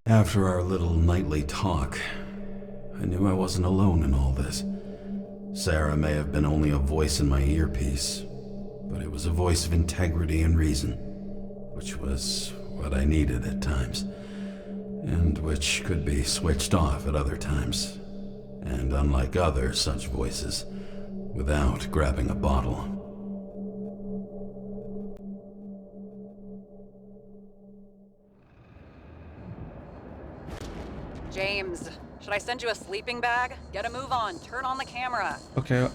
After our little nightly talk, I knew I wasn't alone in all this. Sara may have been only a voice in my earpiece, but it was a voice of integrity and reason, which was what I needed at times, and which could be switched off at other times, and unlike other such voices, without grabbing a bottle. James, should I send you a sleeping bag? Get a move on. Turn on the camera. Okay,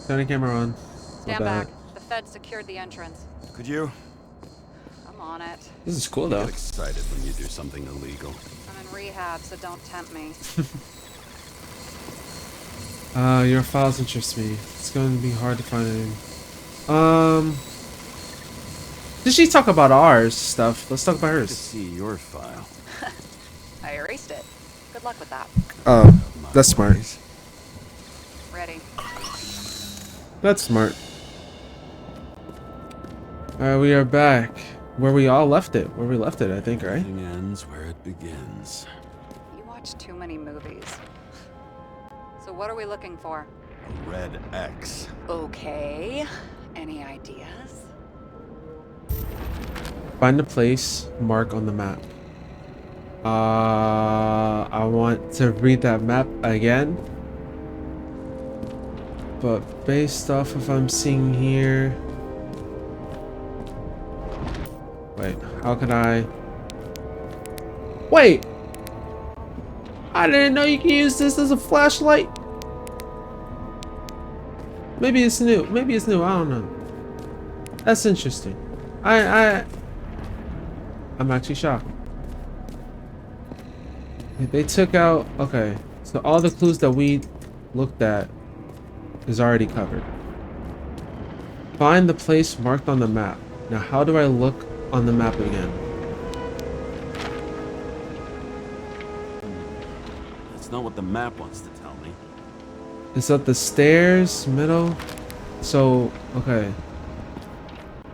turning camera on. Stand back. The Fed secured the entrance. Could you? I'm on it. This is cool I though. get excited when you do something illegal. I'm in rehab, so don't tempt me. Your files interest me. It's going to be hard to find anything. Did she talk about ours stuff? Let's talk about To hers. see your file. I erased it. Good luck with that. Oh, that's smart. Ready. That's smart. We are back where we all left it. Where we left it, I think, right? Everything ends where it begins. You watch too many movies. So what are we looking for? A red X. Okay. Any ideas? Find a place, mark on the map. I want to read that map again. But based off of I'm seeing here. Wait, how can I? Wait! I didn't know you can use this as a flashlight. Maybe it's new. Maybe it's new. I don't know. That's interesting. I'm actually shocked. They took out. Okay, so all the clues that we looked at is already covered. Find the place marked on the map. Now, how do I look on the map again? That's not what the map wants to tell me. Is that the stairs, middle? So, okay.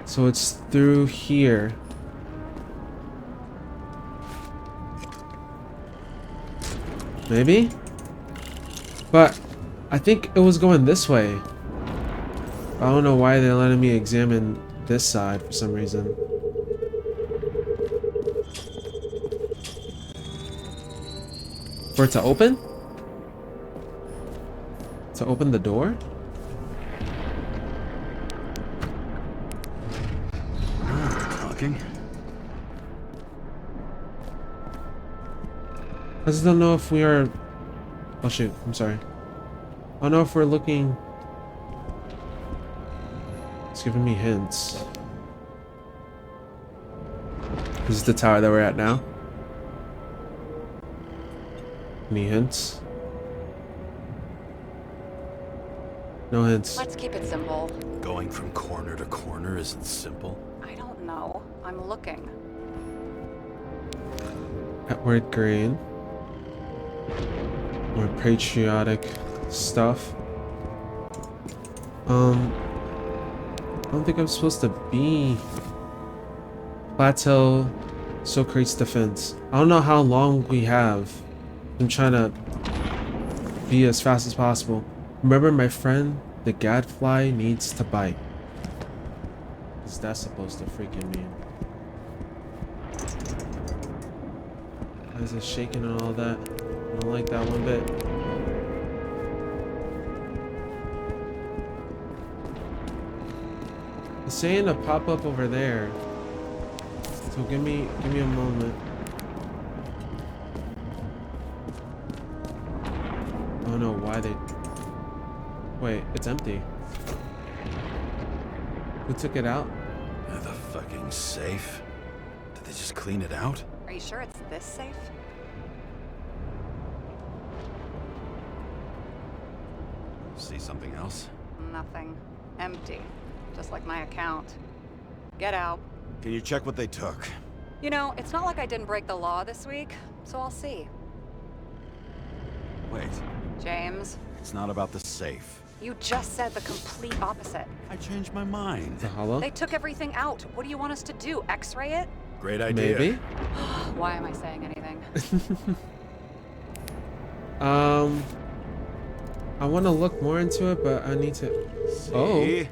So it's through here. Maybe? But I think it was going this way. I don't know why they're letting me examine this side for some reason. For it to open? To open the door? Talking? I just don't know if we are... Oh shoot, I'm sorry. I don't know if we're looking... It's giving me hints. This is the tower that we're at now. Any hints? No hints. Let's keep it simple. Going from corner to corner isn't simple. I don't know. I'm looking. Edward Green. More patriotic stuff. I don't think I'm supposed to be Plateau Socrates defense. I don't know how long we have. I'm trying to be as fast as possible. Remember my friend, the gadfly needs to bite. What's that supposed to freaking mean? Why is it shaking and all that? I don't like that one bit. It's saying to pop up over there. So give me a moment. I don't know why they... Wait, it's empty. Who took it out? The fucking safe? Did they just clean it out? Are you sure it's this safe? See something else? Nothing. Empty. Just like my account. Get out. Can you check what they took? You know, it's not like I didn't break the law this week, so I'll see. Wait, James, it's not about the safe. You just said the complete opposite. I changed my mind. The hollow? They took everything out. What do you want us to do? X-ray it? Great idea. Maybe. Why am I saying anything? I want to look more into it, but I need to. See? Oh.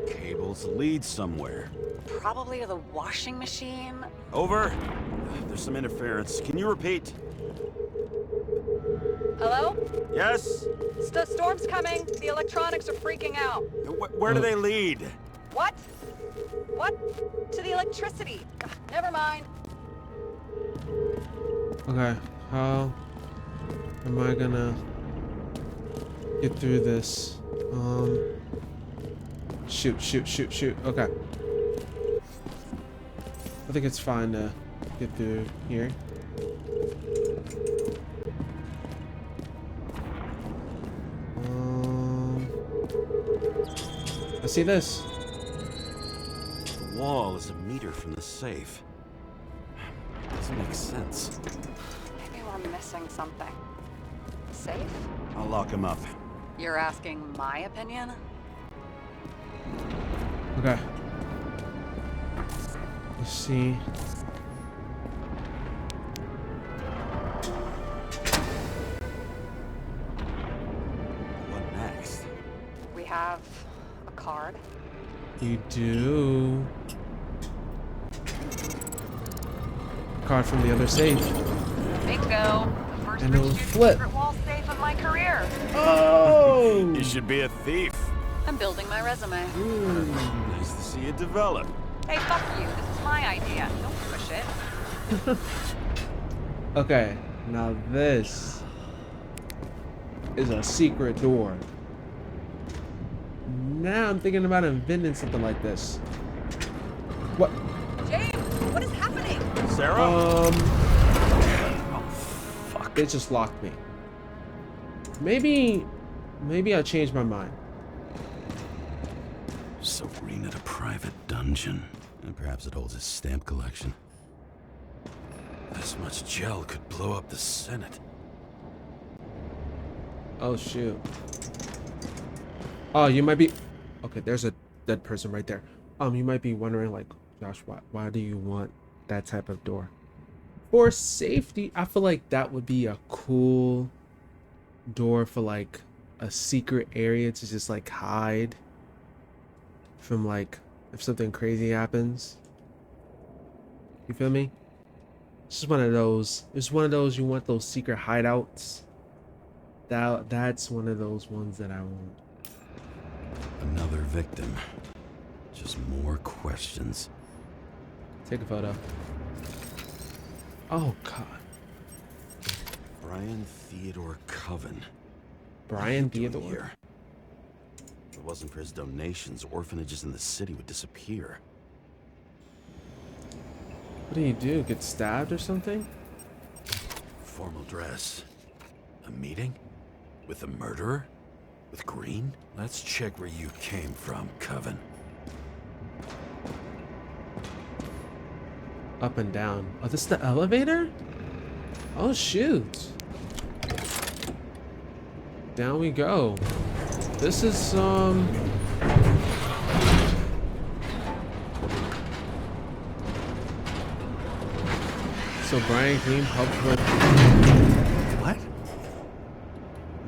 Cables lead somewhere. Probably to the washing machine. Over. There's some interference. Can you repeat? Hello? Yes? The storm's coming. The electronics are freaking out. Where do they lead? What? What? To the electricity. Never mind. Okay. How am I gonna get through this? Shoot. Okay. I think it's fine to get through here. I see this. The wall is a meter from the safe. Doesn't make sense. Maybe we're missing something. Safe? I'll lock him up. You're asking my opinion? Okay. Let's see. What next? We have a card. You do. Card from the other safe. Bingo. The first And it'll Richard flip. secret wall safe of my career. Oh! You should be a thief. I'm building my resume. Nice to see you develop. Hey, fuck you. This is my idea. Don't push it. Okay, now this is a secret door. Now I'm thinking about inventing something like this. What? James, what is happening? Sarah? Oh, Fuck. it just locked me. Maybe I changed my mind. Serene at a private dungeon. And perhaps it holds his stamp collection. This much gel could blow up the Senate. Oh shoot. Oh, you might be. Okay, there's a dead person right there. You might be wondering, like, Josh, why do you want that type of door? For safety. I feel like that would be a cool door for like a secret area to just like hide from, like, if something crazy happens. You feel me? It's just one of those. It's one of those you want, those secret hideouts. That's one of those ones that I want. Another victim. Just more questions. Take a photo. Oh god. Brian Theodore Coven. Brian What are you doing Theodore. here? If it wasn't for his donations, orphanages in the city would disappear. What do you do? Get stabbed or something? Formal dress. A meeting? With a murderer? With Green? Let's check where you came from, Coven. Up and down. Oh, this is the elevator? Oh shoot. Down we go. This is So Brian Green helped with. What?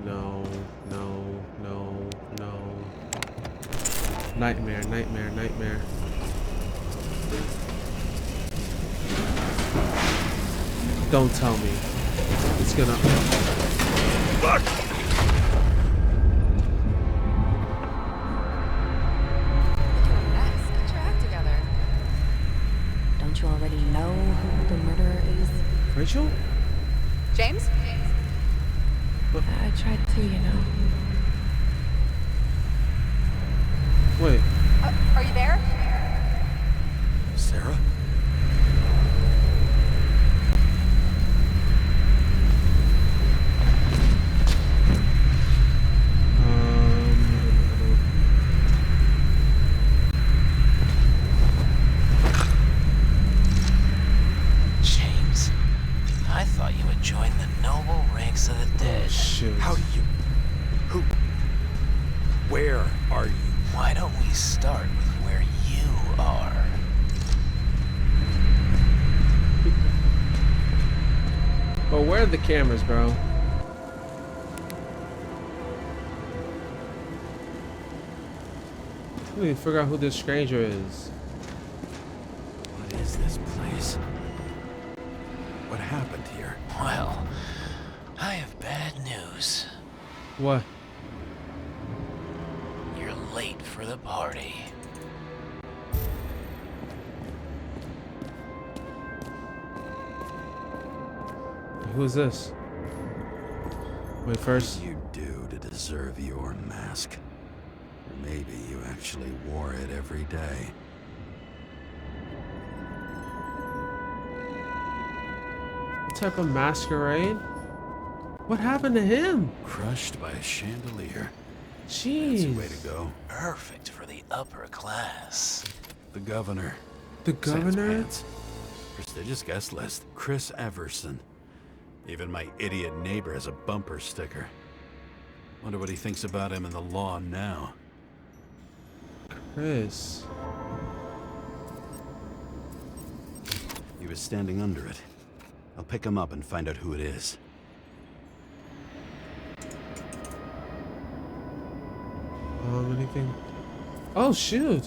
No. Nightmare. Don't tell me. It's gonna. Fuck! Nice. Get your act together. Don't you already know who the murderer is? Rachel? James? I tried to, you know. Wait. Are you there? Sarah? James, I thought you would join the noble ranks of the dead. Shoot. How do you... Who... start with where you are. But where are the cameras, bro? We need to figure out who this stranger is. What is this place? What happened here? Well, I have bad news. What? You're late for the party. Who is this? Wait, first. What did you do to deserve your mask? Or maybe you actually wore it every day. What type of masquerade? What happened to him? Crushed by a chandelier. Jeez. That's the way to go. Perfect for the upper class. The governor. The Sans governor? pants. Prestigious guest list. Chris Everson. Even my idiot neighbor has a bumper sticker. Wonder what he thinks about him in the law now. Chris. He was standing under it. I'll pick him up and find out who it is. Anything? Oh, shoot.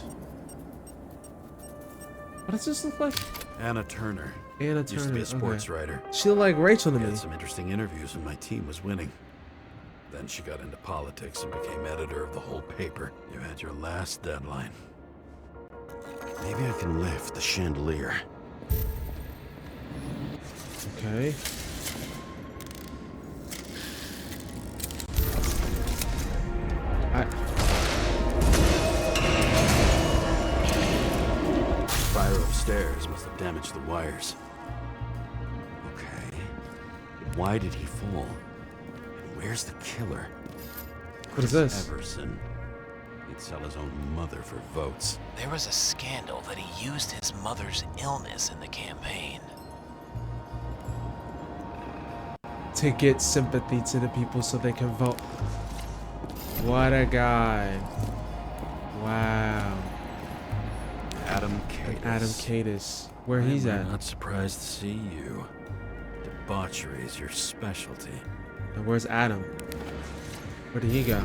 What does this look like? Anna Turner. Anna Used to Turner. be a sports Okay. writer. She looked like Rachel to She me. had some interesting interviews when my team was winning. Then she got into politics and became editor of the whole paper. You had your last deadline. Maybe I can lift the chandelier. Okay. Fire upstairs must have damaged the wires. Okay. Why did he fall? And where's the killer? What is this? Everson. He'd sell his own mother for votes. There was a scandal that he used his mother's illness in the campaign. To get sympathy to the people so they can vote. What a guy. Wow. Adam Cadis. Adam Cadis. Where he's at. I'm not surprised to see you. Debauchery is your specialty. And where's Adam? Where did he go?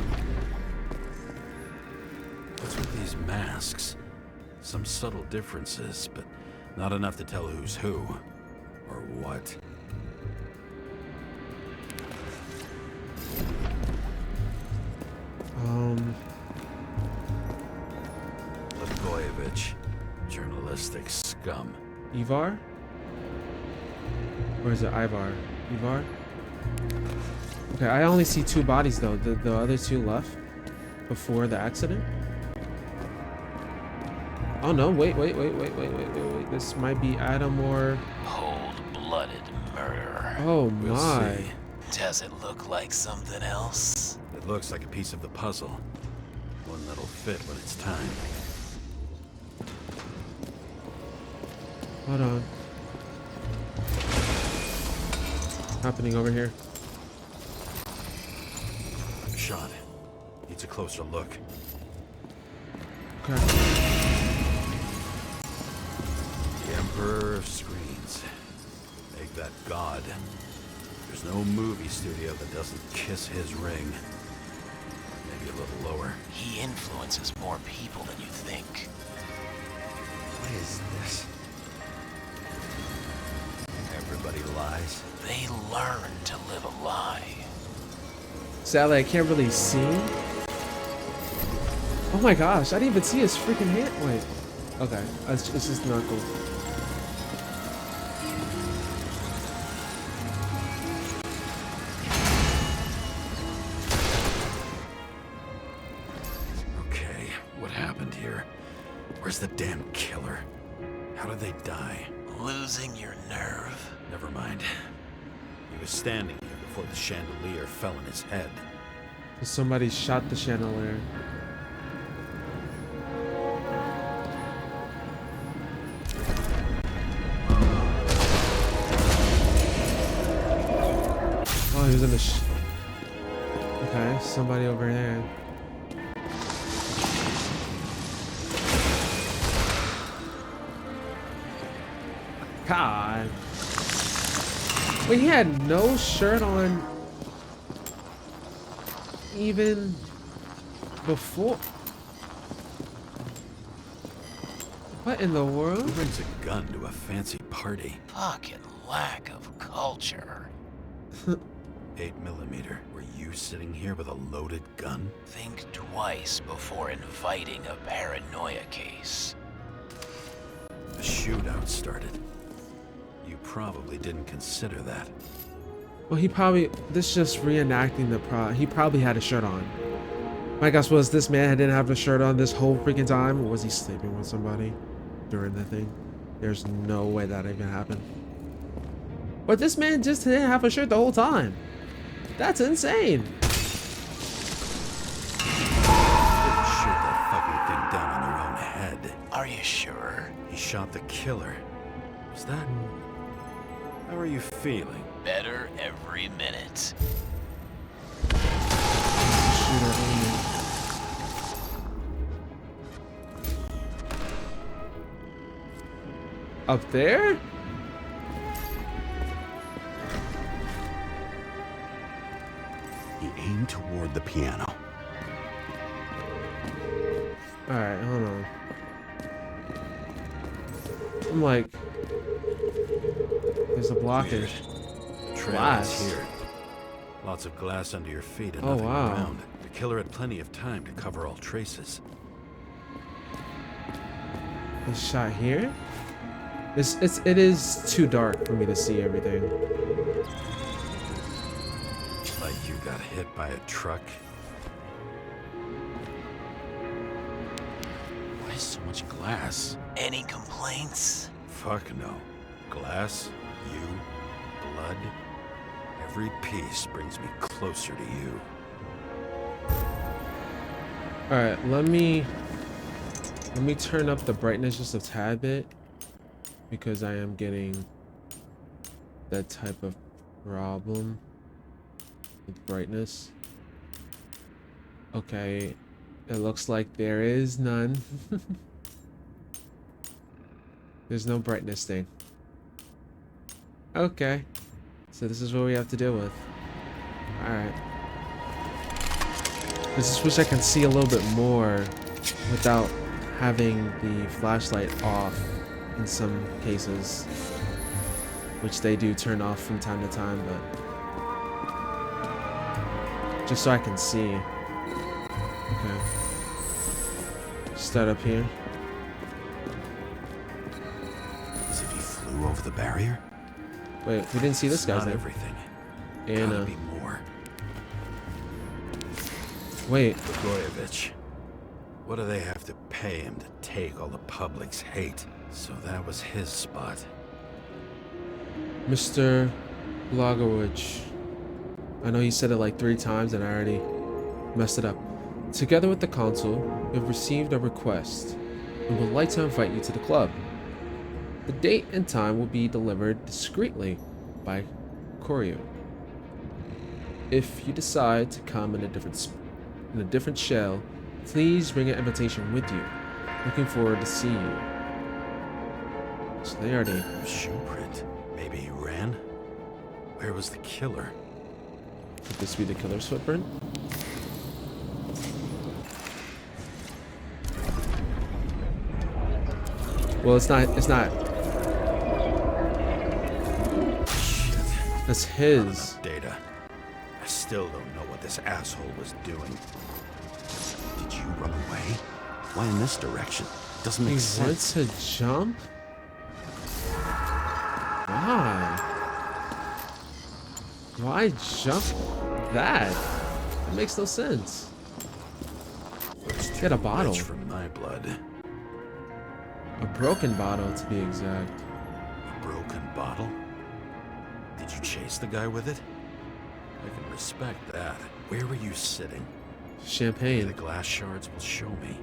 What's with these masks? Some subtle differences, but not enough to tell who's who. Or what. Blagojevich. Journalistic scum. Ivar? Or is it Ivar? Ivar? Okay, I only see two bodies though. The other two left before the accident. Oh no, wait. This might be Adam or... Cold-blooded murder. Oh We'll my. see. Does it look like something else? It looks like a piece of the puzzle. One that'll fit when it's time. Hold on. Happening over here. Shot. Needs a closer look. Okay. The Emperor of Screens. Make that god. There's no movie studio that doesn't kiss his ring. Maybe a little lower. He influences more people than you think. What is this? Everybody lies. They learn to live a lie. Sadly, I can't really see. Oh my gosh, I didn't even see his freaking hand. Wait. Okay, it's just not cool. Okay, what happened here? Where's the damn killer? How did they die? Losing your nerve? Never mind. He was standing here before the chandelier fell on his head. Somebody shot the chandelier. Oh, he was in the okay, somebody over there. God. Wait, he had no shirt on even before. What in the world? Who brings a gun to a fancy party? Fucking lack of culture. 8mm. Were you sitting here with a loaded gun? Think twice before inviting a paranoia case. The shootout started. You probably didn't consider that. Well, he probably, this just reenacting the he probably had a shirt on. My guess was this man didn't have a shirt on this whole freaking time, or was he sleeping with somebody during the thing? There's no way that even happened. But this man just didn't have a shirt the whole time. That's insane. Shoot that fucking thing down on your own head. Are you sure? He shot the killer. Was that... How are you feeling? Better every minute. Shooter only. Up there? He aimed toward the piano. Alright, hold on. I'm like... There's a blockage. Glass here. Lots of glass under your feet and nothing wow. around. The killer had plenty of time to cover all traces. This shot here? It is too dark for me to see everything. Like you got hit by a truck. Why so much glass? Any complaints? Fuck no. Glass, you, blood. Every piece brings me closer to you. Alright, let me turn up the brightness just a tad bit, because I am getting that type of problem with brightness. Okay, it looks like there is none. There's no brightness thing. Okay, so this is what we have to deal with. Alright. I just wish I can see a little bit more without having the flashlight off in some cases, which they do turn off from time to time, but just so I can see. Okay. Start up here. As if he flew over the barrier? Wait, we didn't see this guy's Not name. everything. Anna. Gotta be more. Wait, Blagojevich. What do they have to pay him to take all the public's hate? So that was his spot. Mr. Blagojevich. I know you said it like 3 times and I already messed it up. Together with the council, we've received a request and would like to invite you to the club. The date and time will be delivered discreetly by courier. If you decide to come in a different shell, please bring an invitation with you. Looking forward to seeing you. So they already... Shoe print. Maybe he ran? Where was the killer? Could this be the killer's footprint? Well, it's not. Shit. That's Not his. enough data. I still don't know what this asshole was doing. Did you run away? Why in this direction? Doesn't He make wants sense. to jump? Why? Why jump that? That makes no sense. Get a bottle. Rich from my blood. A broken bottle, to be exact. A broken bottle? Did you chase the guy with it? I can respect that. Where were you sitting? Maybe the Champagne. glass shards will show me.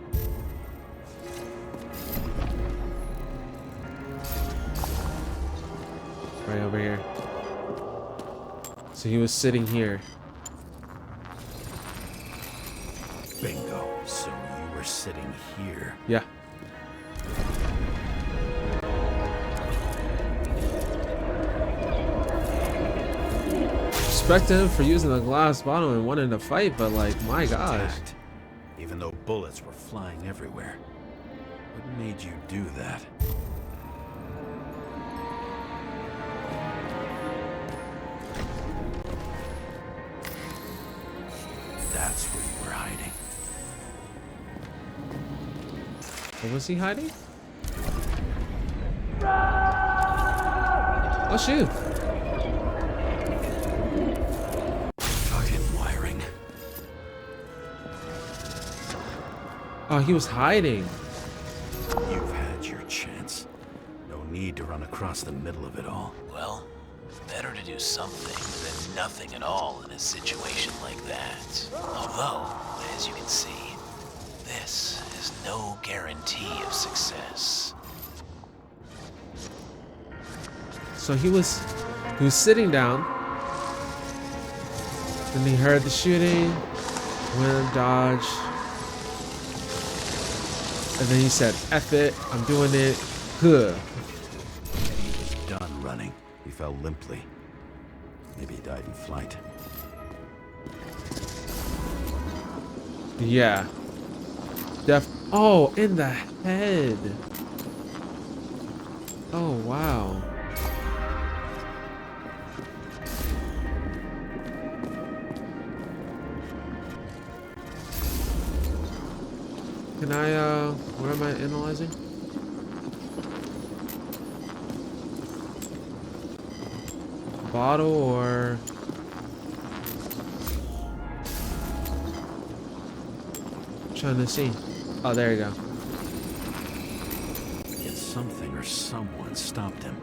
Right over here. So he was sitting here. Bingo. So you were sitting here. Yeah. respect to him for using the glass bottle and wanting to fight, but like, my gosh. Tact, even though bullets were flying everywhere. What made you do that? That's where you were hiding. Where was he hiding? Oh shoot! Fucking wiring. Oh, he was hiding. You've had your chance. No need to run across the middle of it all. Well, better to do something than nothing at all in a situation like that. Although, as you can see, this is no guarantee of success. So he was sitting down. Then he heard the shooting, went and dodged. And then he said, F it, I'm doing it. Good. He was done running. He fell limply. Maybe he died in flight. Yeah. Oh, in the head. Oh, wow. Can I, where am I analyzing? Bottle or... Trying to see. Oh, there you go. Yet something or someone stopped him.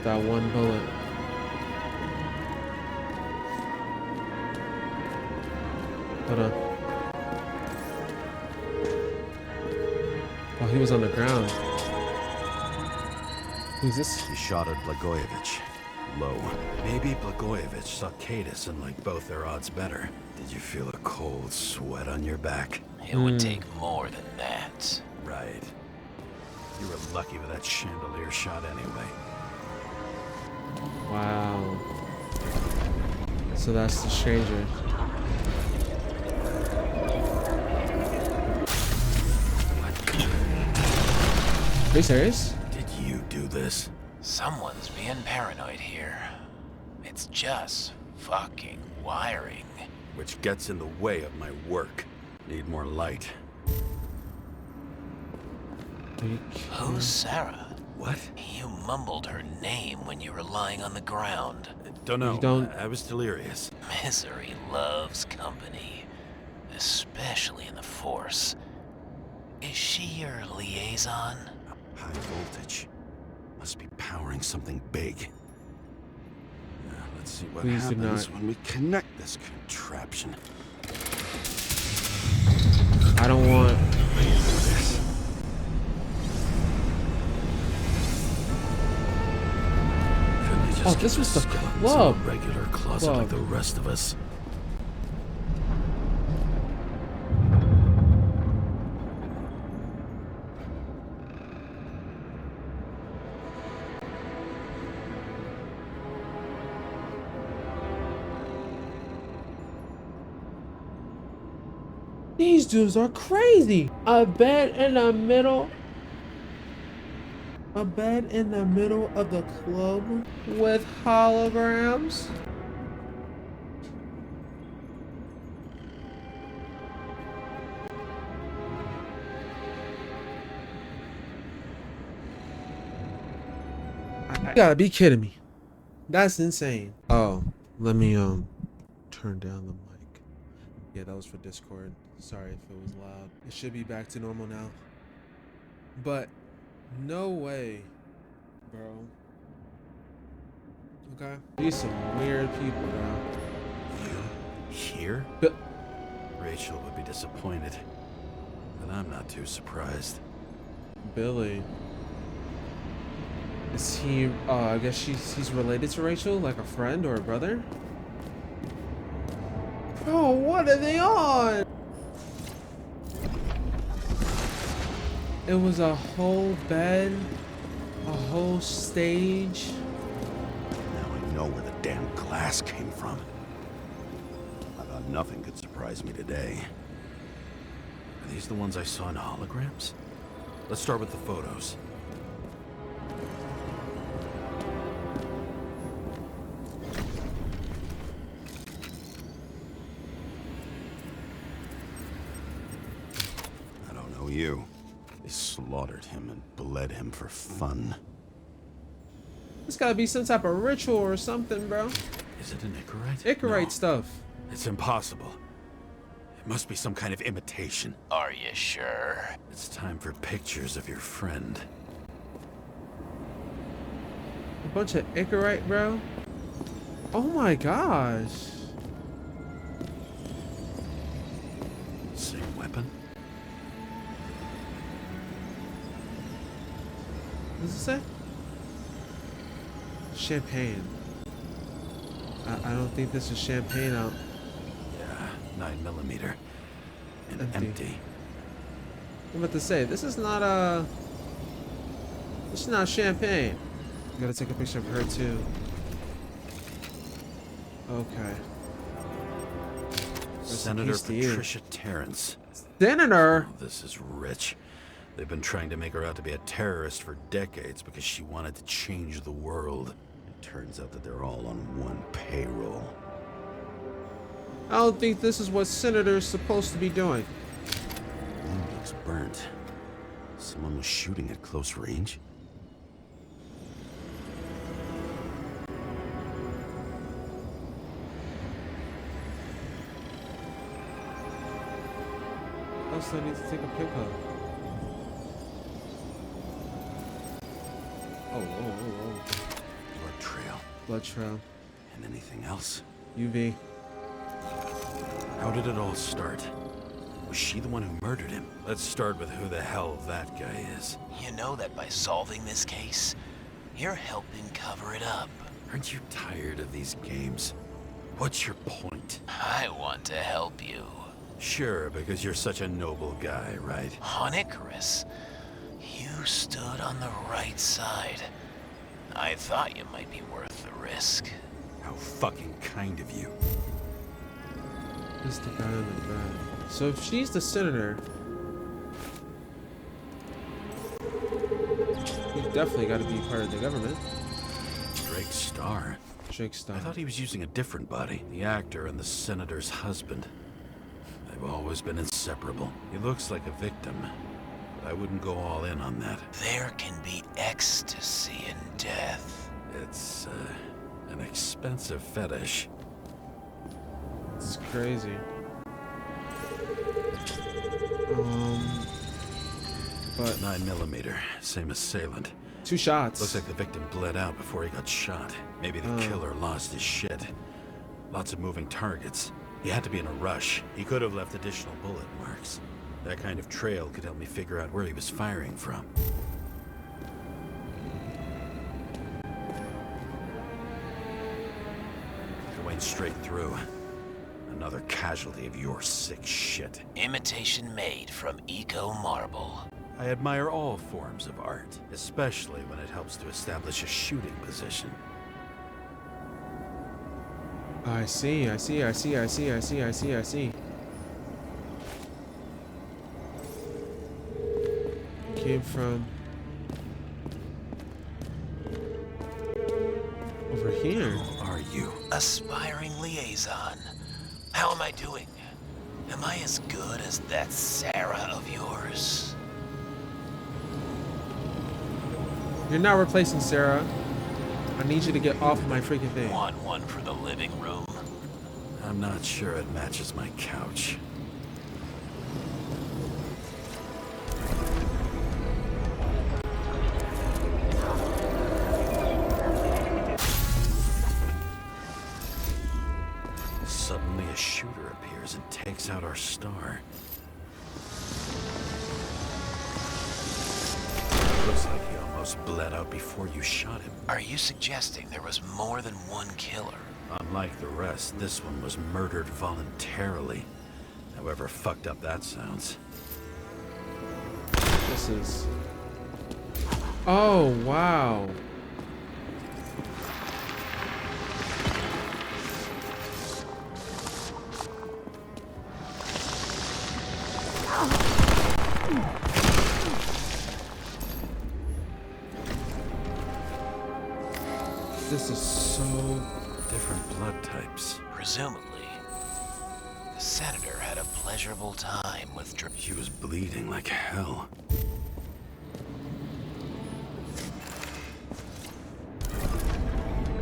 That one bullet. Hold on. Oh, he was on the ground. Who's this? He shot at Blagojevich. Low. Maybe Blagojevich saw Cadis and liked both their odds better. Did you feel a cold sweat on your back? It would take more than that. Right. You were lucky with that chandelier shot anyway. Wow. So that's the stranger. Are you serious? Did you do this? Someone's being paranoid here. It's just fucking wiring. Which gets in the way of my work. Need more light. Who's Sara? What? You mumbled her name when you were lying on the ground. Don't know. You don't- I was delirious. Misery loves company, especially in the Force. Is she your liaison? High voltage. Must be powering something big. Let's see what Please do happens not. when we connect this contraption. I don't want. This. Couldn't you just Oh, keep this was the skeletons in club. a regular closet like the rest of us. These dudes are crazy. A bed in the middle. A bed in the middle of the club with holograms. You gotta be kidding me. That's insane. Oh, let me turn down the mic. Yeah, that was for Discord. Sorry if it was loud. It should be back to normal now. But no way, bro. Okay. These some weird people, bro. You here? But Rachel would be disappointed. But I'm not too surprised. Billy. Is he I guess he's related to Rachel, like a friend or a brother? Bro, what are they on? It was a whole bed, a whole stage. Now I know where the damn glass came from. I thought nothing could surprise me today. Are these the ones I saw in holograms? Let's start with the photos. I don't know you. They slaughtered him and bled him for fun. This gotta be some type of ritual or something, bro. Is it an Icarite? Icarite No, stuff. it's impossible. It must be some kind of imitation. Are you sure? It's time for pictures of your friend. A bunch of Icarite, bro. Oh my gosh. Same weapon? What does it say? Champagne. I don't think this is champagne out. Yeah, 9mm. And Empty. empty. I'm about to say, this is not champagne. Gotta take a picture of her too. Okay. Rest in Senator peace to you. Patricia Terrence. Senator! Oh, this is rich. They've been trying to make her out to be a terrorist for decades because she wanted to change the world. It turns out that they're all on one payroll. I don't think this is what Senator's supposed to be doing. The room looks burnt. Someone was shooting at close range. Else I need to take a pic of. Oh. Blood trail. Blood trail. And anything else? UV. How did it all start? Was she the one who murdered him? Let's start with who the hell that guy is. You know that by solving this case, you're helping cover it up. Aren't you tired of these games? What's your point? I want to help you. Sure, because you're such a noble guy, right? On Icarus, you stood on the right side. I thought you might be worth the risk. How fucking kind of you. This is the guy in the back. So if she's the senator, he definitely got to be part of the government. Drake Starr. Drake Starr. I thought he was using a different body. The actor and the senator's husband. They've always been inseparable. He looks like a victim, but I wouldn't go all in on that. There can be ecstasy in death. It's, an expensive fetish. It's crazy. But 9mm, same assailant. 2 shots. Looks like the victim bled out before he got shot. Maybe the killer lost his shit. Lots of moving targets. He had to be in a rush. He could have left additional bullet marks. That kind of trail could help me figure out where he was firing from. Going straight through. Another casualty of your sick shit. Imitation made from eco marble. I admire all forms of art, especially when it helps to establish a shooting position. I see. Came from over here. Who are you? Aspiring liaison. How am I doing? Am I as good as that Sara of yours? You're not replacing Sarah. I need you to get off my freaking thing. Want one for the living room? I'm not sure it matches my couch. Suddenly a shooter appears and takes out our star. Looks like he almost bled out before you shot him. Are you suggesting there was more than one killer? Unlike the rest, this one was murdered voluntarily. However fucked up that sounds. This is... Oh, wow. This is so... Different blood types. Presumably, the senator had a pleasurable time with She was bleeding like hell.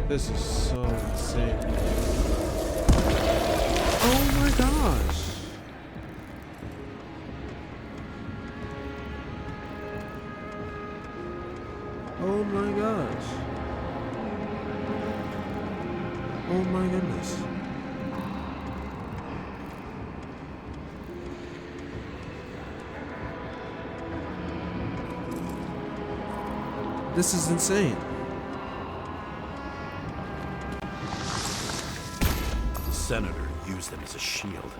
This is so insane. Oh my gosh. Oh my gosh. Oh my goodness. This is insane. The senator used them as a shield.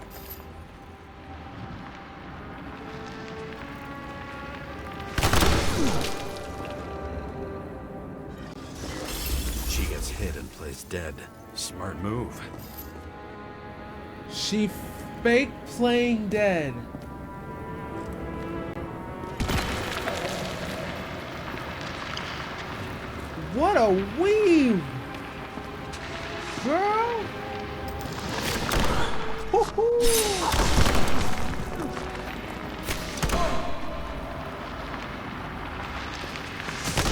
She gets hit and plays dead. Smart move. She fake playing dead. What a weave, girl.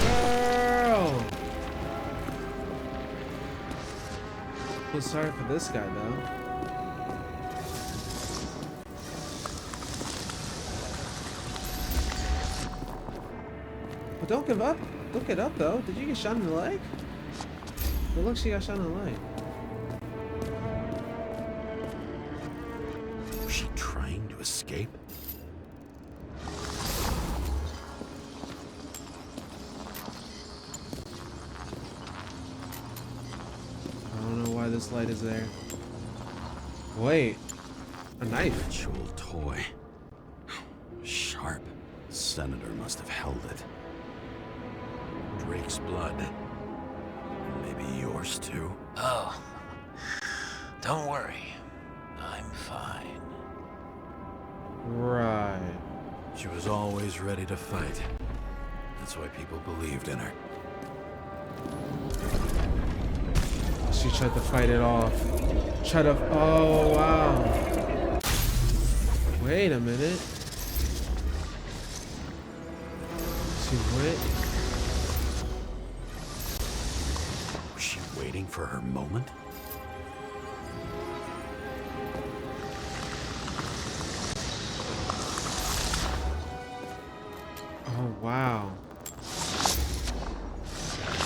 Girl. Feel sorry for this guy though. But don't give up. Don't get up though. Did you get shot in the leg? It looks she got shot in the leg. Was she trying to escape? I don't know why this light is there. Wait. A knife. Ritual toy. Sharp. Senator must have held it. Drake's blood. Maybe yours too? Oh, don't worry. I'm fine. Right. She was always ready to fight. That's why people believed in her. She tried to fight it off. Try to... Oh, wow. Wait a minute. She went... Was she waiting for her moment? Oh, wow.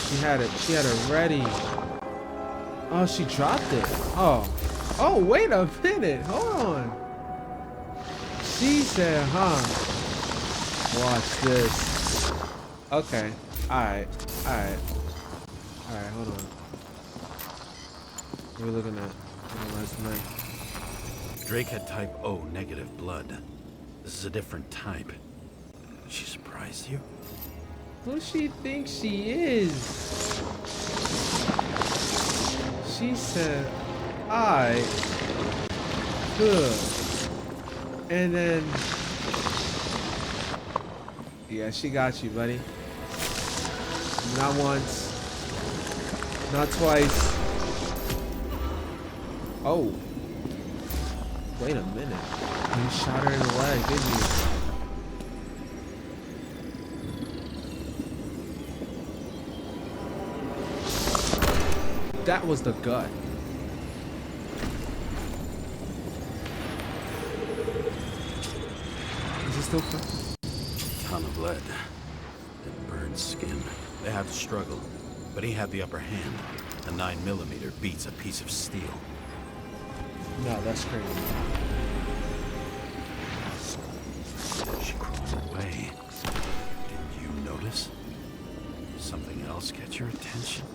She had it ready. Oh, she dropped it. Oh. Oh, wait a minute. Hold on. She said, huh? Watch this. Okay. Alright. Alright. Alright, hold on. What are we looking at? Last night. Drake had type O negative blood. This is a different type. She surprised you? Who she thinks she is? She said, I could. And then, yeah, she got you, buddy. Not once, not twice. Oh, wait a minute. You shot her in the leg, didn't you? That was the gut. Is it still fresh? Ton of lead. It burned skin. They had to struggle, but he had the upper hand. A 9mm beats a piece of steel. No, that's crazy. She crawled away. Did you notice? Something else catch your attention?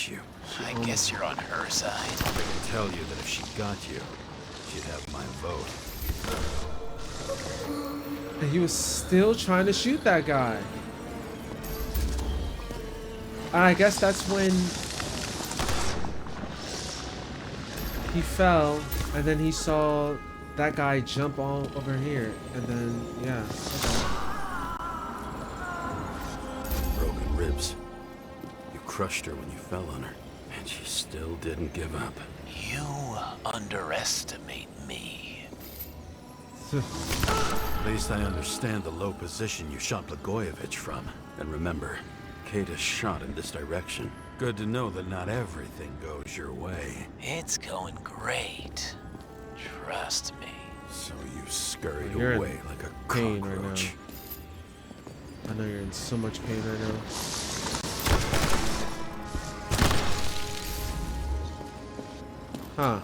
got you. I guess you're on her side. I can tell you that if she got you, she'd have my vote. And he was still trying to shoot that guy. I guess that's when he fell, and then he saw that guy jump all over here, and then, yeah. Okay. Broken ribs. You crushed her when you fell on her, and she still didn't give up. You underestimate me. At least I understand the low position you shot Blagojevich from. And remember, Kata shot in this direction. Good to know that not everything goes your way. It's going great. Trust me. So you scurried You're in away like a pain right cockroach. I know you're in so much pain right now. Huh.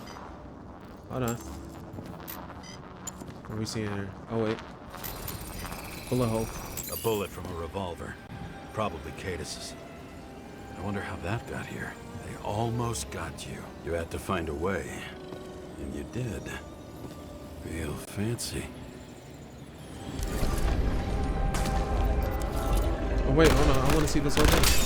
Hold on. What are we seeing here? Oh, wait. Bullet hole. A bullet from a revolver. Probably Katis's. I wonder how that got here. They almost got you. You had to find a way. And you did. Real fancy. Oh, wait, hold on. I want to see this whole thing.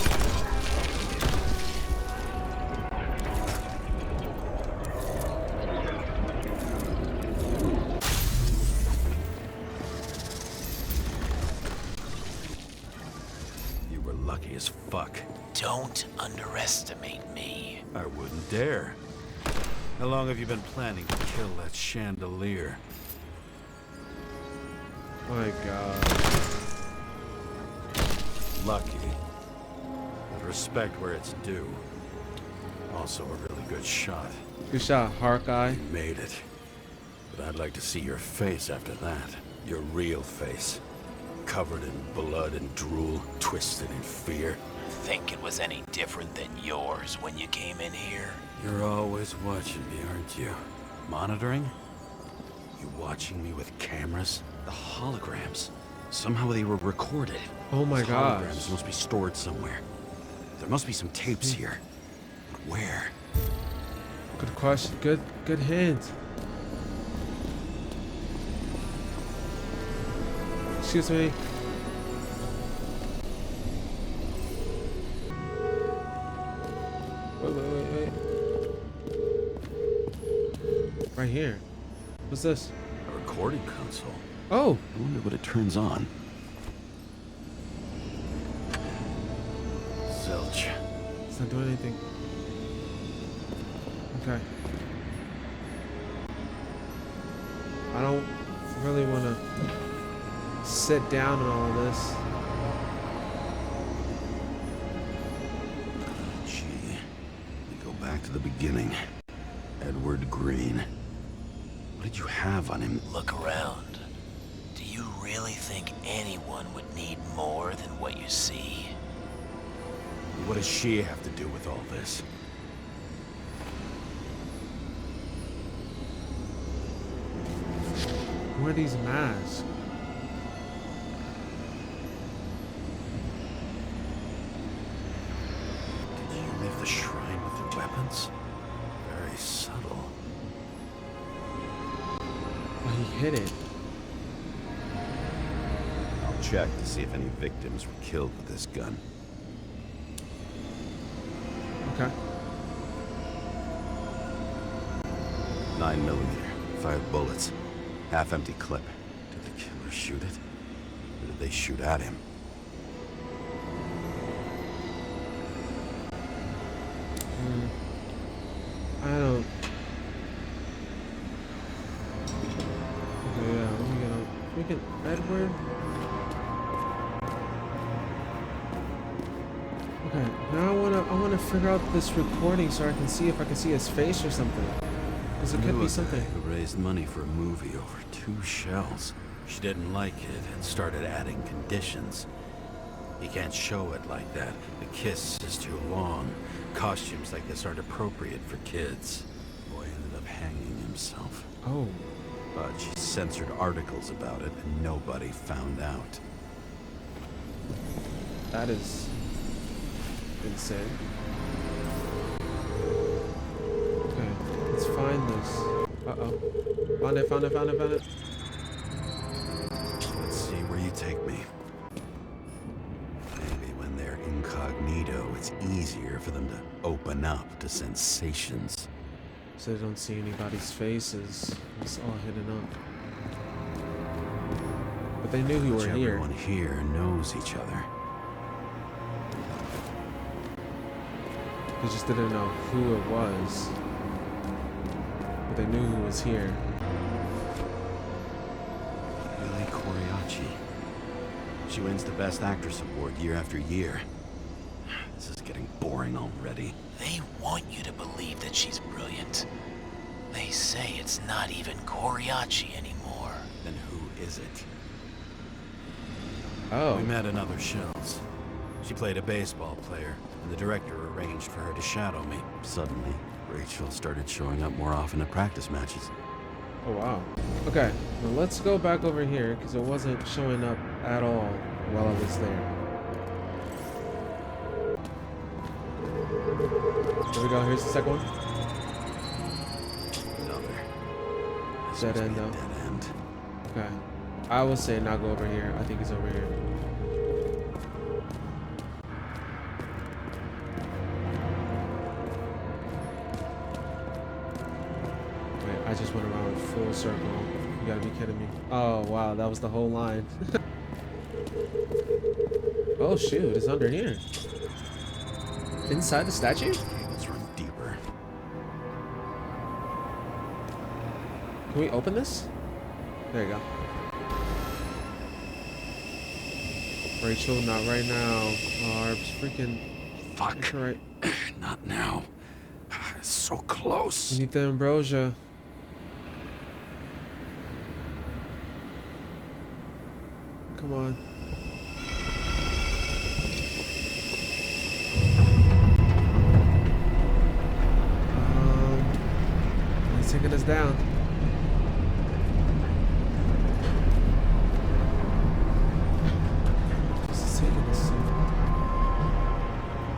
You were lucky as fuck. Don't underestimate me. I wouldn't dare. How long have you been planning to kill that chandelier? My God. Lucky. But respect where it's due. Also a really good shot. Good shot, Hawkeye. You made it. But I'd like to see your face after that. Your real face. Covered in blood and drool, twisted in fear. Think it was any different than yours when you came in here? You're always watching me, aren't you? Monitoring? You watching me with cameras? The holograms. Somehow they were recorded. Oh my Those gosh. holograms must be stored somewhere. There must be some tapes here. But where? Good question. Good hint. Excuse me. Wait. Right here. What's this? A recording console. Oh, I wonder what it turns on. Zilch. it's not doing anything. Okay. I don't really want to sit down in all of this. Gee. We go back to the beginning. Edward Green. What did you have on him? Look around. Do you really think anyone would need more than what you see? What does she have to do with all this? Who are these masks? Did you leave the shrine with your weapons? Very subtle. Oh, he hit it. I'll check to see if any victims were killed with this gun. Okay. 9mm, 5 bullets, half-empty clip. Did the killer shoot it? Or did they shoot at him? I don't. Okay, yeah, let me get on. Freaking Edward. Okay, now I wanna figure out this recording so I can see if I can see his face or something. Because it could be something. Who raised money for a movie over 2 shells. She didn't like it and started adding conditions. You can't show it like that. The kiss is too long. Costumes like this aren't appropriate for kids. Boy ended up hanging himself. Oh, But she censored articles about it and nobody found out. that is insane. find this. Uh-oh. Found it, found it, found it, found it. Let's see where you take me. Maybe when they're incognito, it's easier for them to open up to sensations. So they don't see anybody's faces. It's all hidden up. But they knew you were here. Everyone here knows each other. They just didn't know who it was. But they knew who was here. Lily Coriaci. She wins the Best Actress award year after year. This is getting boring already. They want you to believe that she's brilliant. They say it's not even Coriaci anymore. Then who is it? Oh. We met in other shows. She played a baseball player, and the director arranged for her to shadow me. Suddenly, Rachel started showing up more often at practice matches. Oh, wow. Okay, well, let's go back over here, because it wasn't showing up at all while I was there. Here we go, here's the second one. Another. Dead end, though. Dead end. Okay. I will say not go over here. I think it's over here. Wait, I just went around full circle. You gotta be kidding me. Oh, wow, that was the whole line. Oh, shoot, it's under here. Inside the statue? Let's run deeper. Can we open this? There you go. Rachel, not right now. Arbs, freaking. Fuck. That's right. Not now. It's so close. You need the ambrosia. Come on. He's taking us down.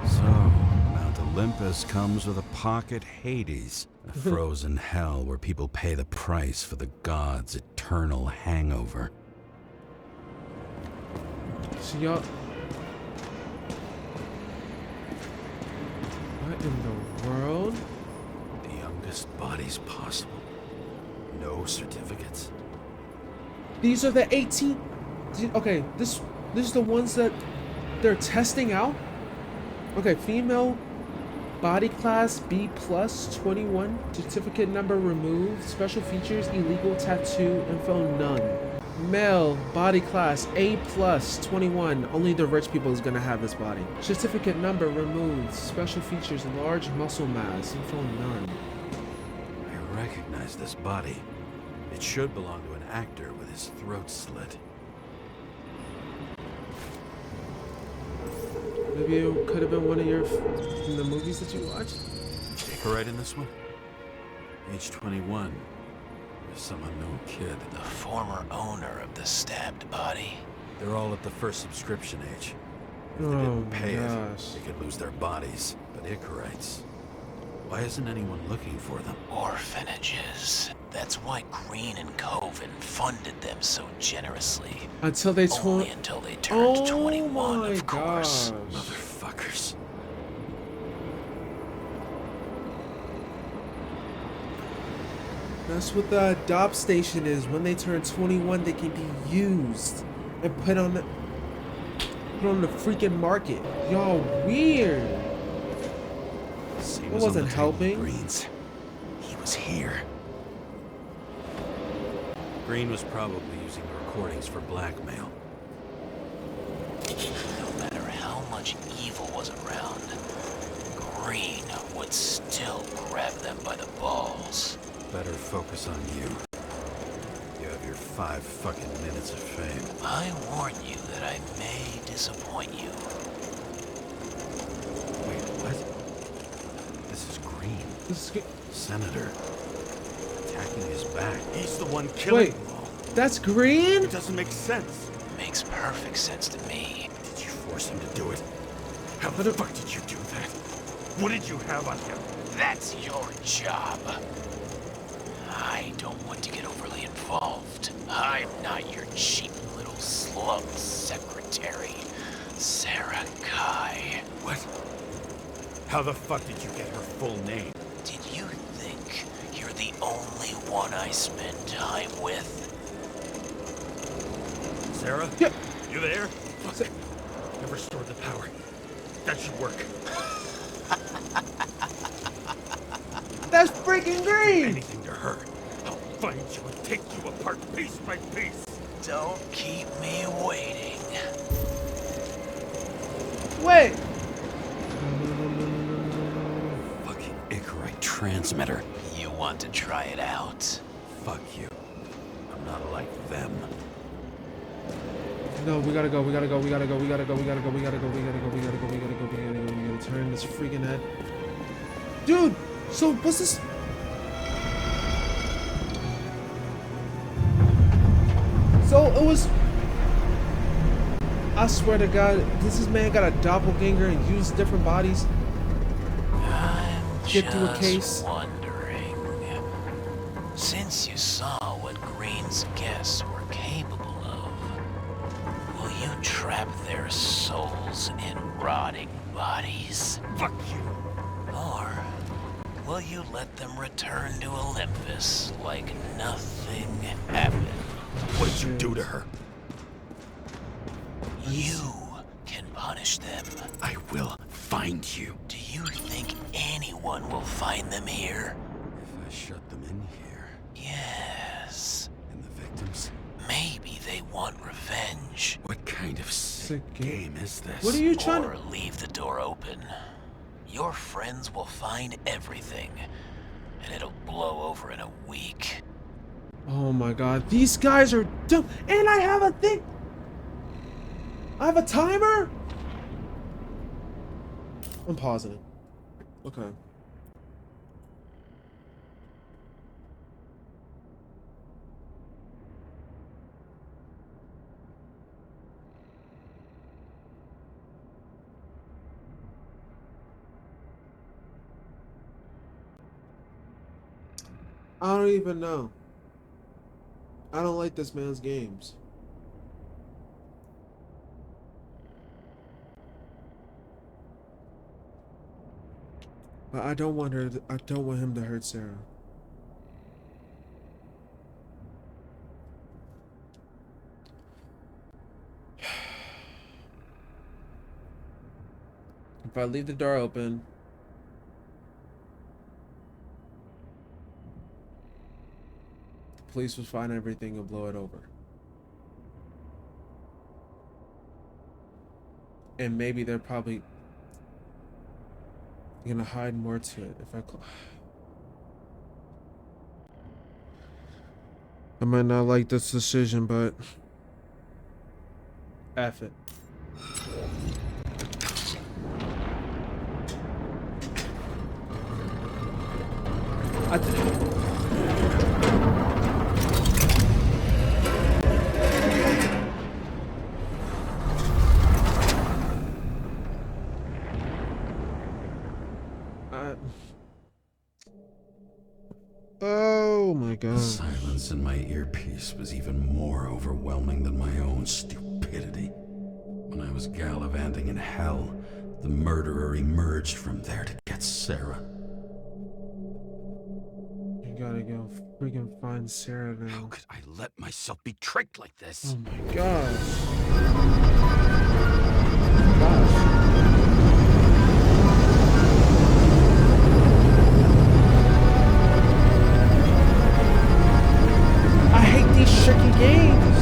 So, Mount Olympus comes with a pocket Hades, a frozen hell where people pay the price for the gods' eternal hangover. So y'all. What in the world? The youngest bodies possible. No certificates. These are the 18. Okay, this is the ones that they're testing out. Okay, female, body class B plus 21, certificate number removed, special features illegal, tattoo info none. Male, body class A plus 21, only the rich people is gonna have this body. Certificate number removed, special features large muscle mass, info none. I recognize this body. It should belong to an actor with his throat slit. Maybe it could have been one of your from the movies that you watched. Take her right in this one. Age 21. There's some unknown kid. The former owner of the stabbed body. They're all at the first subscription age. If they Oh didn't my pay gosh. they could lose their bodies. But Icarites, why isn't anyone looking for them? Orphanages. That's why Green and Coven funded them so generously. Until they Only until they turned Oh 21, my of course. gosh. Motherfuckers. That's what the adopt station is. When they turn 21, they can be used and put on the freaking market. Y'all weird. It wasn't helping. Green's. He was here. Green was probably using the recordings for blackmail. No matter how much evil was around, Green would still grab them by the balls. Better focus on you. You have your 5 fucking minutes of fame. I warn you that I may disappoint you. Wait, what? This is Green. Senator. Attacking his back. He's the one killing them all. That's Green? It doesn't make sense. Makes perfect sense to me. Did you force him to do it? How the fuck did you do that? What did you have on him? That's your job. I don't want to get overly involved. I'm not your cheap little slum secretary, Sara Kai. What? How the fuck did you get her full name? Did you think you're the only one I spend time with? Sarah? Yeah. You there? Fuck. I've restored the power. That should work. That's freaking green! Anything to her. I'll find you and take you apart piece by piece. Don't keep me waiting. Wait! Fucking Icarite transmitter. You want to try it out? Fuck you. I'm not like them. No, we gotta go, we gotta go, we gotta go, we gotta go, we gotta go, we gotta go, we gotta go, we gotta go, we gotta go, we gotta go, we gotta turn this freaking head. Dude! So, what's this? So, it was... I swear to God, this man got a doppelganger and used different bodies. I'm Get through a just case. wondering, since you saw what Green's guests were capable of, will you trap their souls in rotting bodies? Fuck you. Or will you let them return to Olympus like nothing happened? What did you do to her? You can punish them. I will find you. Do you think anyone will find them here? If I shut them in here, Yes. and the victims, Maybe they want revenge. what kind of sick game is this? What are you trying Or to... leave the door open. Your friends will find everything, and it'll blow over in a week. Oh my God, these guys are dumb. And I have a thing. I have a timer? I'm pausing it. Okay. I don't even know. I don't like this man's games. But I don't want her. I don't want him to hurt Sarah. If I leave the door open, the police will find everything and blow it over. And maybe they're probably gonna hide more to it if I might not like this decision, but F it. Oh my The God. silence in my earpiece was even more overwhelming than my own stupidity. When I was gallivanting in hell, the murderer emerged from there to get Sarah. You gotta go freaking find Sarah How now. could I let myself be tricked like this? Oh my gosh. Gosh. I hate these tricky games.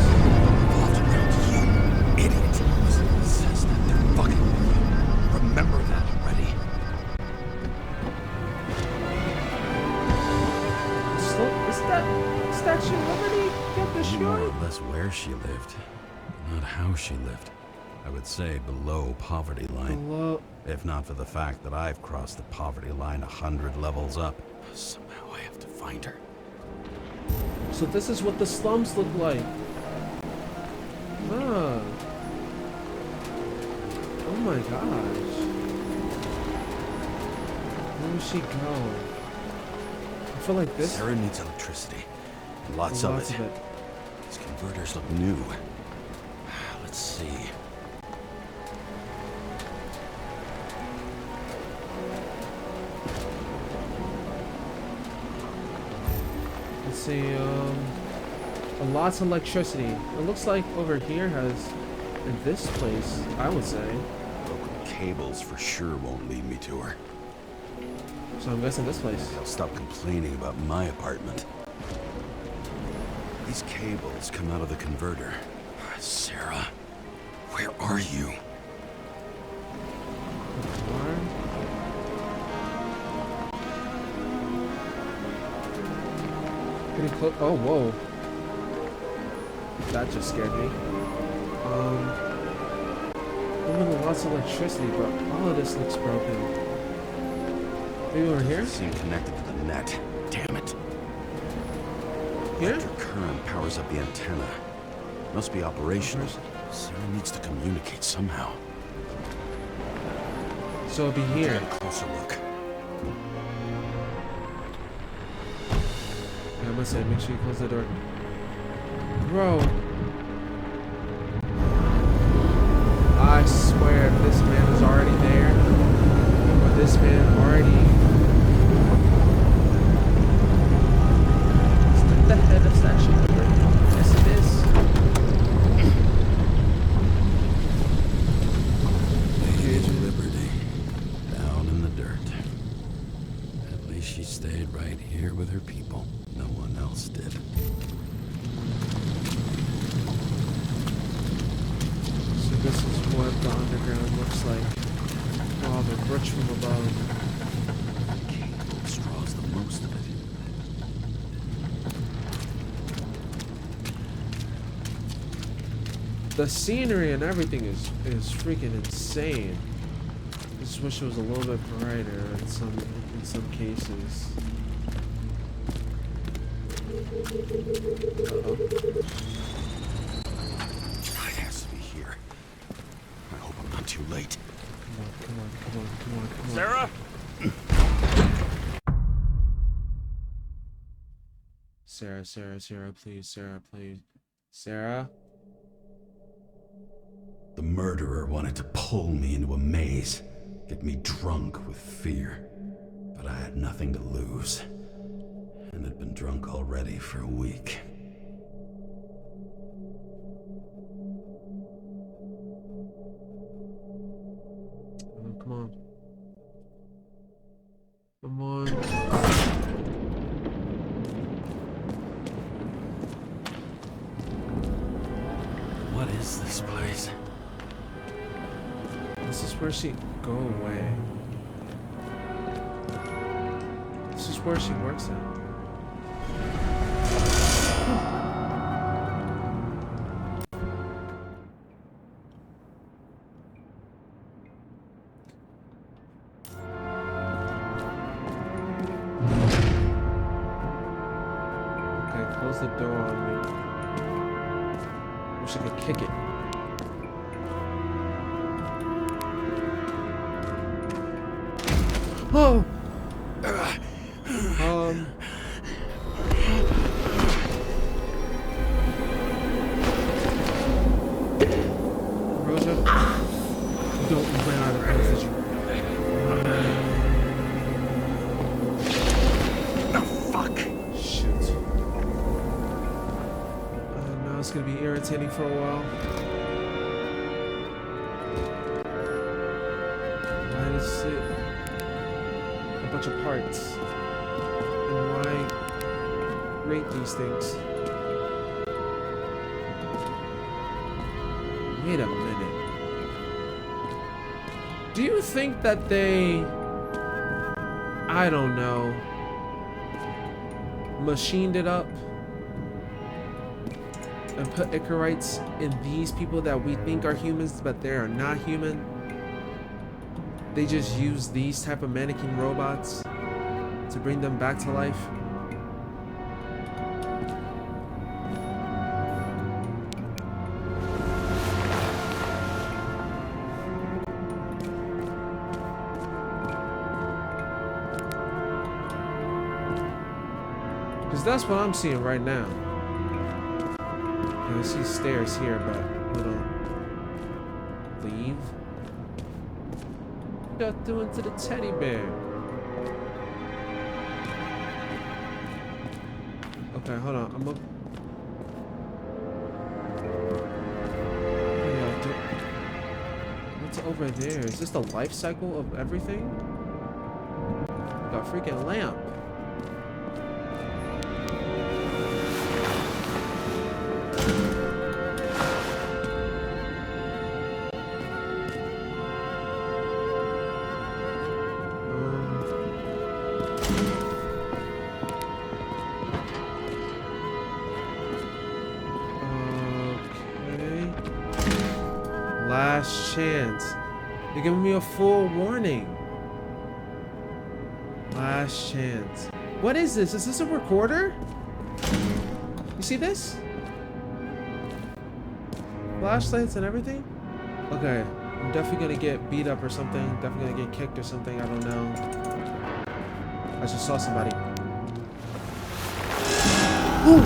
Revolved around you, idiot. It says that they're fucking with you. Remember that already. Is that Statue of Liberty? Get the I knew more short. or less where she lived, not how she lived. I would say below poverty line. Hello. If not for the fact that I've crossed the poverty line 100 levels up. Somehow I have to find her. So this is what the slums look like. Ah. Oh my gosh. Where would she go? feel like this. Sarah needs electricity. Lots of it. These converters look new. Let's see. Let's see, lots of electricity. It looks like over here has, in this place, I would say. Local cables for sure won't lead me to her. So I'm guessing this place. I'll stop complaining about my apartment. These cables come out of the converter. Sarah, where are you? Pretty close. Oh, whoa. That just scared me. Lots of electricity, but all of this looks broken. Maybe over here? Seem connected to the net. Damn it. Here? Electric current powers up the antenna. Must be operational. Sarah needs to communicate somehow. So it'll be here. Get a closer look. Yeah, I'm gonna say, make sure you close the door. Bro. I swear, if this man is already there, or this man already... Is that the head of statue? Yes, it is. Age of Liberty. Down in the dirt. At least she stayed right here with her people. No one else did. So this is what the underground looks like. Oh, the rich from above. The cable draws the most of it. The scenery and everything is freaking insane. Just wish it was a little bit brighter in some cases. Uh-oh. It has to be here. I hope I'm not too late. Come on. Sarah? Sarah, please, Sarah? The murderer wanted to pull me into a maze, get me drunk with fear. But I had nothing to lose, and had been drunk already for a week. Oh, come on. Come on. What is this place? This is where she... Go away. This is where she works at. Okay, close the door on me. Wish I could kick it. Oh! Rosa, don't run out of position. Oh, fuck! Shoot. Now it's gonna be irritating for a while. Why is it a bunch of parts? And why rate these things? Wait a minute. Do you think that they... I don't know... machined it up? And put Icarites in these people that we think are humans, but they are not human? They just use these type of mannequin robots to bring them back to life? Because that's what I'm seeing right now. I see stairs here, but hold on. Leave. What y'all doing to the teddy bear? Okay, hold on. I'm up. What are y'all doing? What's over there? Is this the life cycle of everything? Like a freaking lamp. Last chance. You're giving me a full warning. Last chance. What is this? Is this a recorder? You see this? Flashlights and everything? Okay. I'm definitely gonna get beat up or something. Definitely gonna get kicked or something. I don't know. I just saw somebody. Ooh.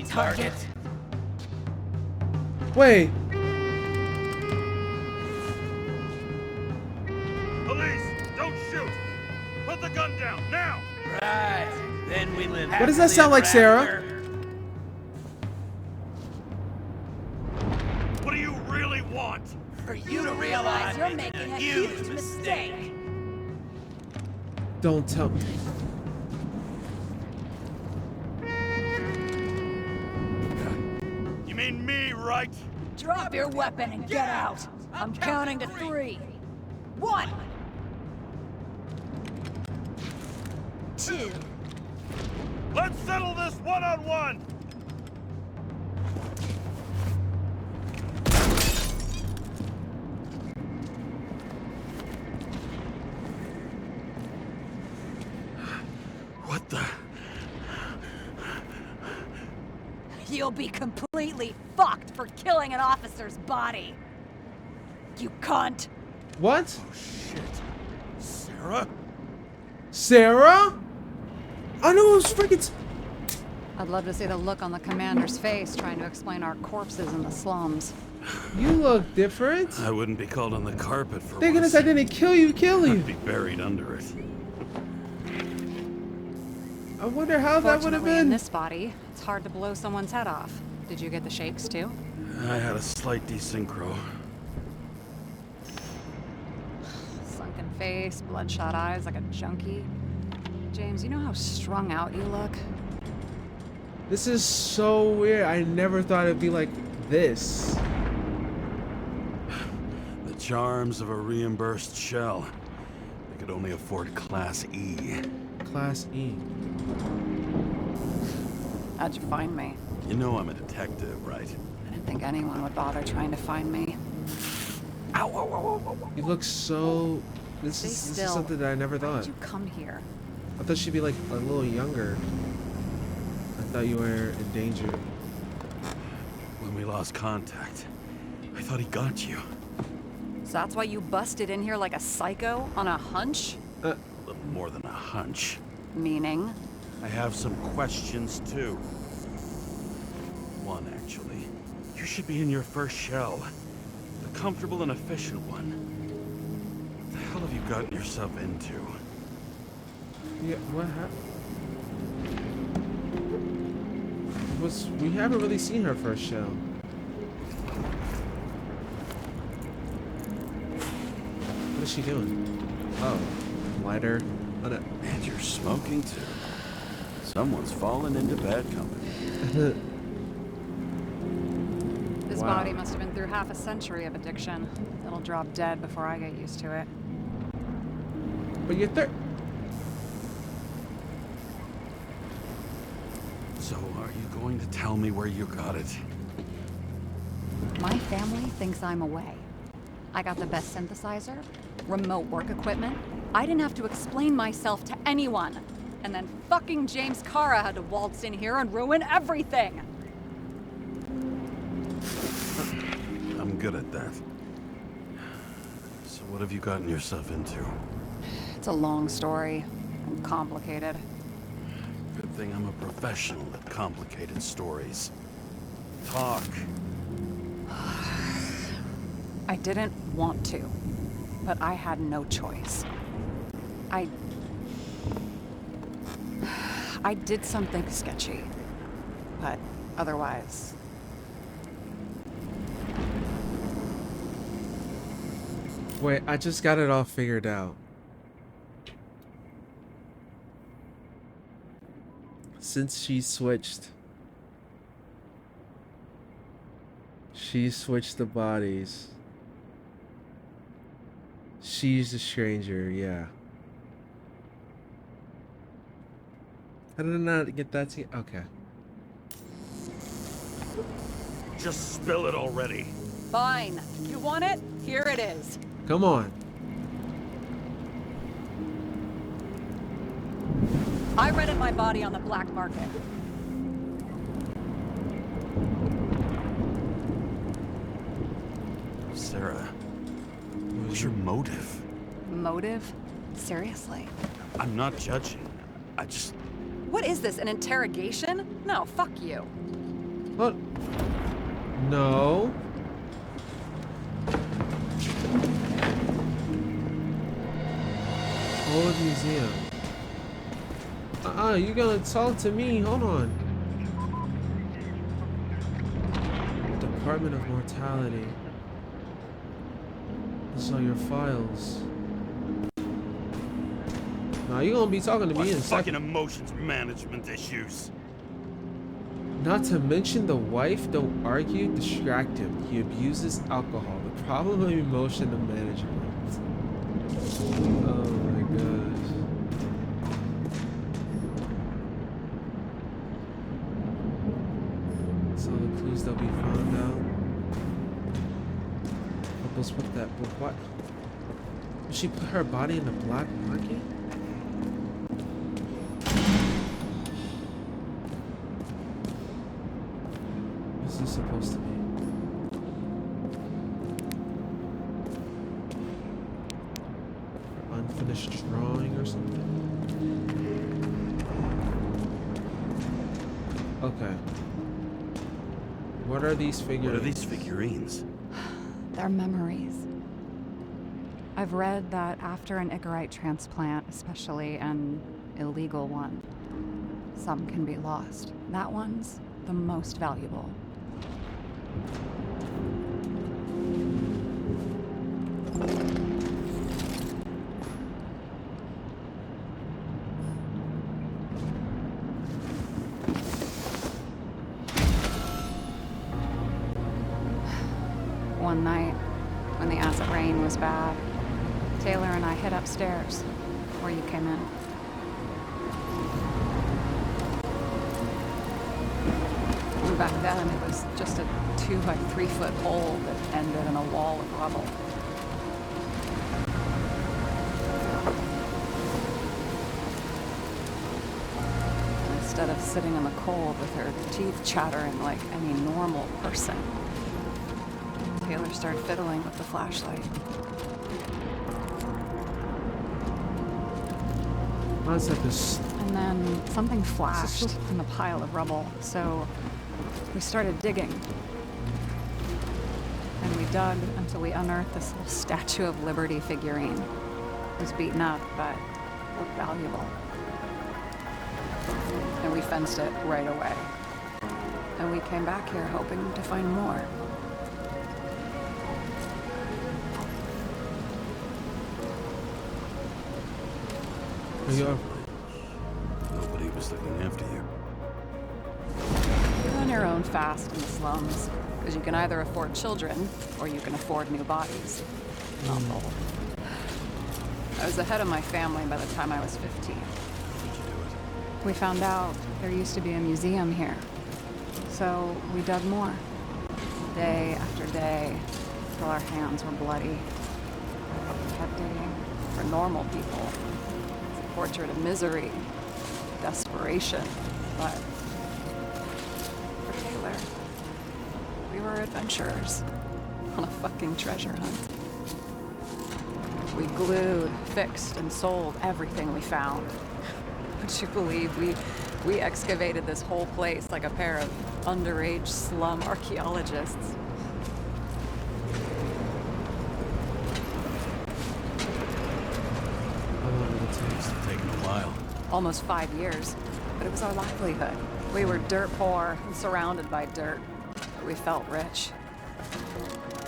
Target. Wait. Police, don't shoot. Put the gun down now. Right. Then we live. What does that sound like, Sarah? What do you really want? For you to realize you're making a huge mistake. Don't tell me. You mean me, right? Drop your weapon and get out. I'm counting to 3. 1. 2. Let's settle this one-on-one. What the? You'll be completely fucked for killing an officer's body. You cunt. What? Oh shit. Sarah? Sarah? I know it was freaking. I'd love to see the look on the commander's face trying to explain our corpses in the slums. You look different. I wouldn't be called on the carpet for Thank goodness I didn't kill you. I'd be buried under it. I wonder how that would have Fortunately, in been. this body, it's hard to blow someone's head off. Did you get the shakes too? I had a slight desynchro. Sunken face, bloodshot eyes like a junkie. James, you know how strung out you look? This is so weird. I never thought it'd be like this. The charms of a reimbursed shell. They could only afford Class E. Class E. How'd you find me? You know I'm a detective, right? I didn't think anyone would bother trying to find me. Ow, ow, ow, ow, ow. You look so. This Stay is still. something that I never Why thought. did you come here? I thought she'd be like a little younger. I thought you were in danger. When we lost contact, I thought he got you. So that's why you busted in here like a psycho on a hunch? A little more than a hunch. Meaning? I have some questions too. One, actually. You should be in your first shell. A comfortable and efficient one. What the hell have you gotten yourself into? Yeah, what happened? We haven't really seen her first shell. What is she doing? Oh, lighter. On it. And you're smoking too. Someone's fallen into bad company. This Wow. body must have been through half a century of addiction. It'll drop dead before I get used to it. But you're So are you going to tell me where you got it? My family thinks I'm away. I got the best synthesizer, remote work equipment. I didn't have to explain myself to anyone. And then fucking James Kara had to waltz in here and ruin everything. I'm good at that. So what have you gotten yourself into? It's a long story and complicated. Good thing I'm a professional at complicated stories. Talk. I didn't want to, but I had no choice. I did something sketchy, but otherwise... Wait, I just got it all figured out. Since she switched the bodies. She's the stranger, yeah. How did I not get that to okay. Just spill it already. Fine. You want it? Here it is. Come on. I rented my body on the black market. Sarah, what's your motive? Motive? Seriously? I'm not judging. I just... What is this, an interrogation? No, fuck you. What? No. Old museum. You gonna talk to me? Hold on. Department of Mortality. These are your files. Now you gonna be talking to me in a Fucking second. emotions management issues. Not to mention the wife, don't argue, distract him. He abuses alcohol. The problem of emotional management. Oh my gosh. So the clues that we found out. Couples with that, but what? Did she put her body in the black market? What's this supposed to be? Unfinished drawing or something? Okay. What are these figurines? What are these figurines? They're memories. I've read that after an Icarite transplant, especially an illegal one, some can be lost. That one's the most valuable. One night, when the acid rain was bad, Taylor and I hid upstairs, where you came in. And back then, it was just a 2 by 3 foot hole that ended in a wall of rubble. And instead of sitting in the cold with her teeth chattering like any normal person, Taylor started fiddling with the flashlight. I said this. And then something flashed in the pile of rubble, so we started digging. And we dug until we unearthed this little Statue of Liberty figurine. It was beaten up, but looked valuable. And we fenced it right away. And we came back here hoping to find more. Nobody was looking after you. You're on your own fast in the slums, because you can either afford children, or you can afford new bodies. Not both. I was ahead of my family by the time I was 15. How'd you do it? We found out there used to be a museum here. So we dug more. Day after day, till our hands were bloody. We kept digging for normal people. It's a portrait of misery, desperation, but for Taylor, we were adventurers on a fucking treasure hunt. We glued, fixed, and sold everything we found. Would you believe we excavated this whole place like a pair of underage slum archaeologists? How long did it take? It's taken a while. Almost 5 years, but it was our livelihood. We were dirt poor and surrounded by dirt, but we felt rich.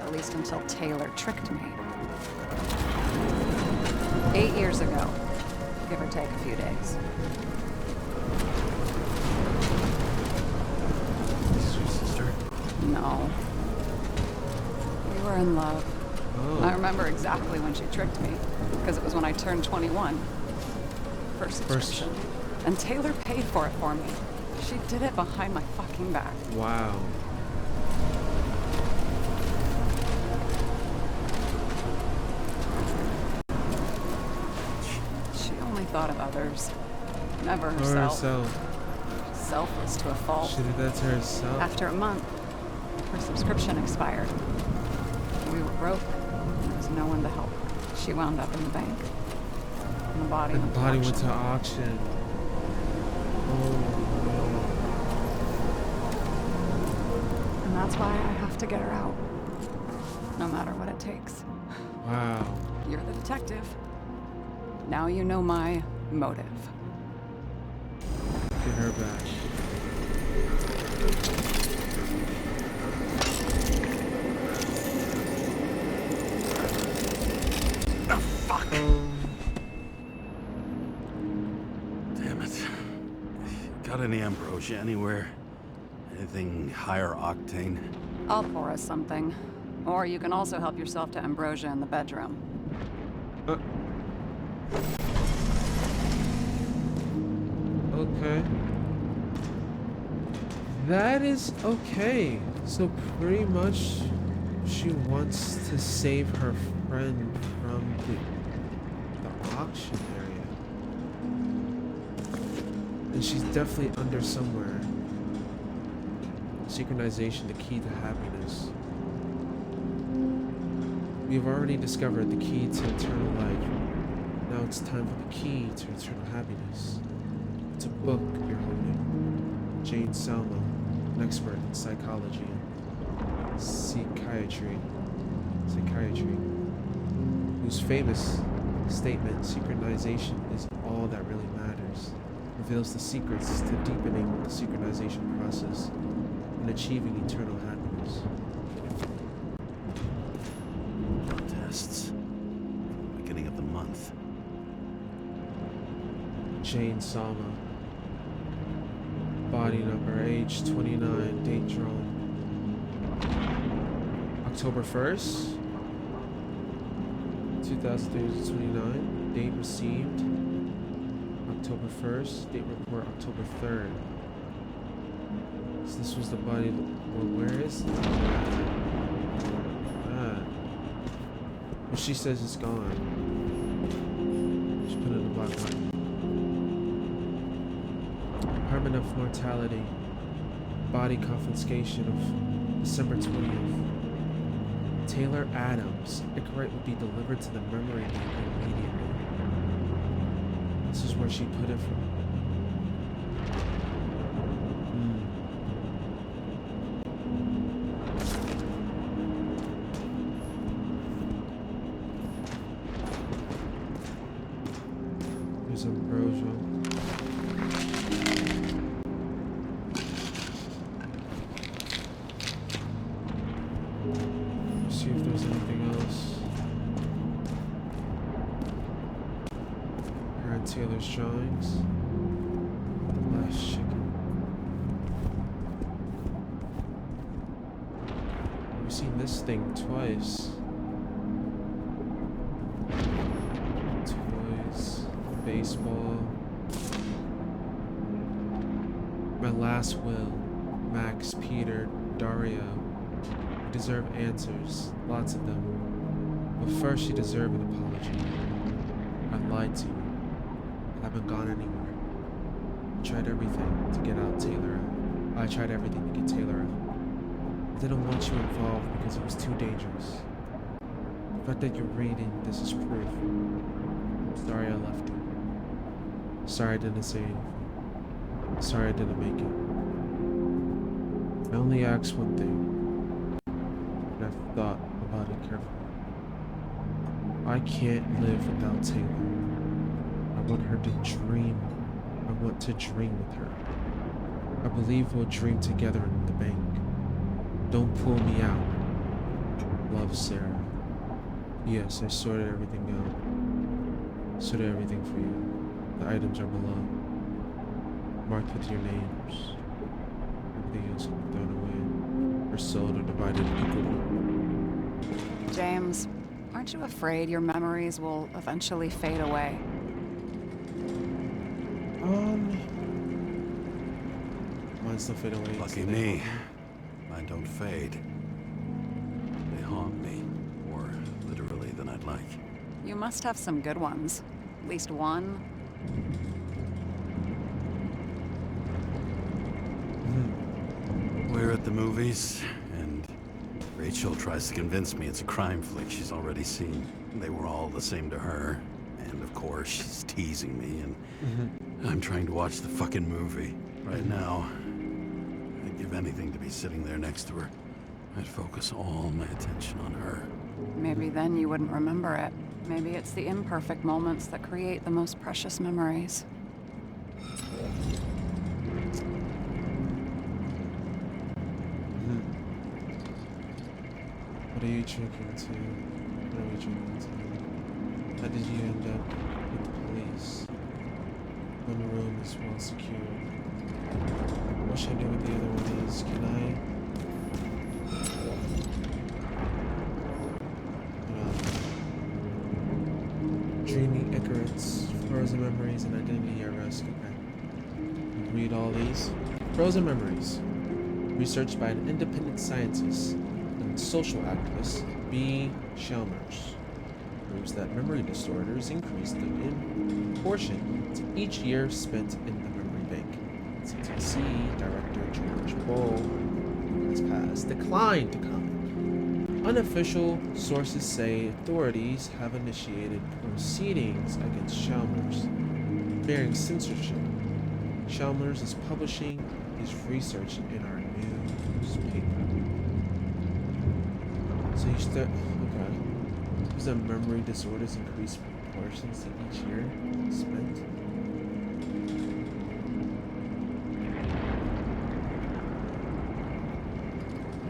At least until Taylor tricked me. 8 years ago, give or take a few days. Is your sister? No. We were in love. Oh. I remember exactly when she tricked me, because it was when I turned 21. First subscription. And Taylor paid for it for me. She did it behind my fucking back. Wow. She only thought of others, never Or herself. herself. Selfless to a fault. She did that to herself. After a month, her subscription expired. We were broke. There was no one to help. She wound up in the bank. And the body The went to body went auction. to auction. Oh And that's why I have to get her out. No matter what it takes. no. Wow. You're the detective. Now you know my motive. Get her back. Damn it. Got any ambrosia anywhere? Anything higher octane? I'll pour us something. Or you can also help yourself to ambrosia in the bedroom. Okay. That is okay. So pretty much she wants to save her friend from the auction area. And she's definitely under somewhere. Synchronization, the key to happiness. We have already discovered the key to eternal life. Now it's time for the key to eternal happiness. It's a book you're holding. Jane Salmo, an expert in psychology and psychiatry, whose famous statement, synchronization is all that really matters, reveals the secrets to deepening the synchronization process and achieving eternal happiness. Tests. Beginning of the month. Jane Salma. Body number, age 29, date drawn. October 1st, 2003 to 29. Date received October 1st. Date report October 3rd. So this was the body. Well, where is it? Ah. Well, she says it's gone. She put it in the black market. Permanent mortality. Body confiscation of December 20th. Taylor Adams. Icarite would be delivered to the memory bank immediately. This is where she put it from. There's ambrosia. See if there's anything else. Here are Taylor's drawings. The last chicken. We've seen this thing twice. Toys, baseball. My last will, Max, Peter, Dario. You deserve answers, lots of them. But first you deserve an apology. I lied to you. I haven't gone anywhere. I tried everything to get out Taylor out. I tried everything to get Taylor out. I didn't want you involved because it was too dangerous. The fact that you're reading this is proof. I'm sorry I left you. Sorry I didn't say anything. Sorry I didn't make it. I only asked one thing, and I've thought about it carefully. I can't live without Taylor. I want her to dream. I want to dream with her. I believe we'll dream together in the bank. Don't pull me out. Love, Sarah. Yes, I sorted everything out. Sorted everything for you. The items are below. Marked with your names. Everything else can be thrown away. Or sold or divided equally. James, aren't you afraid your memories will eventually fade away? Mine still fade away. Lucky me. Mine don't fade. They haunt me. More literally than I'd like. You must have some good ones. At least one. We're at the movies, and Rachel tries to convince me it's a crime flick she's already seen. They were all the same to her. And of course, she's teasing me, and I'm trying to watch the fucking movie. Right now, I'd give anything to be sitting there next to her. I'd focus all my attention on her. Maybe then you wouldn't remember it. Maybe it's the imperfect moments that create the most precious memories. What are you drinking to? What are you drinking to? How did you end up with the police? One room is well secured. What should I do with the other one is, can I... Dreaming Icarus, frozen memories and identity at risk. Okay. Read all these. Frozen memories. Researched by an independent scientist and social activist, B. Chalmers. Proves that memory disorders increase the proportion each year spent in the memory bank. CTC Director George Bull has declined to comment. Unofficial sources say authorities have initiated proceedings against Chalmers, fearing censorship. Chalmers is publishing his research in our newspaper. So you start, okay. Because the memory disorders increase proportions to each year spent.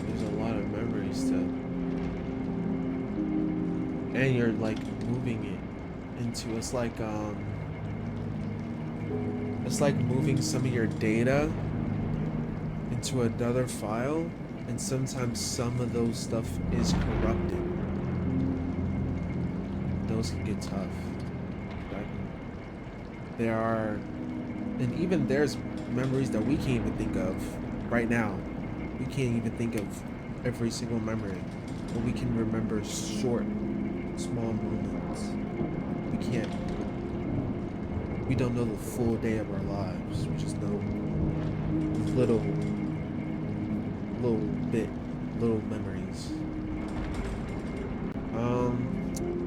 There's a lot of memories to, and you're like moving it into, it's like moving some of your data into another file, and sometimes some of those stuff is corrupted. Those can get tough. Like, there are, and even there's memories that we can't even think of right now. We can't even think of every single memory, but we can remember short, small moments. We don't know the full day of our lives. We just know little memories.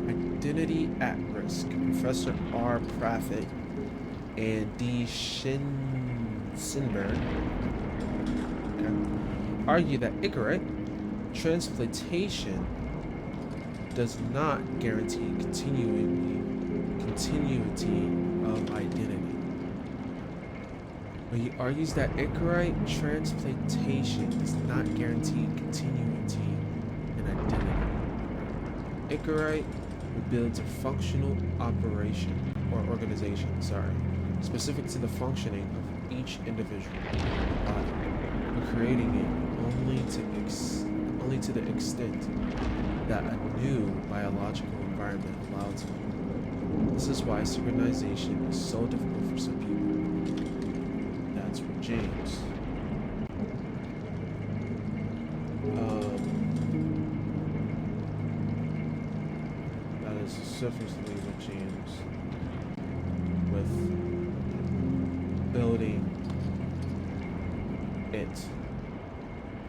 Identity at risk. Professor R. Praffit and D. Sinberg argue that Icarus transplantation does not guarantee continuity of identity. But he argues that Icarus transplantation does not guarantee continuity in identity. Icarus builds a functional operation or organization, specific to the functioning of each individual body. We're creating it only to the extent that a new biological environment allows it. This is why synchronization is so difficult for some people. That's from James. That is specifically with James. With building it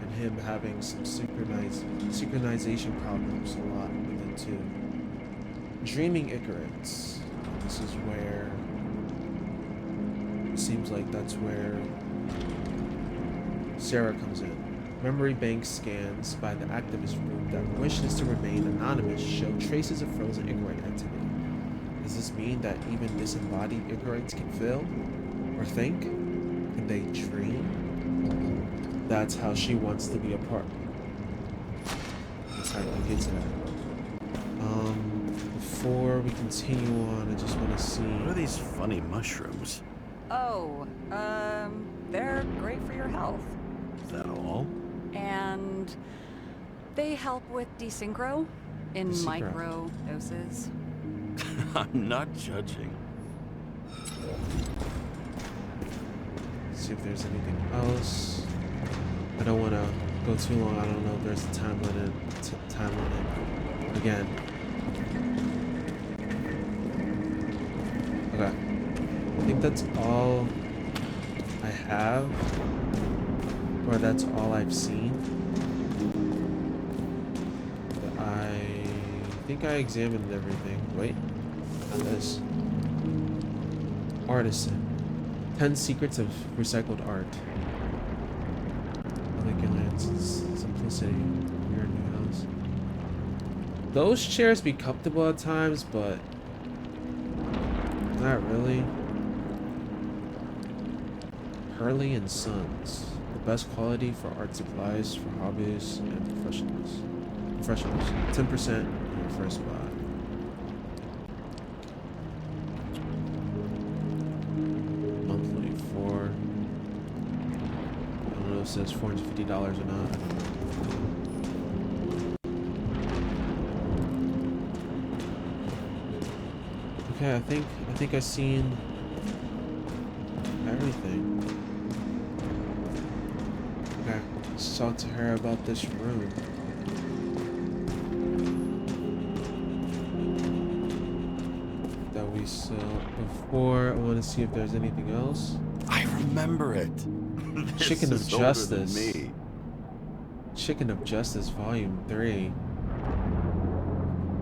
and him having some synchronization problems a lot with it too. Dreaming Icarus. This is where it seems like that's where Sara comes in. Memory bank scans by the activist group that wishes to remain anonymous show traces of frozen Icarite activity. Does this mean that even disembodied Icarites can feel or think? Can they dream? That's how she wants to be a part. That's how we get to that. Before we continue on, I just want to see. What are these funny mushrooms? Oh, they're great for your health. Is that all? And they help with desynchro in Desynchro. micro doses. I'm not judging. See if there's anything else. I don't want to go too long. I don't know if there's a time limit. Again. Okay. I think that's all I have. Or that's all I've seen. But I think I examined everything. Wait. Not this. Artisan. 10 secrets of recycled art. Elegance, simplicity, weird new house. Those chairs be comfortable at times, but not really. Hurley and Sons. The best quality for art supplies for hobbyists and professionals. 10% on your first buy. Monthly for, I don't know if it says $450 or not. Okay, I think I've seen everything. Okay, let's talk to her about this room. That we saw before. I want to see if there's anything else. I remember it. This Chicken of is older than Justice. me. Chicken of Justice, Volume 3.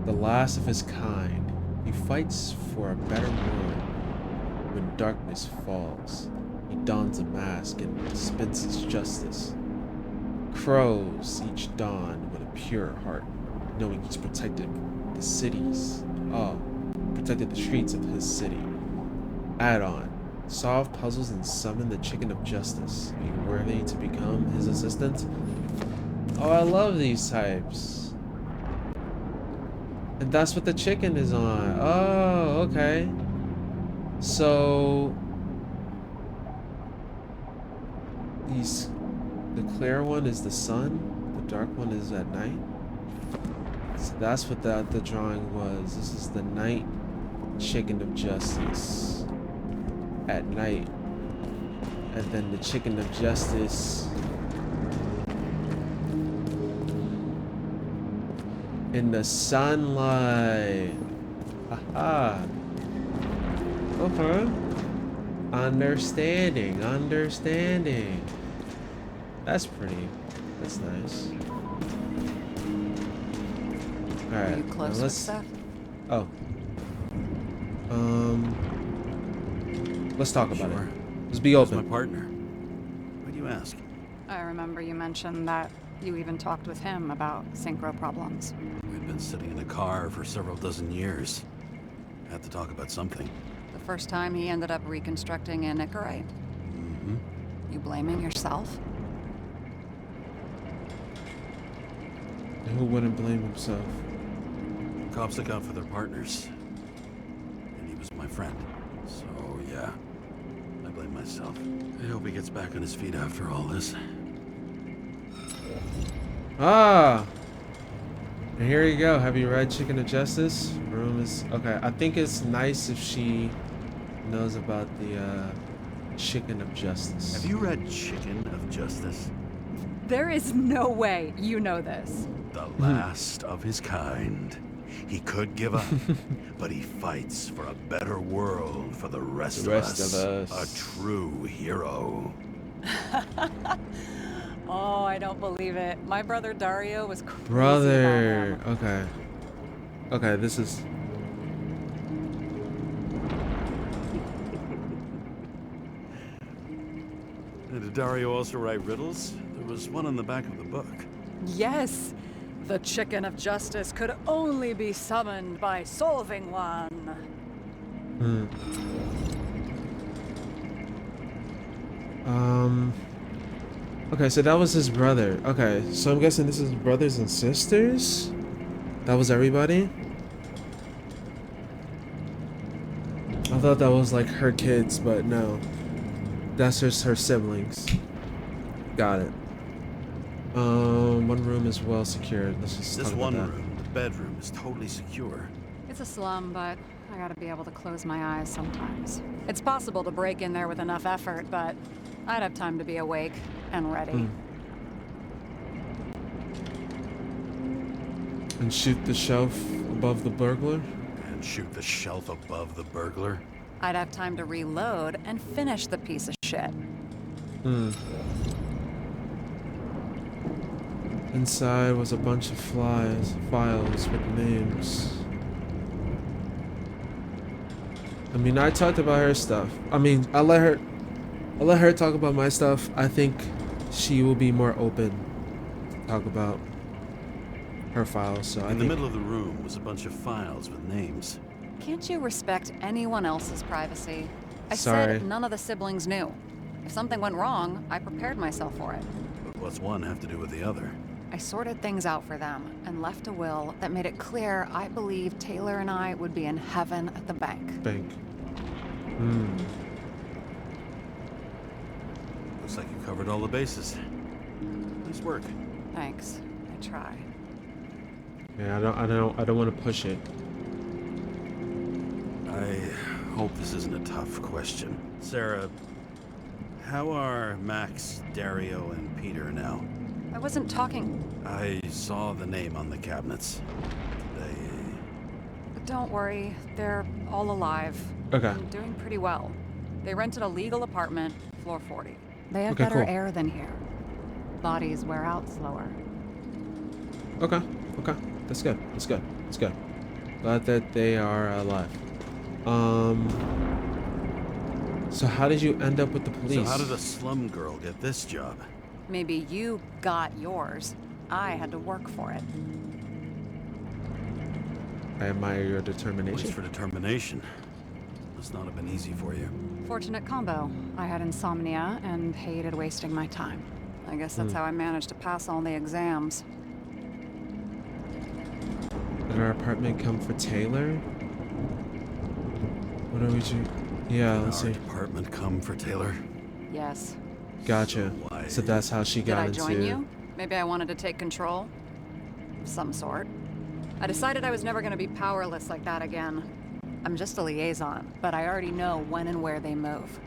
The last of his kind. He fights for a better world. When darkness falls, he dons a mask and dispenses justice. Crows each dawn with a pure heart, knowing he's protected the streets of his city. Add-on. Solve puzzles and summon the Chicken of Justice. Are you worthy to become his assistant? Oh, I love these types. And that's what the chicken is on. Oh, okay. So the clear one is the sun, the dark one is at night. So that's what the drawing was. This is the night Chicken of Justice at night. And then the Chicken of Justice in the sunlight. Haha. Okay. Understanding. That's pretty. That's nice. Are Alright. you close with Seth? Oh. Let's talk about Sure. it. Let's be Who's my open. partner? Why do you ask? I remember you mentioned that you even talked with him about synchro problems. We'd been sitting in a car for several dozen years. Had to talk about something. The first time he ended up reconstructing an Icarite. Mm-hmm. You blaming yourself? Who wouldn't blame himself? Cops look out for their partners. And he was my friend. So, yeah. I blame myself. I hope he gets back on his feet after all this. Ah! And here you go. Have you read Chicken of Justice? Room is... Okay, I think it's nice if she knows about the Chicken of Justice. Have you read Chicken of Justice? There is no way you know this. The last of his kind. He could give up, but he fights for a better world for the rest, The rest of of us. us. A true hero. Oh, I don't believe it. My brother Dario was crazy Brother. about him. Okay. Okay, this is. Did Dario also write riddles? There was one on the back of the book. Yes, the chicken of justice could only be summoned by solving one. Hmm. Okay, so that was his brother. Okay, so I'm guessing this is brothers and sisters? That was everybody? I thought that was like her kids, but no. That's just her siblings. Got it. One room is well secured. Let's just This talk one about that. room, the bedroom, is totally secure. It's a slum, but I gotta be able to close my eyes sometimes. It's possible to break in there with enough effort, but I'd have time to be awake and ready. And shoot the shelf above the burglar? And shoot the shelf above the burglar. I'd have time to reload and finish the piece of shit. Inside was a bunch of files with names. I mean, I talked about her stuff. I mean, I let her talk about my stuff. I think she will be more open to talk about her files. So In the middle of the room was a bunch of files with names. Can't you respect anyone else's privacy? I Sorry. said none of the siblings knew. If something went wrong, I prepared myself for it. But what's one have to do with the other? I sorted things out for them and left a will that made it clear I believed Taylor and I would be in heaven at the bank. bank. Looks like you covered all the bases. Nice work. Thanks. I try. Yeah, I don't want to push it. I hope this isn't a tough question. Sarah, how are Max, Dario, and Peter now? I wasn't talking. I saw the name on the cabinets. Don't worry, they're all alive. Okay. And doing pretty well. They rented a legal apartment, floor 40. They have Okay, better cool. air than here. Bodies wear out slower. Okay. Okay. That's good. That's good. That's good. Glad that they are alive. So how did you end up with the police? So how did a slum girl get this job? Maybe you got yours. I had to work for it. I admire your Place determination. for determination. Must not have been easy for you. Fortunate combo. I had insomnia and hated wasting my time. I guess that's how I managed to pass all the exams. Did our apartment come for Taylor? What are we do? Yeah, let's Our see. department come for Taylor. Yes. Gotcha. So why- So that's how she Did got I into. join you? Maybe I wanted to take control? Of some sort. I decided I was never going to be powerless like that again. I'm just a liaison, but I already know when and where they move.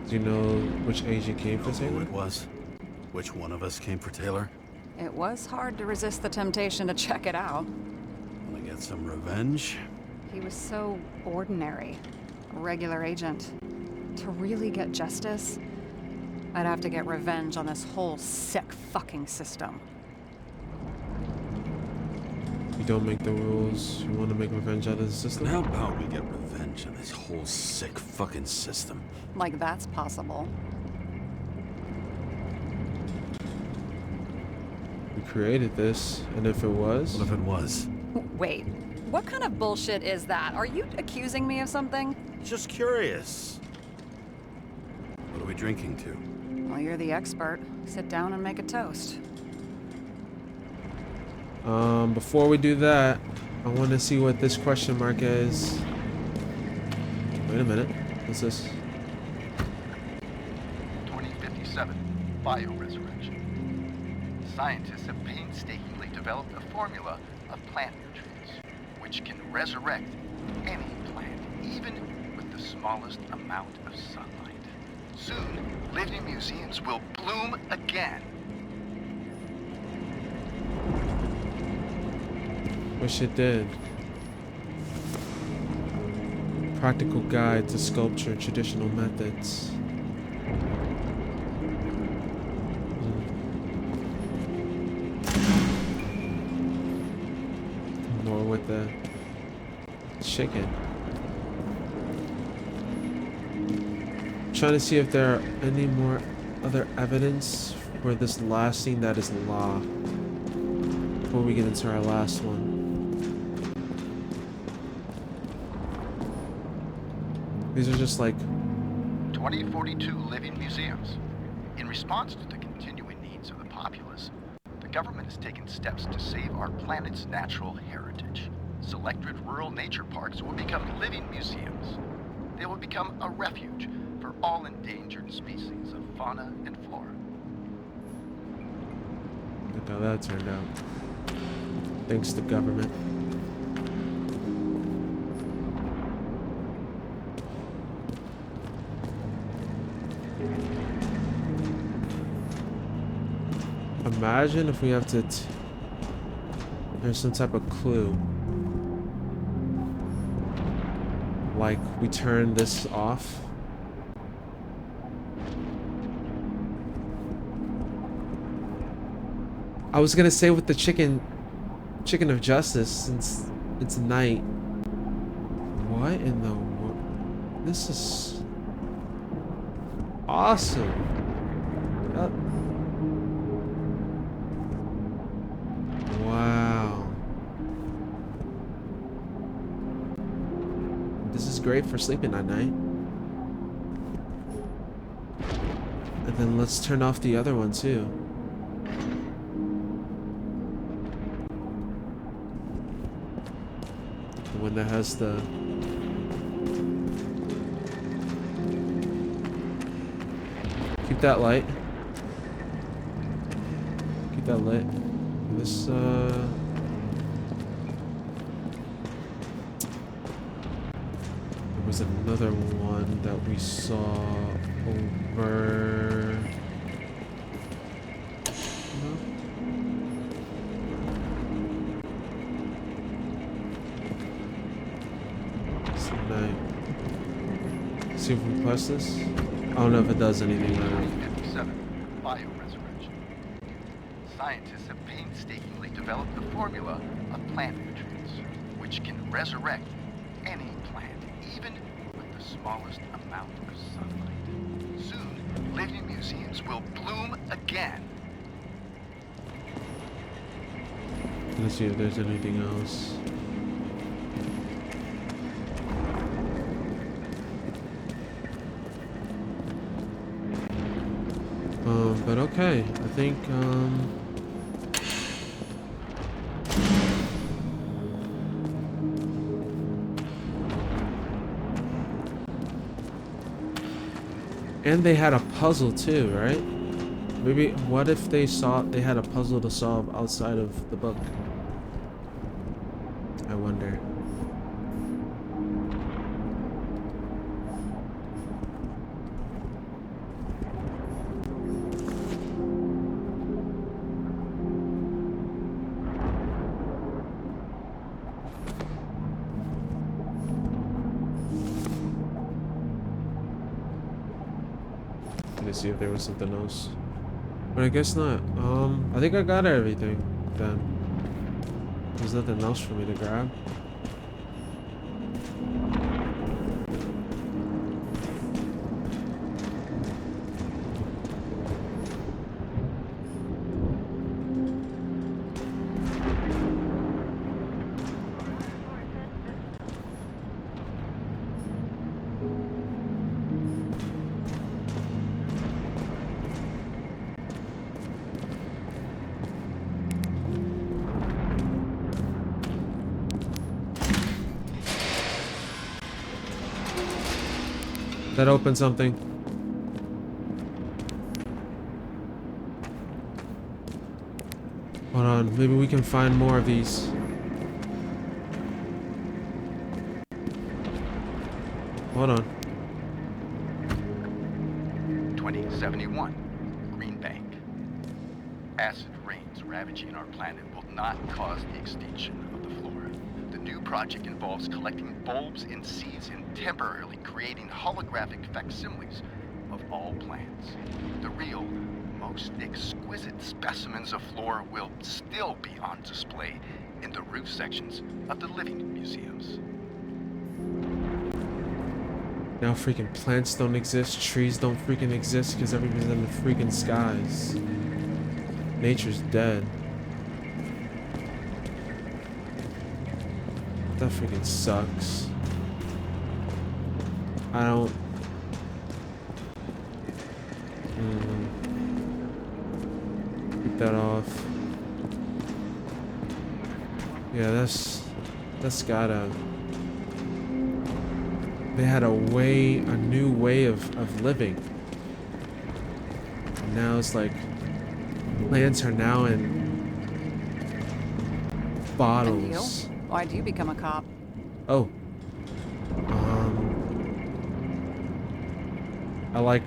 Do you know which agent came for Who Taylor? it was? Which one of us came for Taylor? It was hard to resist the temptation to check it out. Wanna get some revenge? He was so ordinary. A regular agent. To really get justice, I'd have to get revenge on this whole sick fucking system. You don't make the rules. You want to make revenge out of the system? And how about we get revenge on this whole sick fucking system? Like that's possible. We created this, and if it was, What if it was? Wait, what kind of bullshit is that? Are you accusing me of something? Just curious. What are we drinking to? Well, you're the expert. Sit down and make a toast. before we do that, I want to see what this question mark is. Wait a minute. What's this? 2057, bioresurrection. Scientists have painstakingly developed a formula of plant nutrients, which can resurrect any plant, even with the smallest amount of sunlight. Soon, living museums will bloom again. Wish it did. Practical guide to sculpture traditional methods. More with the chicken. Trying to see if there are any more other evidence for this last scene that is law before we get into our last one. These are just like 2042 living museums. In response to the continuing needs of the populace, the government has taken steps to save our planet's natural heritage. Selected rural nature parks will become living museums. They will become a refuge for all endangered species of fauna and flora. look how that turned out. Thanks to government. Imagine if we have to there's some type of clue. Like we turn this off. I was gonna say with the chicken of justice, since it's night. What in the world? This is awesome. Wow. This is great for sleeping at night. And then let's turn off the other one too. The one that has the keep that light. Keep that lit. This there was another one that we saw over. No? It's night. See if we press this. I don't know if it does anything right now. 57, bioresurrection. Scientists have painstakingly developed the formula of plant nutrients, which can resurrect any plant, even with the smallest amount of sunlight. Soon, living museums will bloom again. Let's see if there's anything else. But okay, I think and they had a puzzle too, right? Maybe what if they had a puzzle to solve outside of the book? I wonder. To see if there was something else, but I guess not. I think I got everything then. There's nothing else for me to grab. That opened something. Hold on, maybe we can find more of these. Hold on. 2071, Green Bank. Acid rains ravaging our planet will not cause the extinction of the flora. new project involves collecting bulbs and seeds and temporarily creating holographic facsimiles of all plants. The real, most exquisite specimens of flora will still be on display in the roof sections of the living museums. Now freaking plants don't exist, trees don't freaking exist because everything's in the freaking skies. Nature's dead. That freaking sucks. I don't... Keep that off. Yeah, that's gotta... They had a new way of living. And now it's like plants are now in bottles. And you? Why'd you become a cop? Oh. I like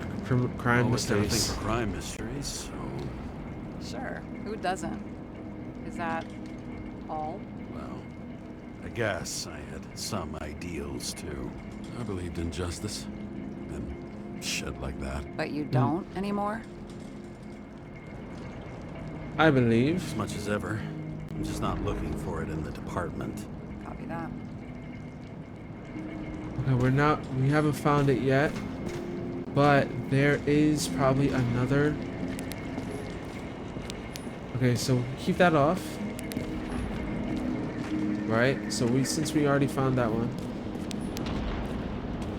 crime Always have a thing mysteries. for crime mysteries, so... Sure. Who doesn't? Is that all? Well, I guess I had some ideals, too. I believed in justice. And shit like that. But you don't anymore? I believe. As much as ever. I'm just not looking for it in the department. Copy that. Okay, we haven't found it yet. But there is probably another. Okay, so keep that off. Right? So since we already found that one.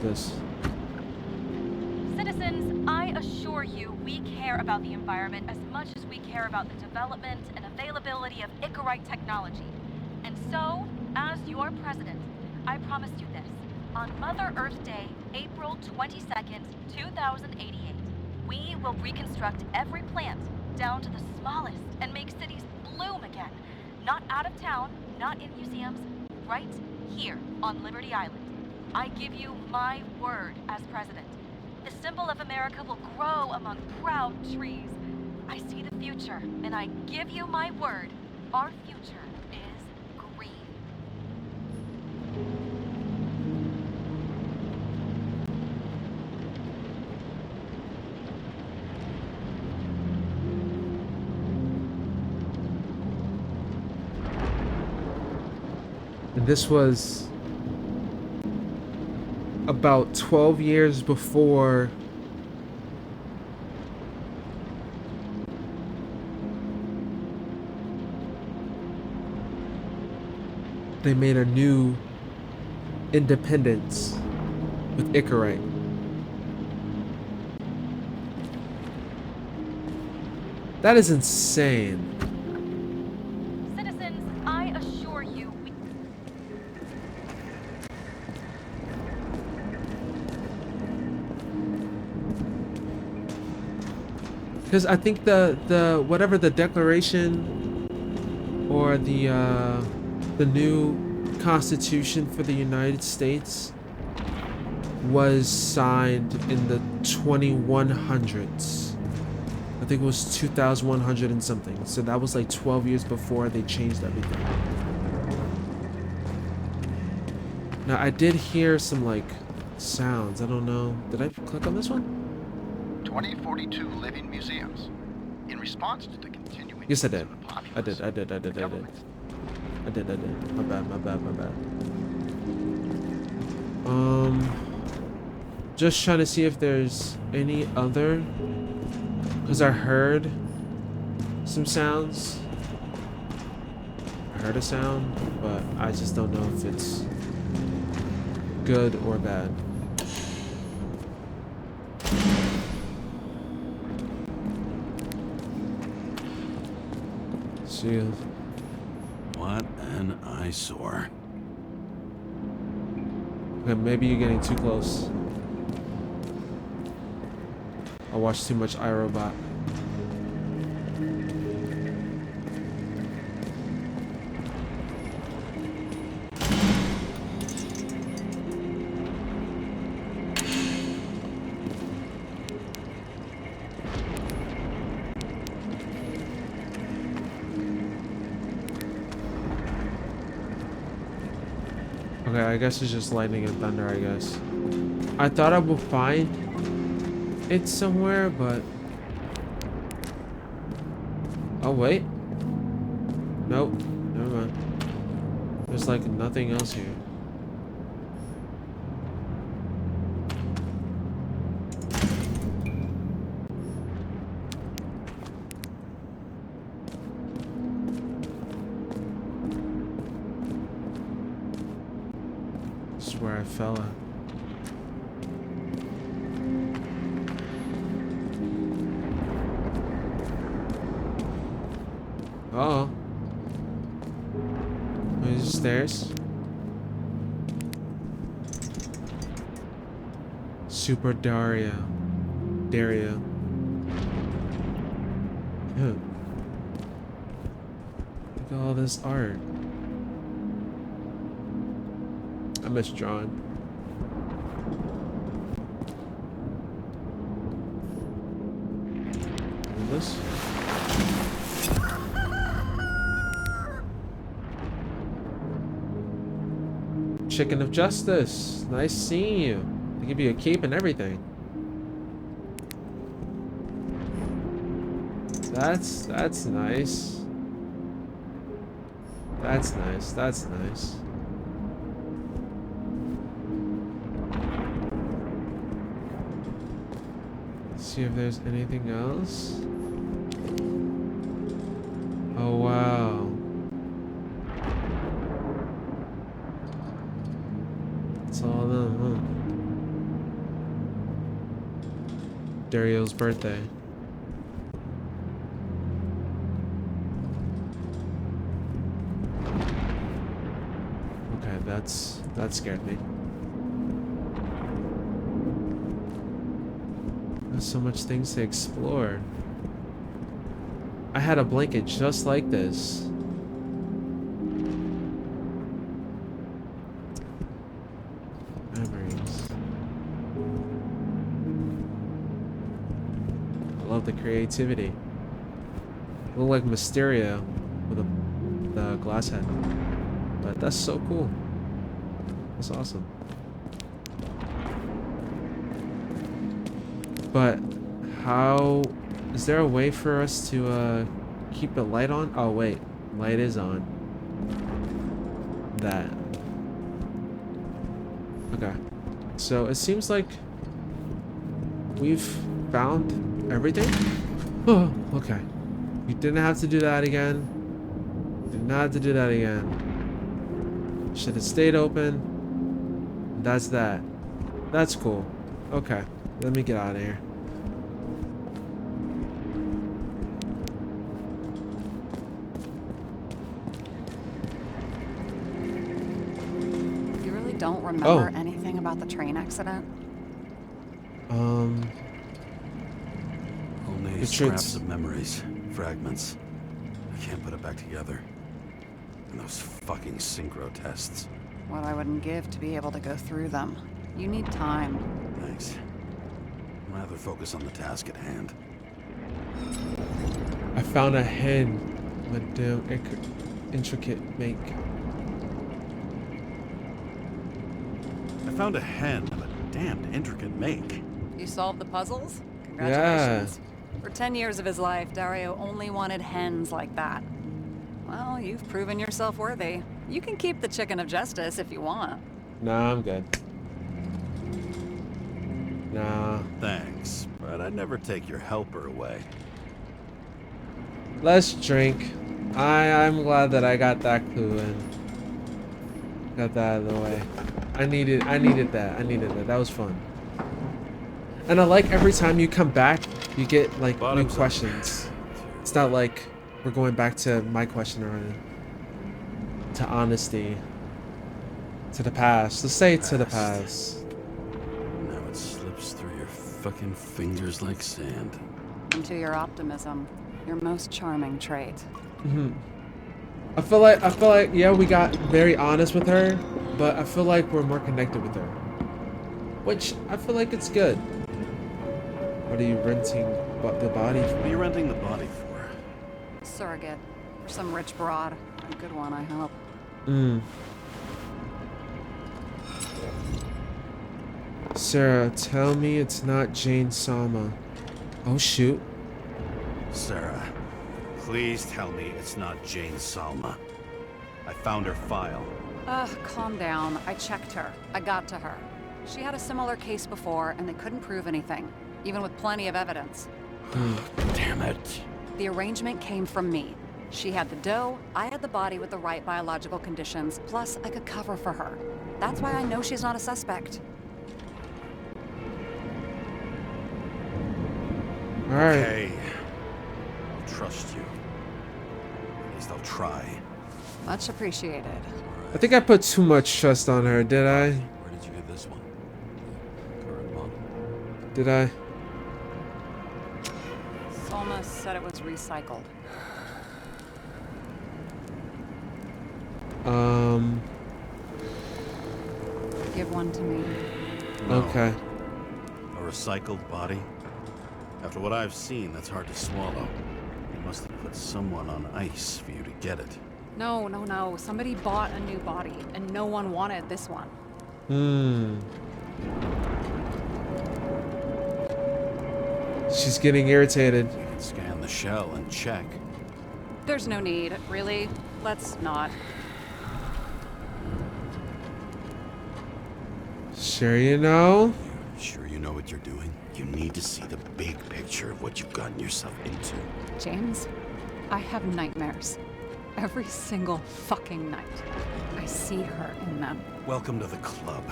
This. Citizens, I assure you we care about the environment as much as we care about the development and availability of Icarite technology. And so, as your president, I promised you this. On Mother Earth Day, April 22nd, 2088, we will reconstruct every plant down to the smallest and make cities bloom again. Not out of town, not in museums, right here on Liberty Island. I give you my word as president. The symbol of America will grow among proud trees. I see the future, and I give you my word. Our future is green. And this was about 12 years before they made a new independence with Icarite. That is insane. Citizens, I assure you we... Because I think the whatever the declaration or the new Constitution for the United States was signed in the 2100s. I think it was 2100 and something. So that was like 12 years before they changed everything. Now I did hear some like sounds. I don't know. Did I click on this one? 2042 living museums. In response to the continuing Yes, I needs did. of the populace, I did. the government I did. My bad. Just trying to see if there's any other, because I heard some sounds. I heard a sound, but I just don't know if it's good or bad. See. What an eyesore. Okay, maybe you're getting too close. I watched too much iRobot. Okay, I guess it's just lightning and thunder, I guess. I thought I would find it somewhere, but... Oh, wait. Nope. Never mind. There's like nothing else here. This is where I fell at. Uh-oh. There's the stairs. Super Daria. Daria. Look at all this art. I miss drawing. And this? Chicken of Justice. Nice seeing you. They give you a cape and everything. That's nice. That's nice. That's nice. Let's see if there's anything else. Oh wow. It's all of them, huh? Dario's birthday. Okay, that scared me. There's so much things to explore. I had a blanket just like this. Memories. I love the creativity. Look like Mysterio with the glass head. But that's so cool. That's awesome. But how is there a way for us to keep the light on? Oh wait, light is on. That. Okay. So it seems like we've found everything. Oh, okay. You didn't have to do that again. Did not have to do that again. Should have stayed open. That's that. That's cool. Okay. Let me get out of here. You really don't remember anything about the train accident? Only scraps of memories, fragments. I can't put it back together. And those fucking synchro tests. What I wouldn't give to be able to go through them. You need time. Thanks. I'd rather focus on the task at hand. I found a hen with the intricate make. I found a hen of a damned intricate make. You solved the puzzles? Congratulations. Yeah. For 10 years of his life, Dario only wanted hens like that. Well, you've proven yourself worthy. You can keep the chicken of justice if you want. Nah, I'm good. Nah. Thanks, but I'd never take your helper away. Let's drink. I'm glad that I got that clue and got that out of the way. I needed that. I needed that. That was fun. And I like every time you come back, you get like new questions. It's not like we're going back to my question or to honesty, to the past. Let's say to the past. Now it slips through your fucking fingers like sand. Into your optimism, your most charming trait. I feel like yeah, we got very honest with her, but I feel like we're more connected with her, which I feel like it's good. What are you renting the body for? What are you renting the body for? Surrogate. For some rich broad. A good one, I hope. Sarah, tell me it's not Jane Salma. Oh shoot. Sarah, please tell me it's not Jane Salma. I found her file. Calm down. I checked her. I got to her. She had a similar case before, and they couldn't prove anything, even with plenty of evidence. Damn it. The arrangement came from me. She had the dough, I had the body with the right biological conditions, plus I could cover for her. That's why I know she's not a suspect. Alright. Okay. I'll trust you. At least I'll try. Much appreciated. I think I put too much trust on her, did I? Where did you get this one? Current model. Did I? Salma said it was recycled. Give one to me. No. Okay. A recycled body? After what I've seen, that's hard to swallow. You must have put someone on ice for you to get it. No. Somebody bought a new body, and no one wanted this one. She's getting irritated. You can scan the shell and check. There's no need, really. Let's not. Sure you know? Sure you know what you're doing? You need to see the big picture of what you've gotten yourself into. James, I have nightmares. Every single fucking night. I see her in them. Welcome to the club.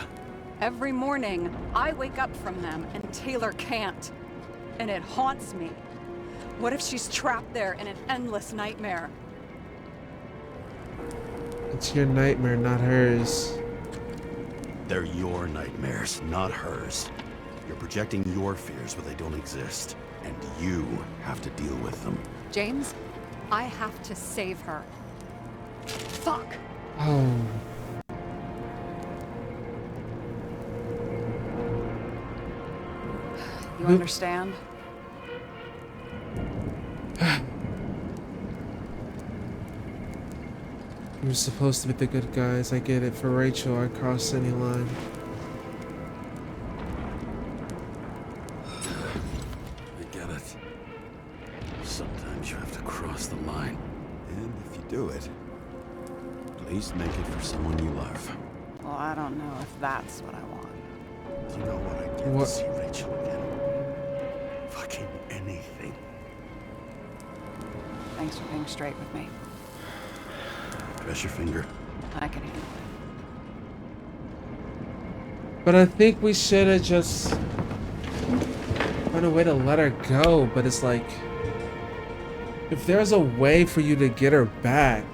Every morning, I wake up from them and Taylor can't. And it haunts me. What if she's trapped there in an endless nightmare? It's your nightmare, not hers. They're your nightmares, not hers. You're projecting your fears where they don't exist, and you have to deal with them. James, I have to save her. Fuck! Oh. You understand? You're supposed to be the good guys. I get it. For Rachel, I crossed any line. I get it. Sometimes you have to cross the line. And if you do it, at least make it for someone you love. Well, I don't know if that's what I want. Do you know what I'd give What? to see Rachel again? Fucking anything. Thanks for being straight with me. Press your finger. I can handle it. But I think we should have just found a way to let her go. But it's like, if there's a way for you to get her back,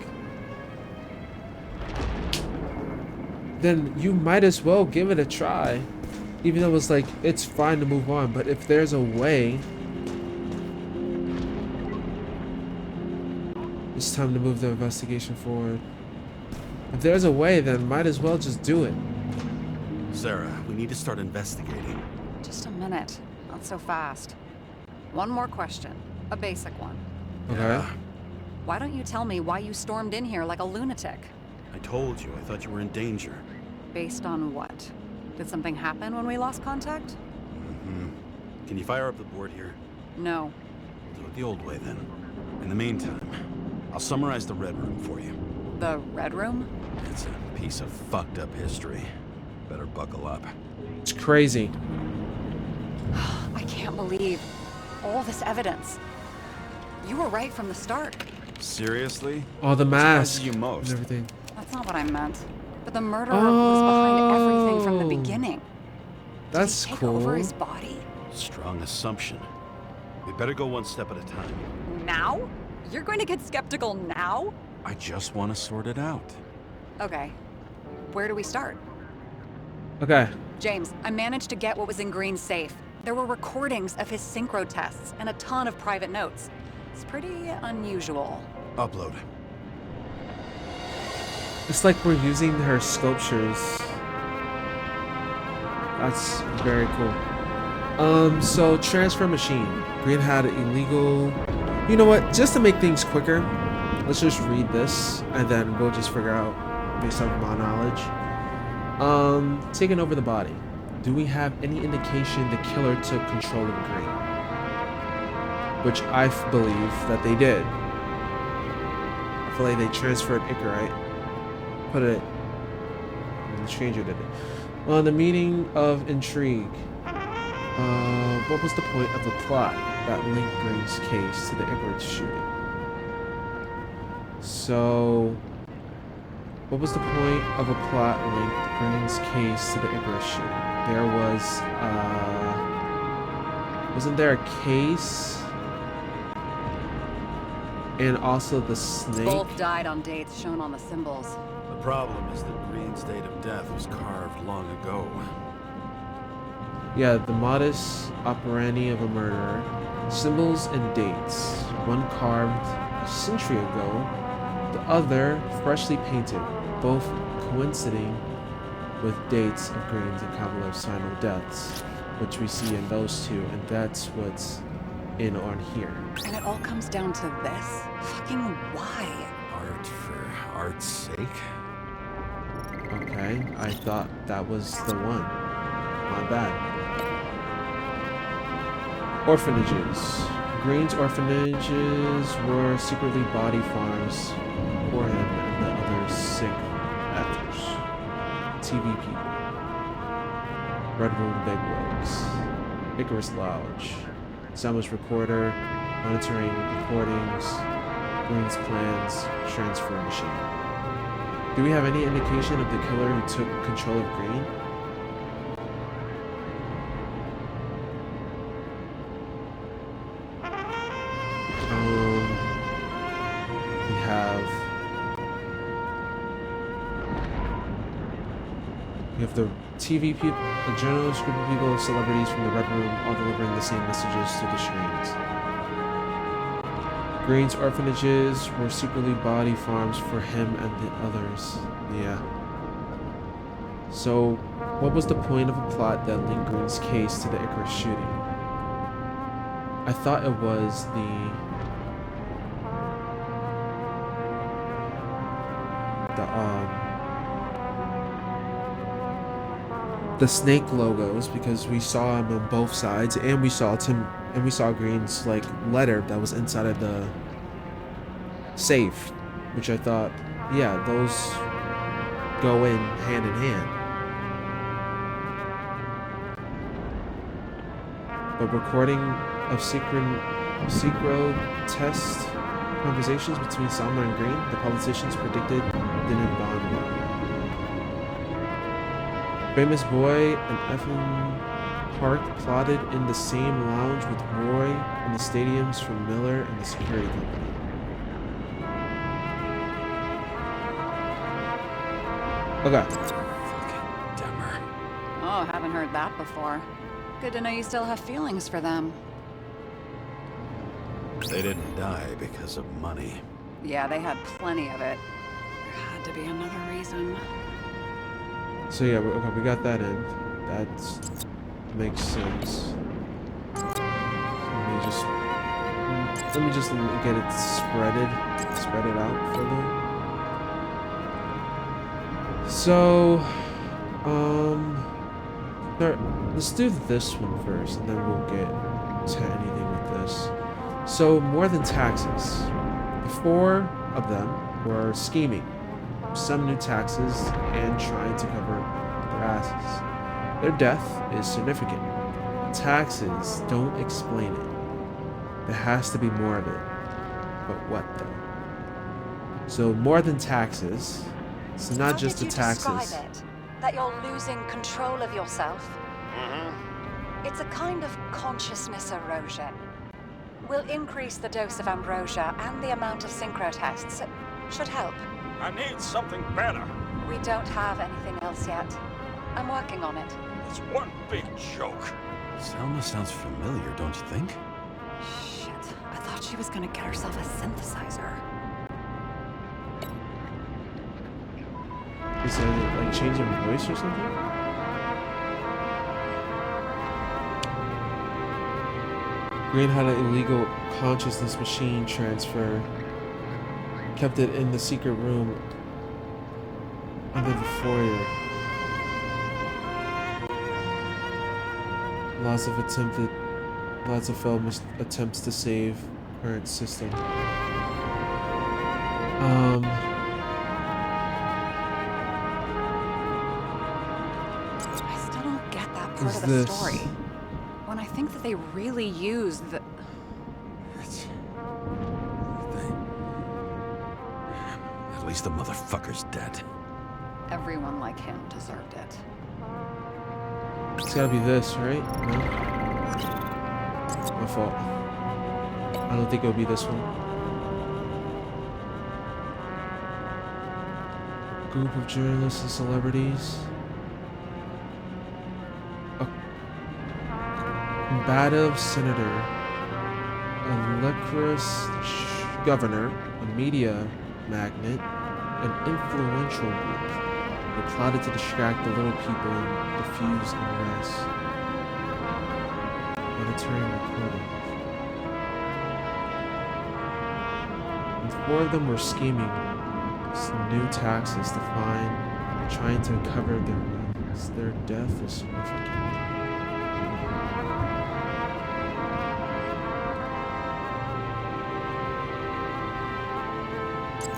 then you might as well give it a try. Even though it's like, it's fine to move on. But if there's a way, it's time to move the investigation forward. If there's a way, then might as well just do it. Sarah, we need to start investigating. Just a minute. Not so fast. One more question. A basic one. Okay. Why don't you tell me why you stormed in here like a lunatic? I told you, I thought you were in danger. Based on what? Did something happen when we lost contact? Mm-hmm. Can you fire up the board here? No. Do it the old way then. In the meantime, I'll summarize the Red Room for you. The Red Room? It's a piece of fucked up history. Better buckle up. It's crazy. I can't believe all this evidence. You were right from the start. Seriously? Oh, the mask you most? and everything. That's not what I meant. But the murderer was behind everything from the Oh. beginning. That's Did he take cool. over his body? Strong assumption. We better go one step at a time. Now? You're going to get skeptical now? I just want to sort it out. Okay. Where do we start? Okay. James, I managed to get what was in Green's safe. There were recordings of his synchro tests and a ton of private notes. It's pretty unusual. Upload. It's like we're using her sculptures. That's very cool. So transfer machine. Green had illegal. You know what? Just to make things quicker, let's just read this and then we'll just figure out based on my knowledge. Taking over the body. do we have any indication the killer took control of Green? Which I believe that they did. I feel like they transferred Icarite, put it, and the stranger did it. On the meaning of intrigue, what was the point of the plot that linked Green's case to the Icarite shooting? So, what was the point of a plot linked Green's case to the Icarite shooting? There was, wasn't there a case? And also the snake? Both died on dates shown on the symbols. The problem is that Green's date of death was carved long ago. Yeah, the modus operandi of a murderer. Symbols and dates. One carved a century ago, the other freshly painted, both coinciding with dates of Green's and Cavalier's final deaths, which we see in those two, and that's what's in on here. And it all comes down to this? Fucking why? Art for art's sake? Okay, I thought that was the one. My bad. Orphanages. Green's orphanages were secretly body farms for him and the other sick actors. TV people. Red Room Bigwigs. Icarus Lounge. Selma's recorder. Monitoring recordings. Green's plans. Transfer machine. Do we have any indication of the killer who took control of Green? We have the TV people, a journalist group of people, celebrities from the Red Room, all delivering the same messages to the screens. Green's orphanages were secretly body farms for him and the others. Yeah. So, what was the point of a plot that linked Green's case to the Icarus shooting? I thought it was the snake logos, because we saw him on both sides, and we saw Green's like letter that was inside of the safe, which I thought, yeah, those go in hand. But recording of secret test conversations between Selma and Green, the politicians predicted didn't bond well. Famous Boy and Evan Park plotted in the same lounge with Roy in the stadiums from Miller and the security company. Okay. Fucking Demmer. Oh, haven't heard that before. Good to know you still have feelings for them. They didn't die because of money. Yeah, they had plenty of it. There had to be another reason. So yeah, okay, we got that in. That makes sense. Let me just get it spread it out further. So, let's do this one first, and then we'll get to anything with this. So, more than taxes. The four of them were scheming some new taxes and trying to cover their asses. Their death is significant. Taxes don't explain it. There has to be more of it. But what though? So more than taxes. So not just the taxes. How did you describe it? That you're losing control of yourself? It's a kind of consciousness erosion. We'll increase the dose of ambrosia and the amount of synchro tests. It should help. I need something better. We don't have anything else yet. I'm working on it. It's one big joke. Selma sounds familiar, don't you think? Shit, I thought she was gonna get herself a synthesizer. Is it like changing voice or something? Green had an illegal consciousness machine transfer. Kept it in the secret room under the foyer. Lots of failed attempts to save current system. I still don't get that part Is of the this- story. When I think that they really used the... At least the motherfucker's dead. Everyone like him deserved it. It's gotta be this, right? No? My fault. I don't think it'll be this one. Group of journalists and celebrities. A combative senator. A lecherous governor. A media magnate. An influential group. They plotted to distract the little people and defuse unrest. Monitoring recordings. And 4 of them were scheming some new taxes to find, trying to cover their ruins. Their death is significant.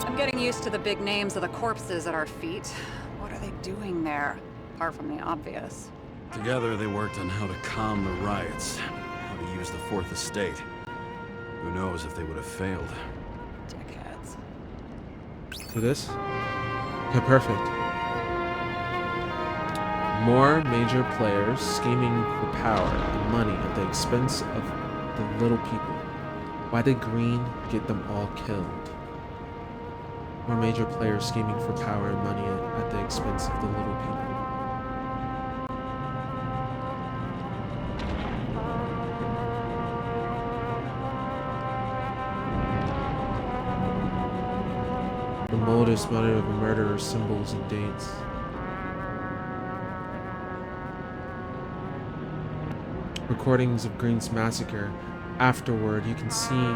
I'm getting used to the big names of the corpses at our feet. What are they doing there? Apart from the obvious. Together, they worked on how to calm the riots, how to use the Fourth Estate. Who knows if they would have failed. Dickheads. For this? Okay, perfect. More major players scheming for power and money at the expense of the little people. Why did Green get them all killed? More major players scheming for power and money at the expense of the little people. The motives, motive of a murderer, symbols, and dates. Recordings of Green's massacre. Afterward, you can see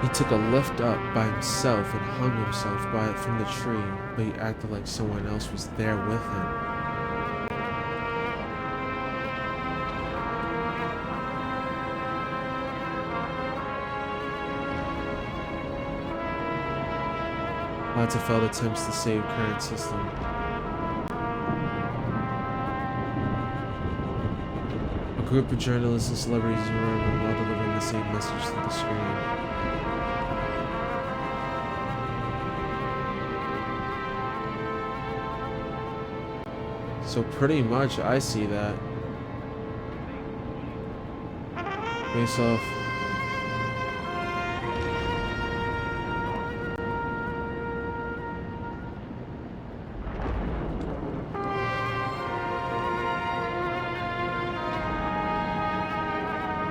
he took a lift up by himself and hung himself by it from the tree, but he acted like someone else was there with him. Lots of failed attempts to save current system. A group of journalists and celebrities remember while delivering the same message to the screen. So pretty much I see that. Based off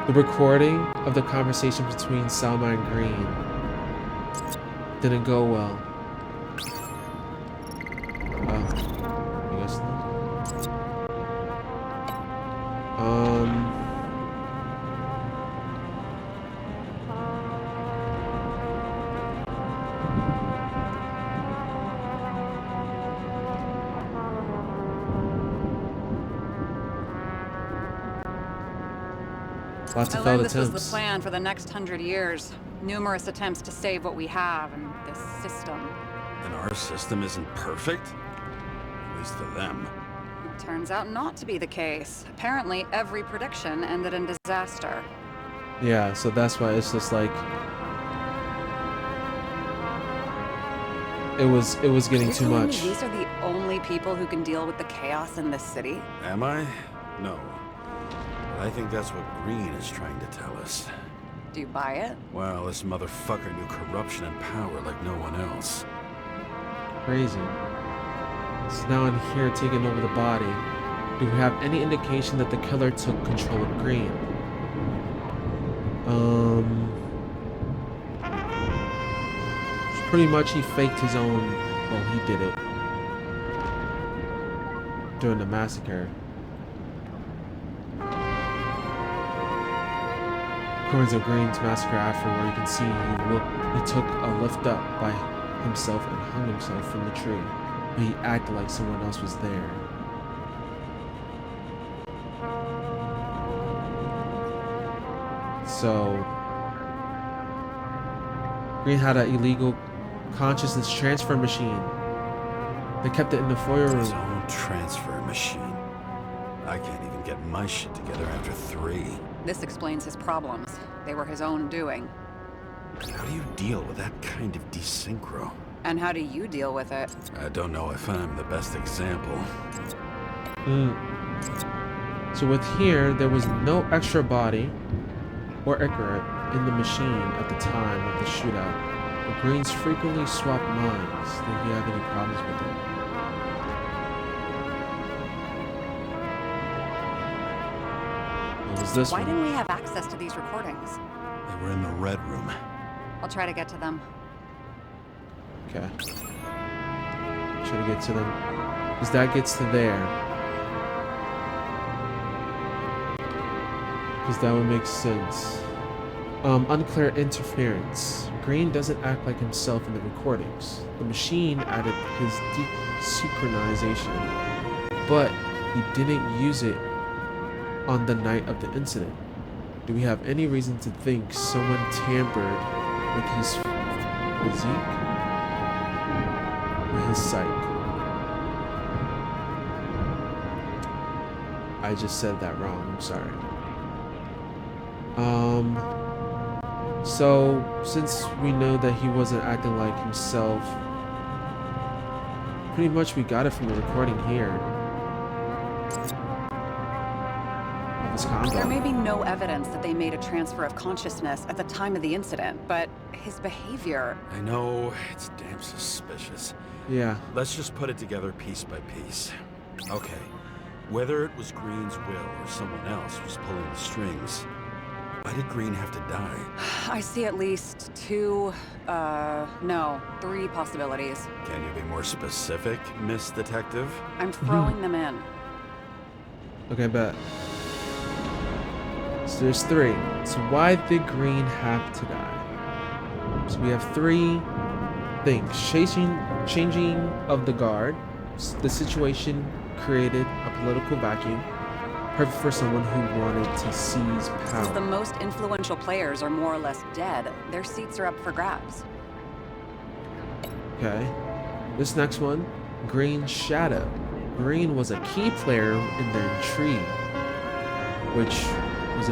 the recording of the conversation between Salma and Green didn't go well. I guess not. Lots I of failed learned this was attempts. the plan for the next 100 years. Numerous attempts to save what we have and this system. And our system isn't perfect? At least to them. It turns out not to be the case. Apparently, every prediction ended in disaster. Yeah, so that's why it's just like it was getting You're too telling me much. these are the only people who can deal with the chaos in this city? Am I? No. But I think that's what Green is trying to tell us. Do you buy it? Well, this motherfucker knew corruption and power like no one else. Crazy. So now in here taking over the body. Do we have any indication that the killer took control of Green? Pretty much he faked his own, well, he did it during the massacre. Recordings of Green's massacre afterward, you can see he took a lift up by himself and hung himself from the tree, but he acted like someone else was there. So Green had an illegal consciousness transfer machine. They kept it in the foyer His room. own transfer machine. I can't even get my shit together after 3. This explains his problems. They were his own doing. How do you deal with that kind of desynchro? And how do you deal with it? I don't know if I'm the best example. So with here, there was no extra body or Icarus in the machine at the time of the shootout. But Greens frequently swapped minds. Did he have any problems with it? What was this Why one? didn't we have access to these recordings? They were in the red room. I'll try to get to them. Okay. Try to get to them. Because that gets to there. Because that would make sense. Unclear interference. Green doesn't act like himself in the recordings. The machine added his desynchronization, but he didn't use it on the night of the incident. Do we have any reason to think someone tampered with his physique? With his psyche? I just said that wrong, I'm sorry. So, since we know that he wasn't acting like himself, pretty much we got it from the recording here. Of his combo. There may be no evidence that they made a transfer of consciousness at the time of the incident, but his behavior... I know, it's damn suspicious. Yeah. Let's just put it together piece by piece. Okay, whether it was Green's will or someone else was pulling the strings, why did Green have to die? I see at least 3 possibilities. Can you be more specific, Miss Detective? I'm throwing them in. Okay, bet. So there's 3. So why did Green have to die? So we have 3 things. Changing of the guard. The situation created a political vacuum. Perfect for someone who wanted to seize power. Since the most influential players are more or less dead, their seats are up for grabs. Okay. This next one, Green's shadow. Green was a key player in their intrigue, which was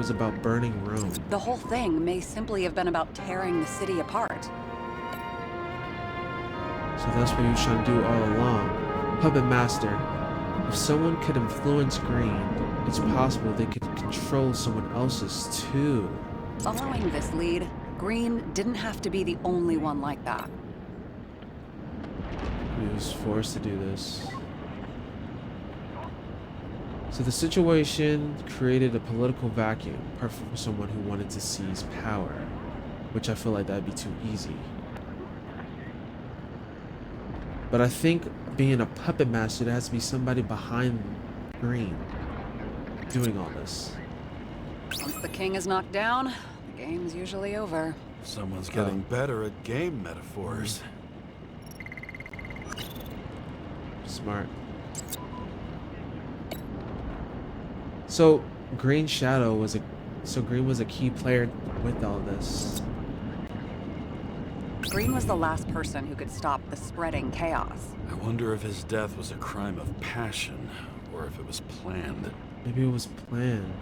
about burning Rome. The whole thing may simply have been about tearing the city apart. So that's what he was trying to do all along. Puppet Master. If someone could influence Green, it's possible they could control someone else's too. Following this lead, Green didn't have to be the only one like that. He was forced to do this. So the situation created a political vacuum, perfect for someone who wanted to seize power, which I feel like that'd be too easy. But I think being a puppet master, there has to be somebody behind Green doing all this. Once the king is knocked down, the game's usually over. Someone's getting better at game metaphors. Smart. So Green Shadow was Green was a key player with all this. Green was the last person who could stop the spreading chaos. I wonder if his death was a crime of passion, or if it was planned. Maybe it was planned.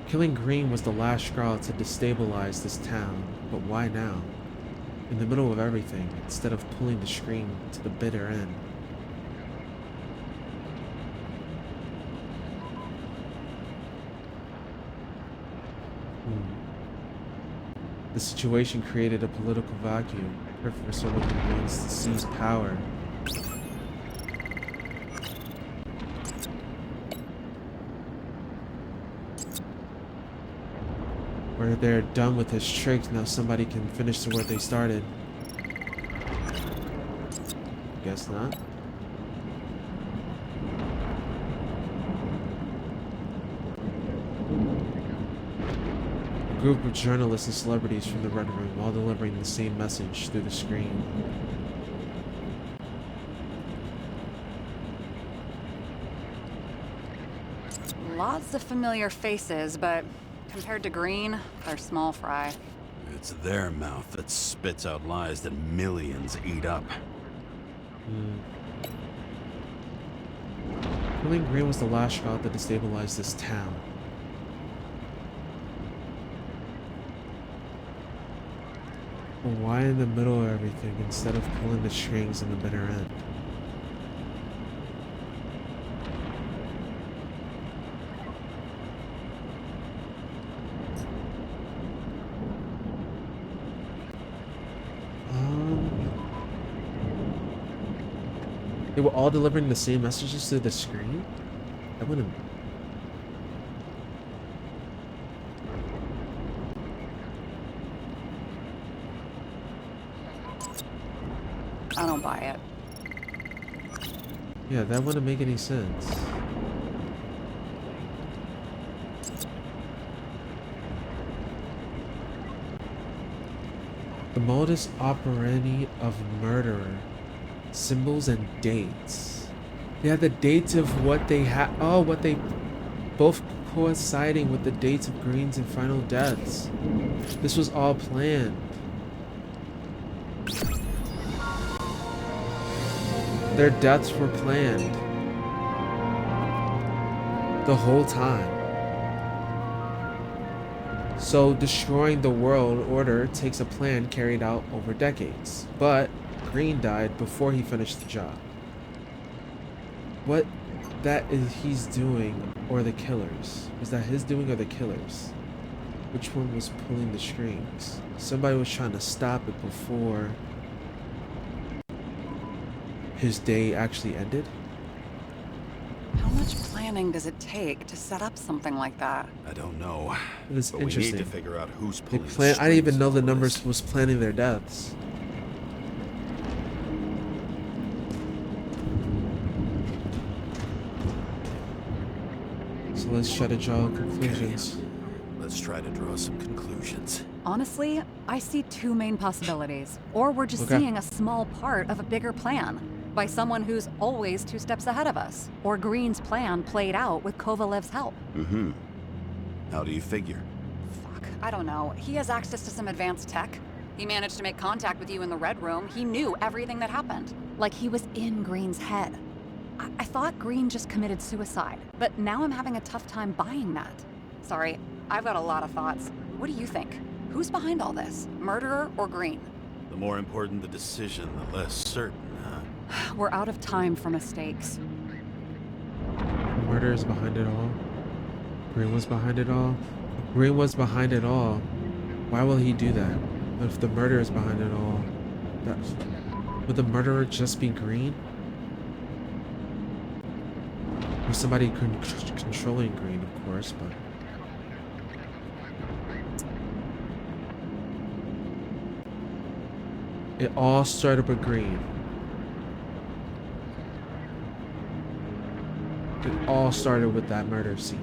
Killing Green was the last straw to destabilize this town, but why now? In the middle of everything, instead of pulling the string to the bitter end. The situation created a political vacuum, perfect for someone who wants to seize power. Where they're done with his tricks, now somebody can finish to where they started. Guess not. A group of journalists and celebrities from the Red Room, all delivering the same message through the screen. Lots of familiar faces, but compared to Green, they're small fry. It's their mouth that spits out lies that millions eat up. Killing Green was the last shot that destabilized this town. But why in the middle of everything instead of pulling the strings in the bitter end? They were all delivering the same messages to the screen? I wouldn't. I don't buy it. Yeah, that wouldn't make any sense. The modus operandi of murderer. Symbols and dates. They had the dates of what they had. Oh, what they both coinciding with the dates of Green's and final deaths. This was all planned. Their deaths were planned the whole time. So destroying the world order takes a plan carried out over decades. But Green died before he finished the job. What that is he's doing, or the killers? Was that his doing or the killers? Which one was pulling the strings? Somebody was trying to stop it before his day actually ended? How much planning does it take to set up something like that? I don't know. It is but interesting. We need to figure out who's They pulling the plan. I didn't even strings know in the all numbers this. was planning their deaths. So let's try to draw conclusions. Okay. Let's try to draw some conclusions. Honestly, I see two main possibilities. Or we're just seeing a small part of a bigger plan by someone who's always 2 steps ahead of us. Or Green's plan played out with Kovalev's help. Mm-hmm. How do you figure? Fuck, I don't know. He has access to some advanced tech. He managed to make contact with you in the Red Room. He knew everything that happened. Like he was in Green's head. I thought Green just committed suicide, but now I'm having a tough time buying that. Sorry, I've got a lot of thoughts. What do you think? Who's behind all this? Murderer or Green? The more important the decision, the less certain, huh? We're out of time for mistakes. The murderer is behind it all. Green was behind it all. If Green was behind it all, why will he do that? But if the murderer is behind it all, would the murderer just be Green? Or somebody controlling Green, of course, but... It all started with Green. It all started with that murder scene.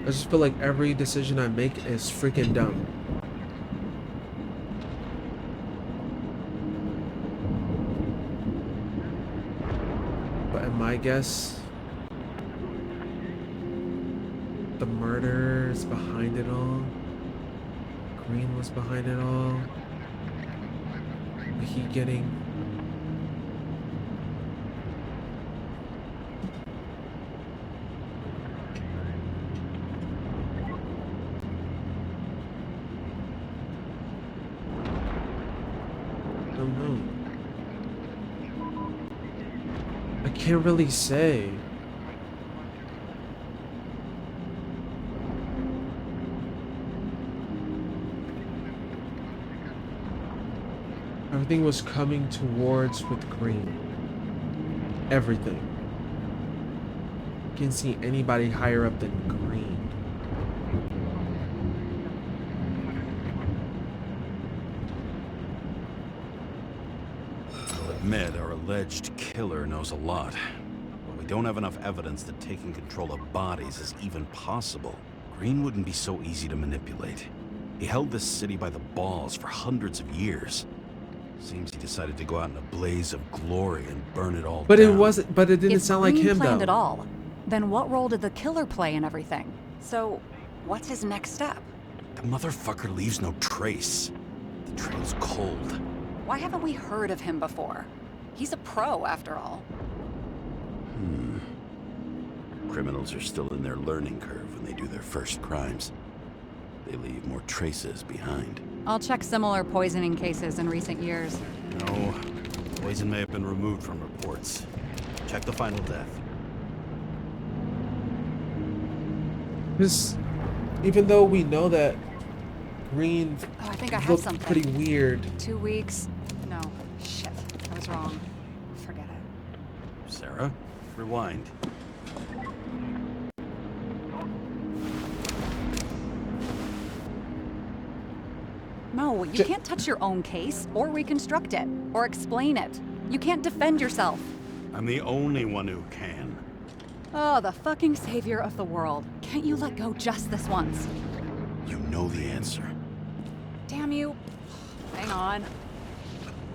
I just feel like every decision I make is freaking dumb. But in my guess, the murderer is behind it all. Green was behind it all. He getting... I don't know. I can't really say. Everything was coming towards with Green. Everything. Can't see anybody higher up than Green. I'll admit our alleged killer knows a lot, but we don't have enough evidence that taking control of bodies is even possible. Green wouldn't be so easy to manipulate. He held this city by the balls for hundreds of years. Seems he decided to go out in a blaze of glory and burn it all But down. it wasn't. But it didn't If sound like Green him planned though. it all, then what role did the killer play in everything? So, what's his next step? The motherfucker leaves no trace. The trail's cold. Why haven't we heard of him before? He's a pro, after all. Criminals are still in their learning curve when they do their first crimes. They leave more traces behind. I'll check similar poisoning cases in recent years. No, poison may have been removed from reports. Check the final death. Because even though we know that Green Oh, I think I have looked something. pretty weird. 2 weeks? No. Shit. I was wrong. Forget it. Sarah, rewind. No, you can't touch your own case, or reconstruct it, or explain it. You can't defend yourself. I'm the only one who can. Oh, the fucking savior of the world. Can't you let go just this once? You know the answer. Damn you. Hang on.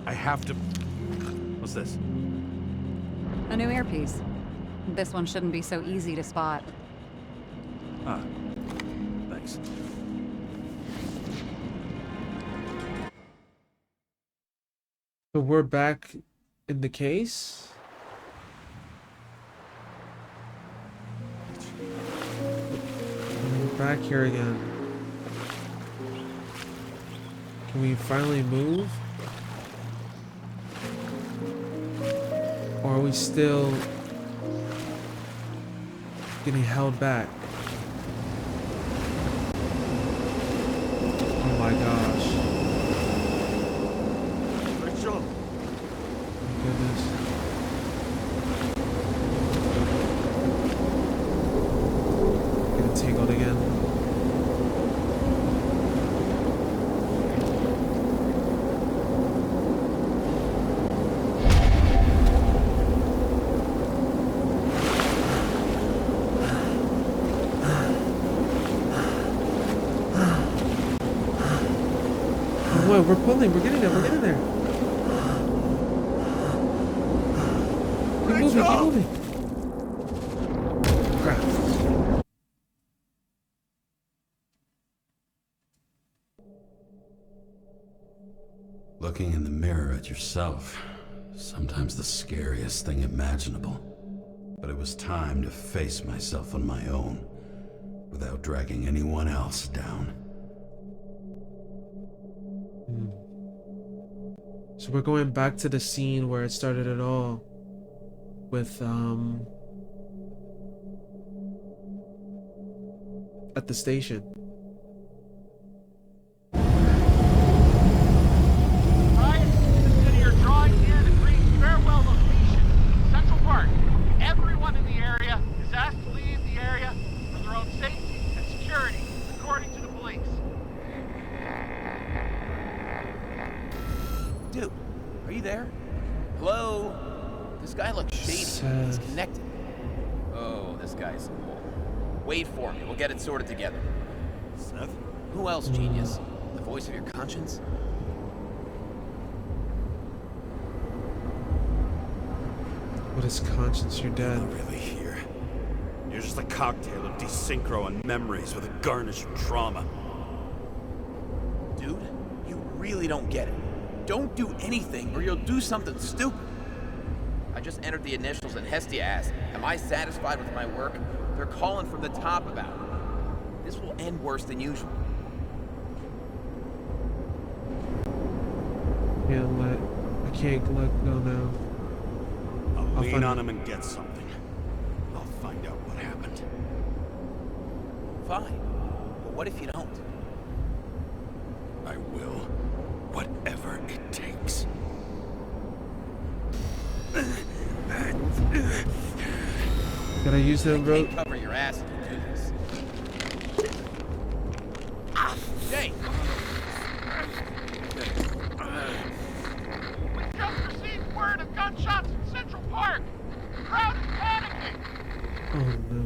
I have to... What's this? A new earpiece. This one shouldn't be so easy to spot. Ah, thanks. So we're back in the case. We're back here again. Can we finally move? Or are we still getting held back? Oh my gosh. Rachel! My goodness. Getting tangled again. Oh, we're pulling. We're getting there. We're getting there. Keep moving. Keep moving. Crap. Looking in the mirror at yourself, sometimes the scariest thing imaginable. But it was time to face myself on my own, without dragging anyone else down. So we're going back to the scene where it started it all. With, at the station. Right, the city are drawing near the Green farewell location, Central Park. Everyone in the area is asked to leave the area for their own safety and security, according to the police. Dude, are you there? Hello? This guy looks shady. He's connected. Oh, this guy's cool. Wait for me. We'll get it sorted together. Seth? Who else, genius? The voice of your conscience? What is conscience? You're dead. Not really here. You're just a cocktail of desynchro and memories with a garnish of trauma. Dude, you really don't get it. Don't do anything or you'll do something stupid. I just entered the initials and Hestia asked, am I satisfied with my work? They're calling from the top about it. This will end worse than usual. I can't let go now. I'll lean on him and get something. I'll find out what happened. Fine. But what if you don't? I will. Whatever it takes. Did I use that I rope? can't cover your ass if you do this. Jay! We just received word of gunshots in Central Park. The crowd is panicking. Oh no.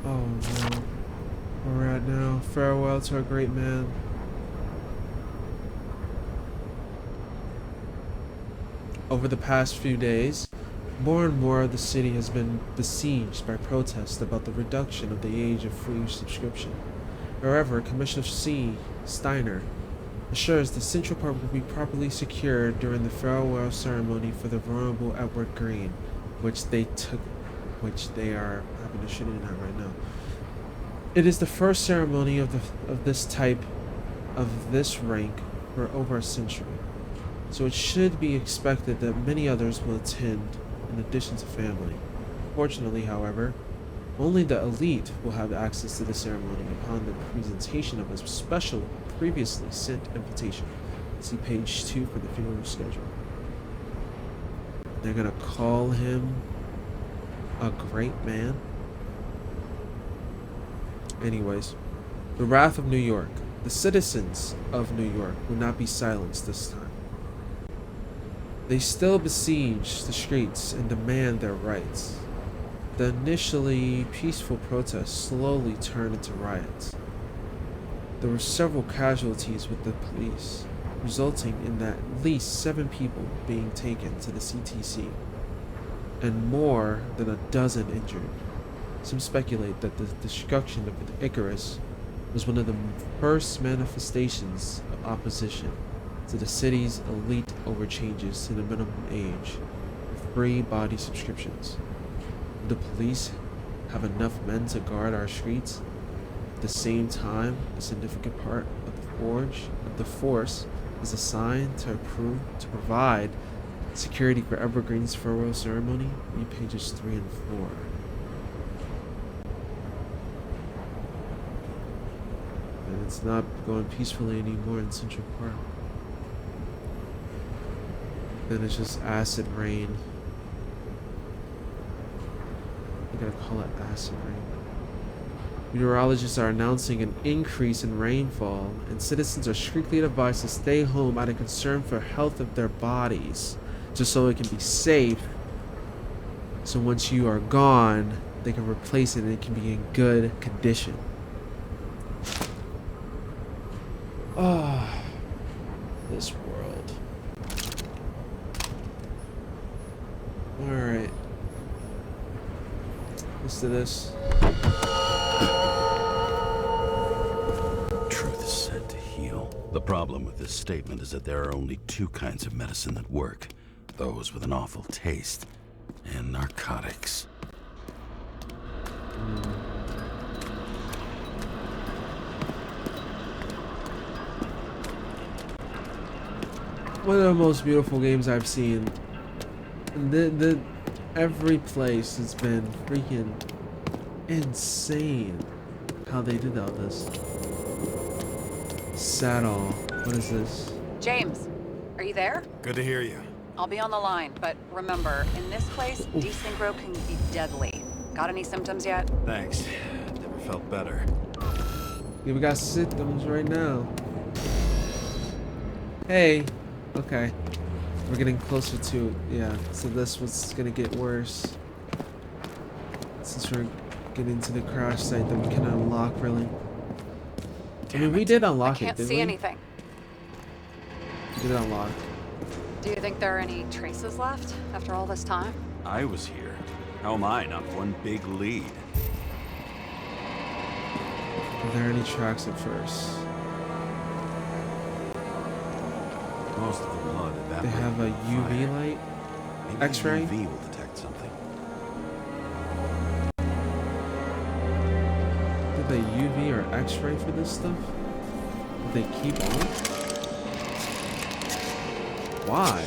Oh no. Where we're at now. Farewell to our great man. Over the past few days, more and more of the city has been besieged by protests about the reduction of the age of free subscription. However, Commissioner C. Steiner assures the Central Park will be properly secured during the farewell ceremony for the Venerable Edward Green, which they are having a shooting at right now. It is the first ceremony of this type of this rank for over a century, so it should be expected that many others will attend in addition to family. Fortunately, however, only the elite will have access to the ceremony upon the presentation of a special previously sent invitation. See page 2 for the funeral schedule. They're gonna call him a great man. Anyways, the wrath of New York. The citizens of New York will not be silenced this time. They still besiege the streets and demand their rights. The initially peaceful protests slowly turned into riots. There were several casualties with the police, resulting in at least 7 people being taken to the CTC, and more than a dozen injured. Some speculate that the destruction of the Icarus was one of the first manifestations of opposition to the city's elite over changes to the minimum age of free body subscriptions. Would the police have enough men to guard our streets? At the same time, a significant part of the force is assigned to provide security for Evergreen's farewell ceremony. Read pages 3 and 4. And it's not going peacefully anymore in Central Park. Then it's just acid rain. I gotta call it acid rain. Meteorologists are announcing an increase in rainfall, and citizens are strictly advised to stay home out of concern for health of their bodies, just so it can be safe. So once you are gone, they can replace it and it can be in good condition. Ah, this world. Alright. Let's do this. Truth is said to heal. The problem with this statement is that there are only 2 kinds of medicine that work. Those with an awful taste and narcotics. One of the most beautiful games I've seen. Every place has been freaking insane how they did all this. Saddle. What is this? James, are you there? Good to hear you. I'll be on the line, but remember, in this place, desynchro can be deadly. Got any symptoms yet? Thanks. Never felt better. Yeah, we got symptoms right now. Hey. Okay. We're getting closer to, yeah, so this was gonna get worse. Since we're getting to the crash site that we can unlock, really. I mean, we did unlock it, Can't didn't see we? anything. We did unlock. Do you think there are any traces left after all this time? I was here. How am I not one big lead? Are there any tracks at first? Most of the blood They have a UV light? Maybe X-ray? UV will detect something. Did they UV or X-ray for this stuff? Did they keep on? Why?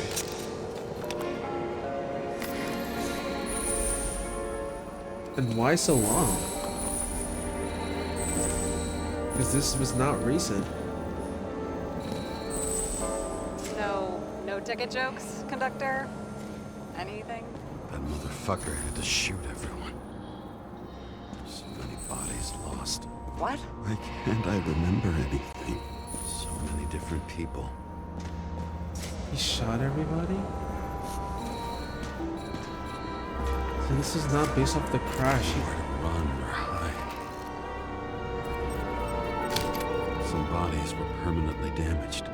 And why so long? Because this was not recent. No ticket jokes, conductor? Anything? That motherfucker had to shoot everyone. So many bodies lost. What? Why can't I remember anything? So many different people. He shot everybody? So this is not based off the crash. Nowhere to run or hide. Some bodies were permanently damaged.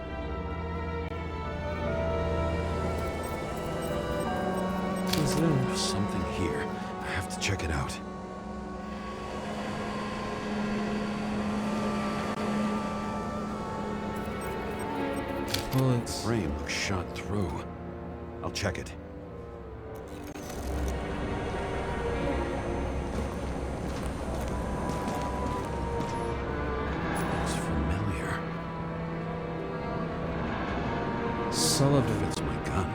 There's something here. I have to check it out. Bullets. Frame looks shot through. I'll check it. Looks familiar. Sullivan. Fits my gun.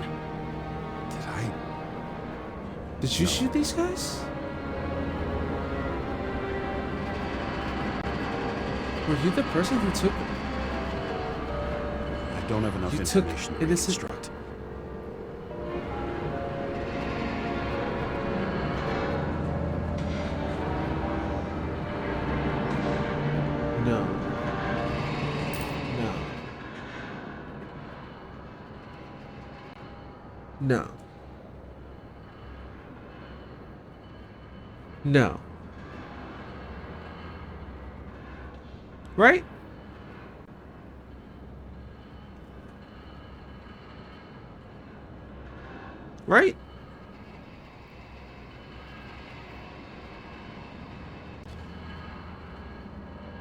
Did you No. shoot these guys? Were you the person who took... I don't have enough You took information to innocent- reconstruct. No. No. No. No. Right? Right?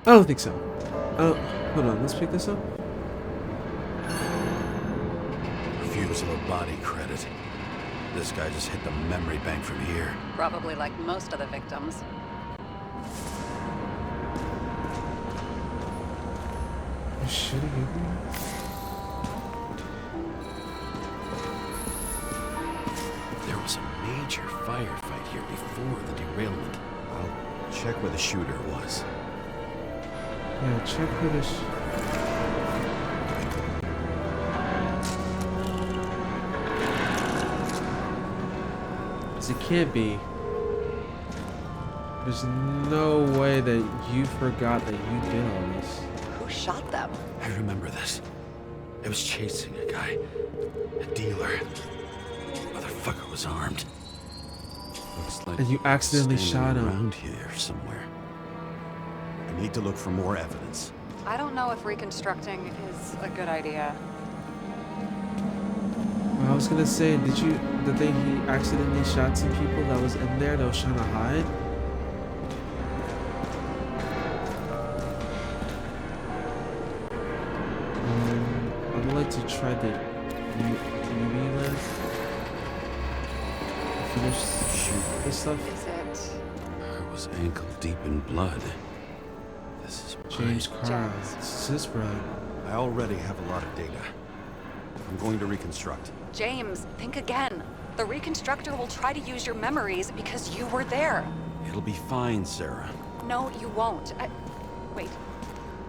I don't think so. Hold on, let's pick this up. Refuse of a body credit. This guy just hit the memory bank from here. Probably like most of the victims. You're shooting everywhere? There was a major firefight here before the derailment. I'll check where the shooter was. Yeah, check for this. 'Cause it can't be. There's no way that you forgot that you did all this. Who shot them? I remember this. It was chasing a guy. A dealer. Motherfucker was armed. Looks like And you accidentally standing shot him. around here somewhere. I need to look for more evidence. I don't know if reconstructing is a good idea. I was gonna say, he accidentally shot some people that was in there that was trying to hide? I would like to try the UV lens. Finish this stuff. Is it? I was ankle deep in blood. This is James right. Carr. James. This is his brother. I already have a lot of data. I'm going to reconstruct. James, think again. The reconstructor will try to use your memories because you were there. It'll be fine, Sarah. No, you won't. Wait.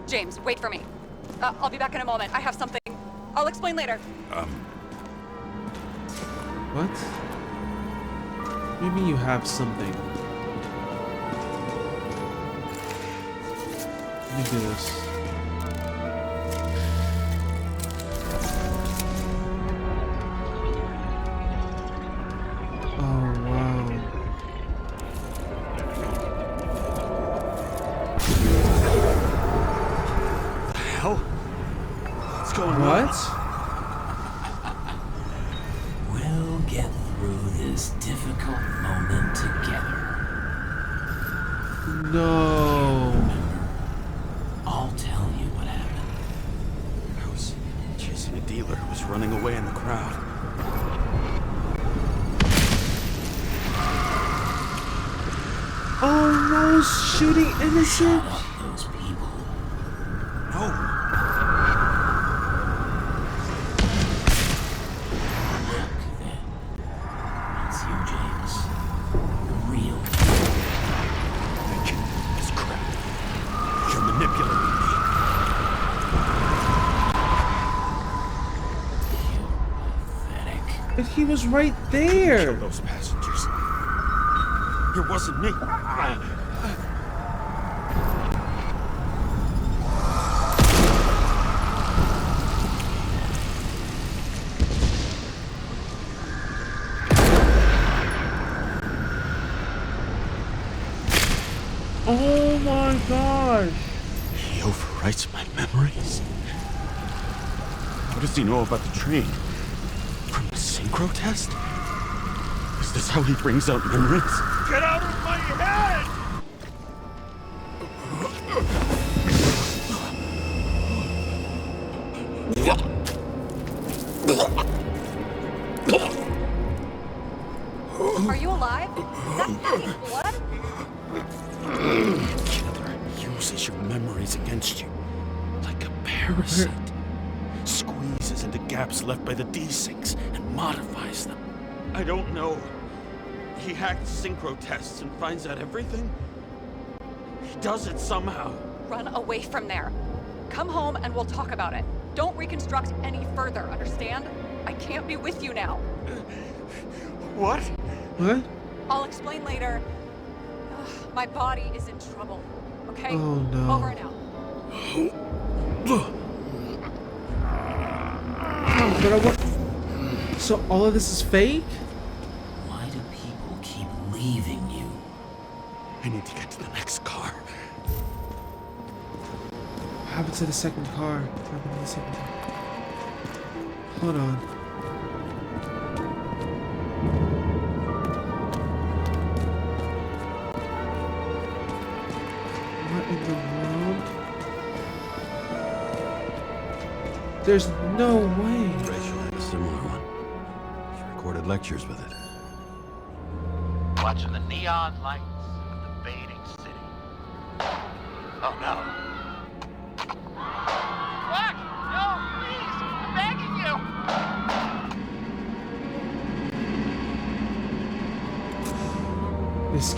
James, wait for me. I'll be back in a moment. I have something. I'll explain later. What? What do you mean you have something? Let me do this. Oh, wow. The hell? What's going on? What? We'll get through this difficult moment together. No. I'll tell you what happened. I was chasing a dealer who was running away in the crowd. Oh no, shooting innocent. Shut up those people. No! Look, then. It's you, James. The real. Nick, this crap. You're manipulating me. You pathetic. But he was right there. Kill those passengers. It wasn't me. Oh my gosh. He overwrites my memories. What does he know about the train? From the synchro test? Is this how he brings out memories? Get out of my head! Are you alive? Is that fake blood? Killer uses your memories against you like a parasite. Squeezes into gaps left by the D-Syncs and modifies them. I don't know. He hacked synchro tests and finds out everything. He does it somehow. Run away from there. Come home and we'll talk about it. Don't reconstruct any further, understand? I can't be with you now. What? What? I'll explain later. Ugh, my body is in trouble. Okay? Oh, no. Over and out. But I want. So all of this is fake? Why do people keep leaving you? I need to get to the next car. What happened to the second car? What happened to the second car? Hold on. What in the world? There's no way. Rachel had a similar one. She recorded lectures with it. Watching the neon lights of the fading city. Oh no. What? No, please! I'm begging you! This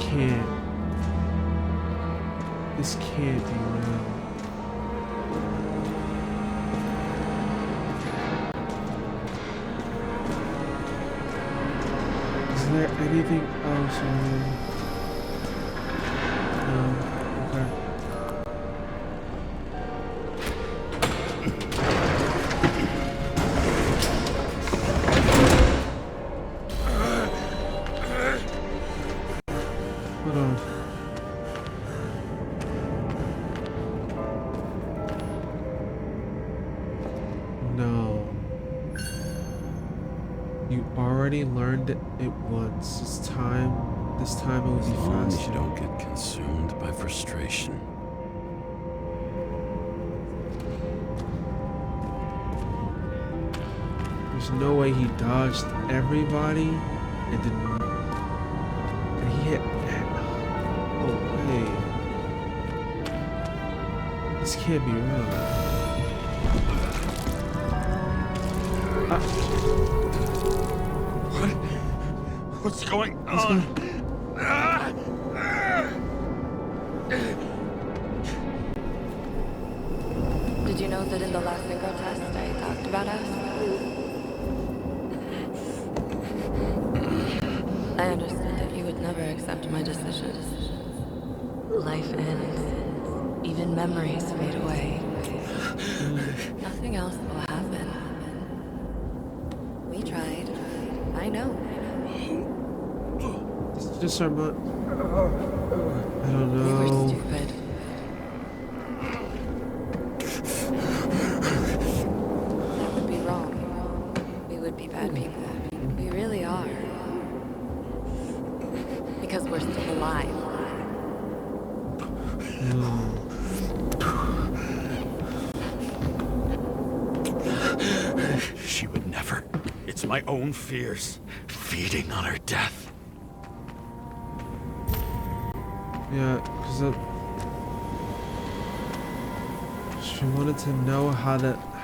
can't be real. Is there anything else on here? No. Okay. Hold on. No. You already learned it once. It's time. This time it will As be long as you faster. don't get consumed by frustration. There's no way he dodged everybody and didn't. And he hit. Oh way. This can't be real. What's going on? Did you know that in the last synchro test I talked about us? I understood that you would never accept my decisions. Life ends. Even memories fade away. Nothing else will happen. We tried. I know. It's just our I don't We were know. stupid. That would be wrong. We would be bad people. We really are. Because we're still alive. She would never. It's my own fears feeding on her death. Yeah, because she wanted to know how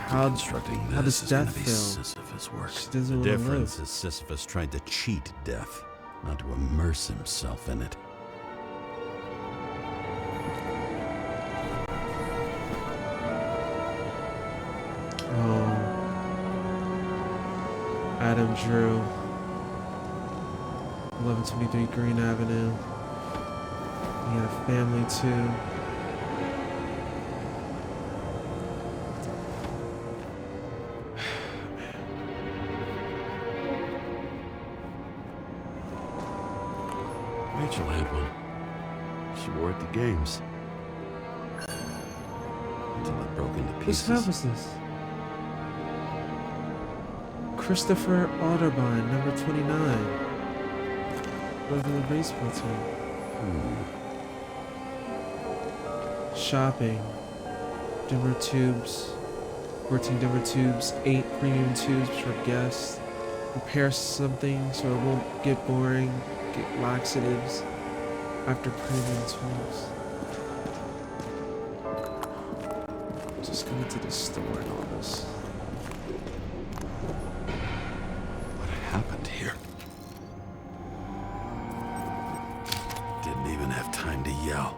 Constructing how this does is gonna death be feel. Sisyphus work. She doesn't The want to difference live. is Sisyphus tried to cheat death, not to immerse himself in it. Oh. Adam Drew. 1123 Green Avenue. He had a family too. Rachel had one. She wore it to games. Until it broke into Whose pieces. house was this? Christopher Otterbein, number 29. Go to the baseball team. Shopping. Dimmer tubes. 14 dimmer tubes. 8 premium tubes for guests. Prepare something so it won't get boring. Get laxatives after premium tubes. Just going to the store and all this. What happened here? Didn't even have time to yell.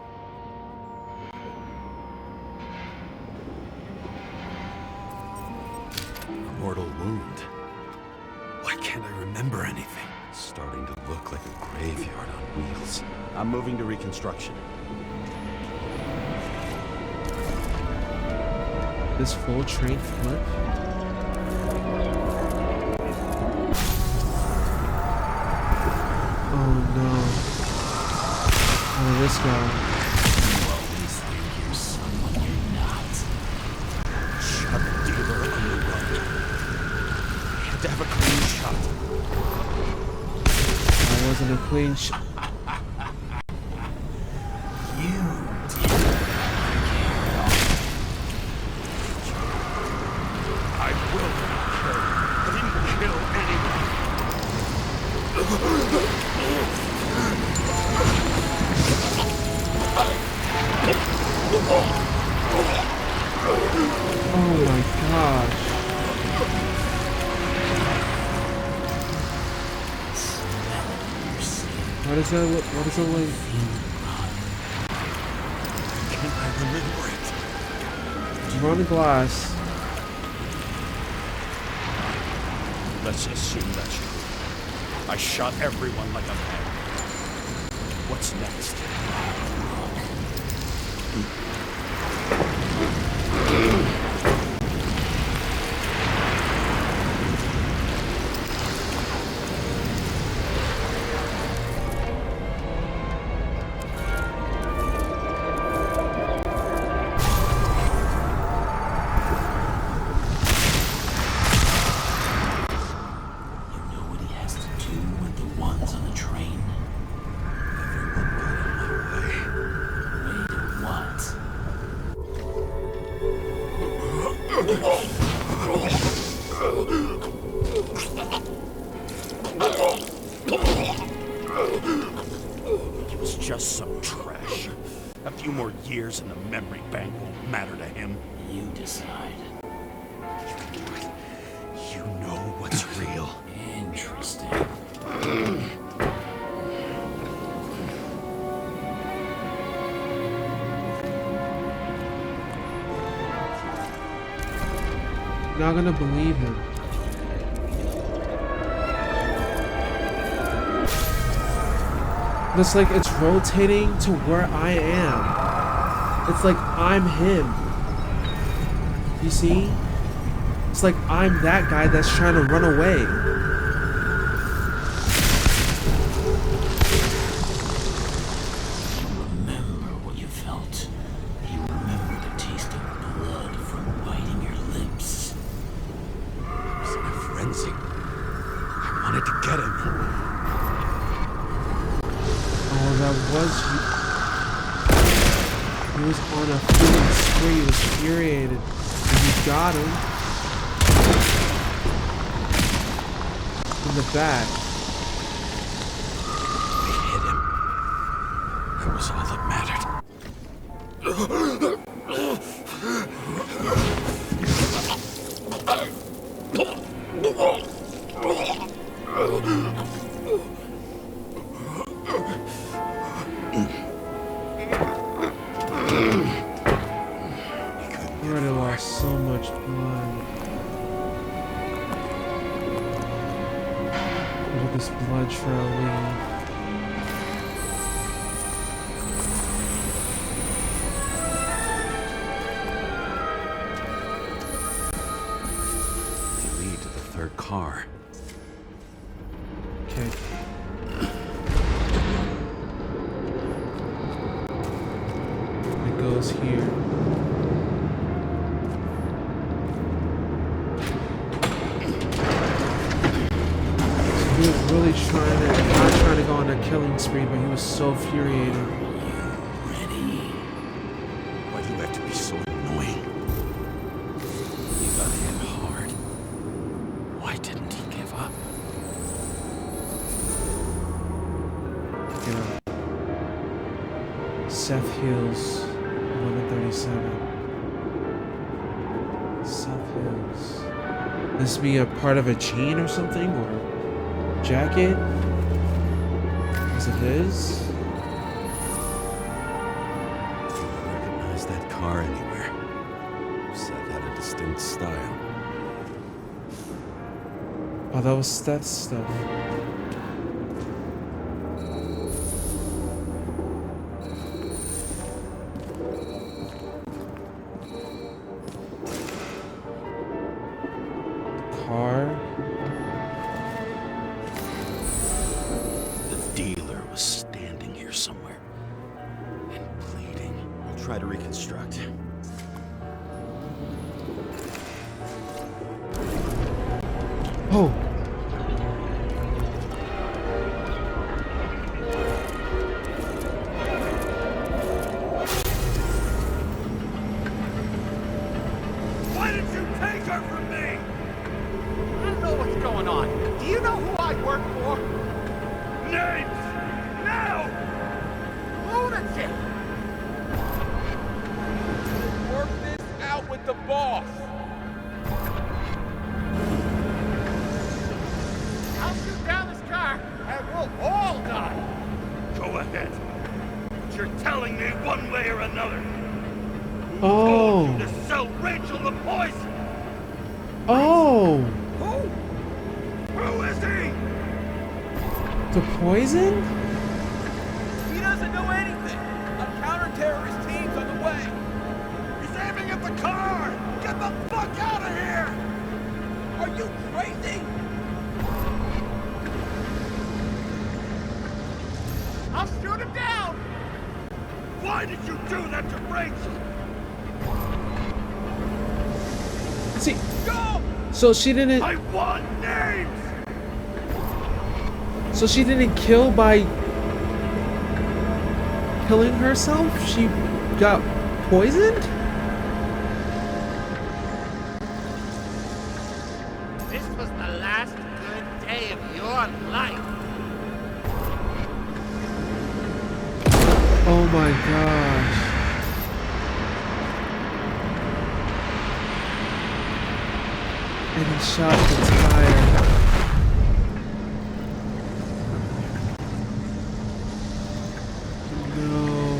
A mortal wound. Why can't I remember anything? It's starting to look like a graveyard on wheels. I'm moving to reconstruction. This full train flip? Oh no. Oh, this guy. Always think you're someone you're not. Shot dealer on the run. Had to have a clean shot. That wasn't a clean shot. You I will not kill. I didn't kill anyone. Oh my gosh. What does that look? What does it look? Can't I remember it? Run the glass. Let's assume that's true. I shot everyone like a man. What's next? It was just some trash. A few more years in the memory bank won't matter to him. You decide. You know what's real. Interesting. Not gonna believe him. It's like it's rotating to where I am. It's like I'm him. You see? It's like I'm that guy that's trying to run away. Remember what you felt. You remember the taste of blood from biting your lips. I was in a frenzy. I wanted to get him. Oh, that was you. He was on a feeling spree. He was infuriated. And you got him. In the back. We hit him. That was all that mattered. You already lost so much blood. Look at this blood trail lead. They lead to the third car. Okay. It goes here. So he was really trying to, not trying to go on a killing spree, but he was so infuriated. Why do you have to be so annoying? He got hit hard. Why didn't he give up? Yeah. Seth Hills, 1137. Seth Hills. This be a part of a chain or something, or jacket? Is it his? I recognize that car anywhere. Seth had a distinct style. Oh, that was Seth's stuff. Car. The dealer was standing here somewhere and bleeding. I'll try to reconstruct. Oh. Why did you take her from me? I don't know what's going on. Do you know who I work for? Names! Now! Lunatic! Work this out with the boss. I'll shoot down this car and we'll all die. Go ahead. But you're telling me one way or another. Oh. Told you to sell Rachel the poison. Oh. Who? Who is he? The poison? He doesn't know anything. A counter-terrorist team's on the way. He's aiming at the car. Get the fuck out of here! Are you crazy? I'll shoot him down. Why did you do that to Rachel? See, Go! so she didn't. I want names. So she didn't kill by killing herself? She got poisoned? This was the last good day of your life. Oh my gosh. And he shot the tire. No.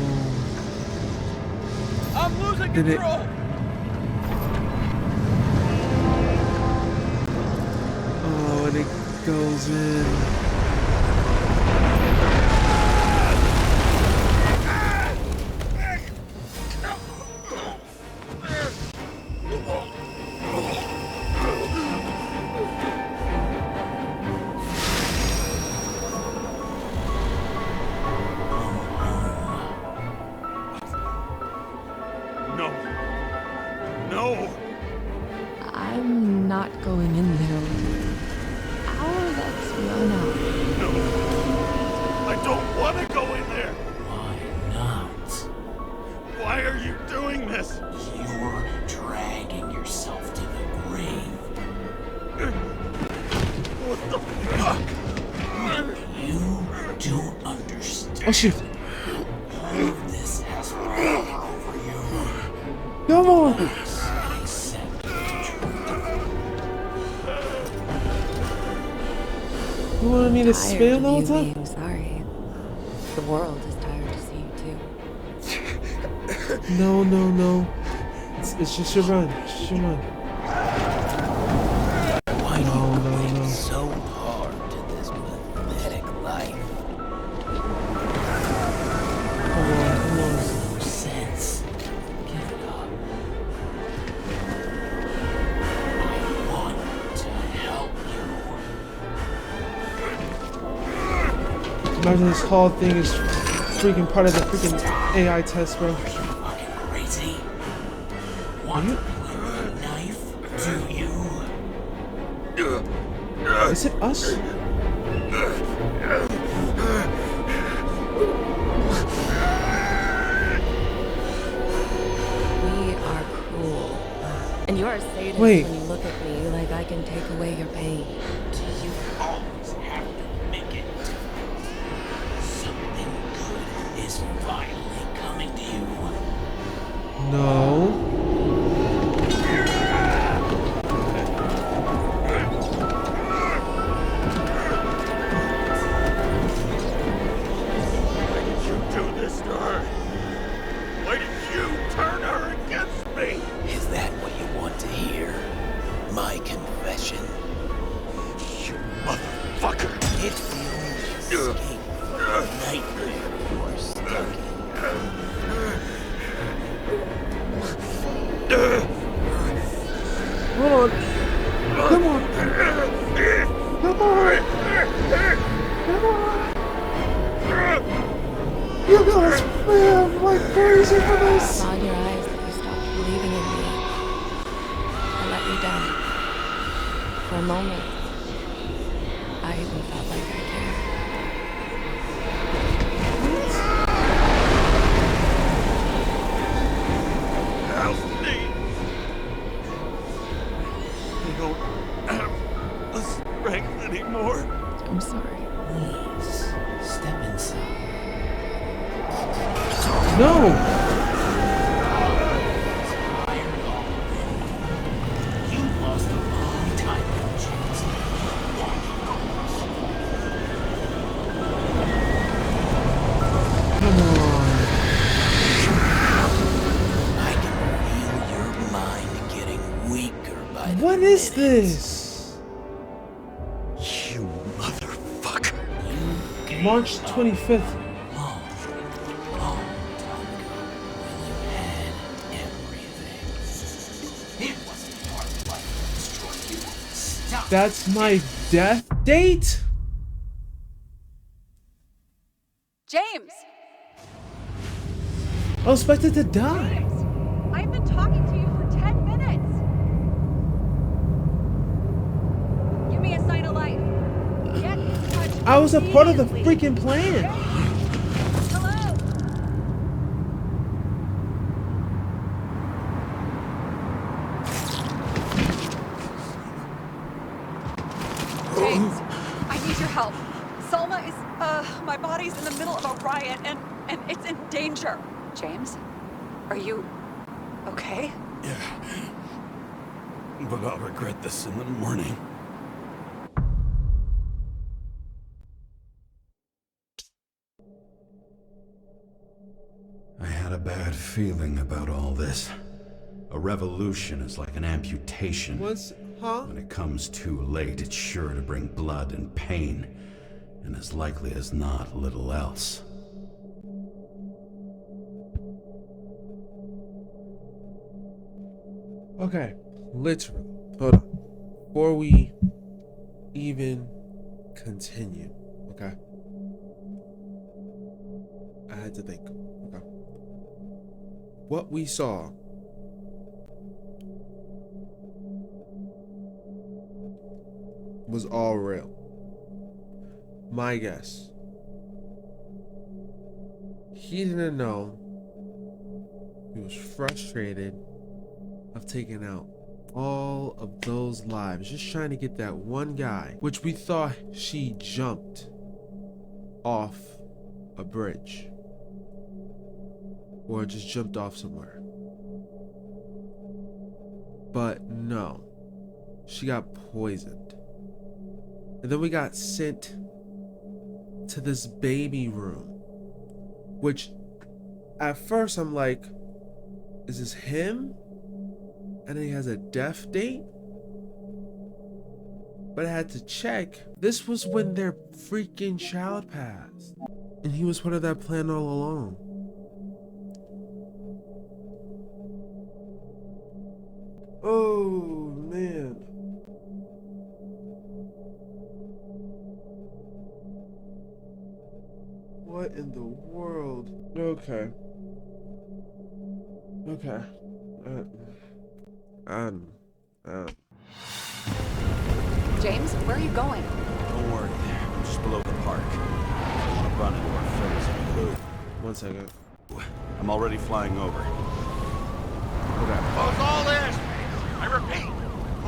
I'm losing Did it- control. Oh, and it goes in. No. No. I'm not going in there. Our luck's run out. No. I don't want to go in there. Why not? Why are you doing this? You're dragging yourself to the grave. What the fuck? You don't understand. Oh shoot. All of this has power over you. Come on. Accept the truth. You wanted me to spam the whole Tired of you time? being sorry. The world is tired to see you too. No, no, no. It's just your run. It's just your run. Why do No, you no, cling no. so hard to this pathetic life? Come on, come on. No sense. Give it up. I want to help you. Imagine this whole thing is freaking part of the freaking AI test, bro. Are you fucking crazy? Want you- to play with a knife? Do you? Is it us? Wait. When you look at me like I can take away your pain. You always have to make it. Something good is finally coming to you. No. Why did you do this to her? Why did you turn her against me? Is that what you want to hear? My confession? You motherfucker! It's the only escape from the nightmare you're stuck Hold on. Come on. Come on. Come on. You guys, man, like crazy for I this. saw in your eyes that you stopped believing in me. I let you down. For a moment, I even felt like I cared. Help me! I don't have the strength anymore. I'm sorry. Please, step inside. No. You lost a long time ago, James. Come on. I can feel your mind getting weaker by the What is minute. this? You motherfucker! You gave March up 25th. long, long time ago when you had everything. It wasn't your life that destroyed you. Stop. That's my death date? James! I was expected to die. James! I've been talking to you for 10 minutes! Give me a sign of life. Get in touch I was a part of the immediately. freaking plan. Hello? James, I need your help. Salma is, my body's in the middle of a riot and it's in danger. James, are you okay? Yeah. But I'll regret this in the morning. I had a bad feeling about all this. A revolution is like an amputation. What's, huh? When it comes too late, it's sure to bring blood and pain, and as likely as not, little else. Okay, literally. Hold on. Before we even continue, okay? I had to think. Okay. What we saw was all real. My guess. He didn't know. He was frustrated of taking out all of those lives, just trying to get that one guy, which we thought she jumped off a bridge or just jumped off somewhere. But no, she got poisoned. And then we got sent to this baby room, which at first I'm like, is this him? And then he has a death date? But I had to check. This was when their freaking child passed. And he was part of that plan all along. Oh, man. What in the world? Okay. Okay. James, where are you going? Don't worry, I'm just below the park. I want to run into our friends in the booth. 1 second. I'm already flying over. Okay. Close all this! I repeat,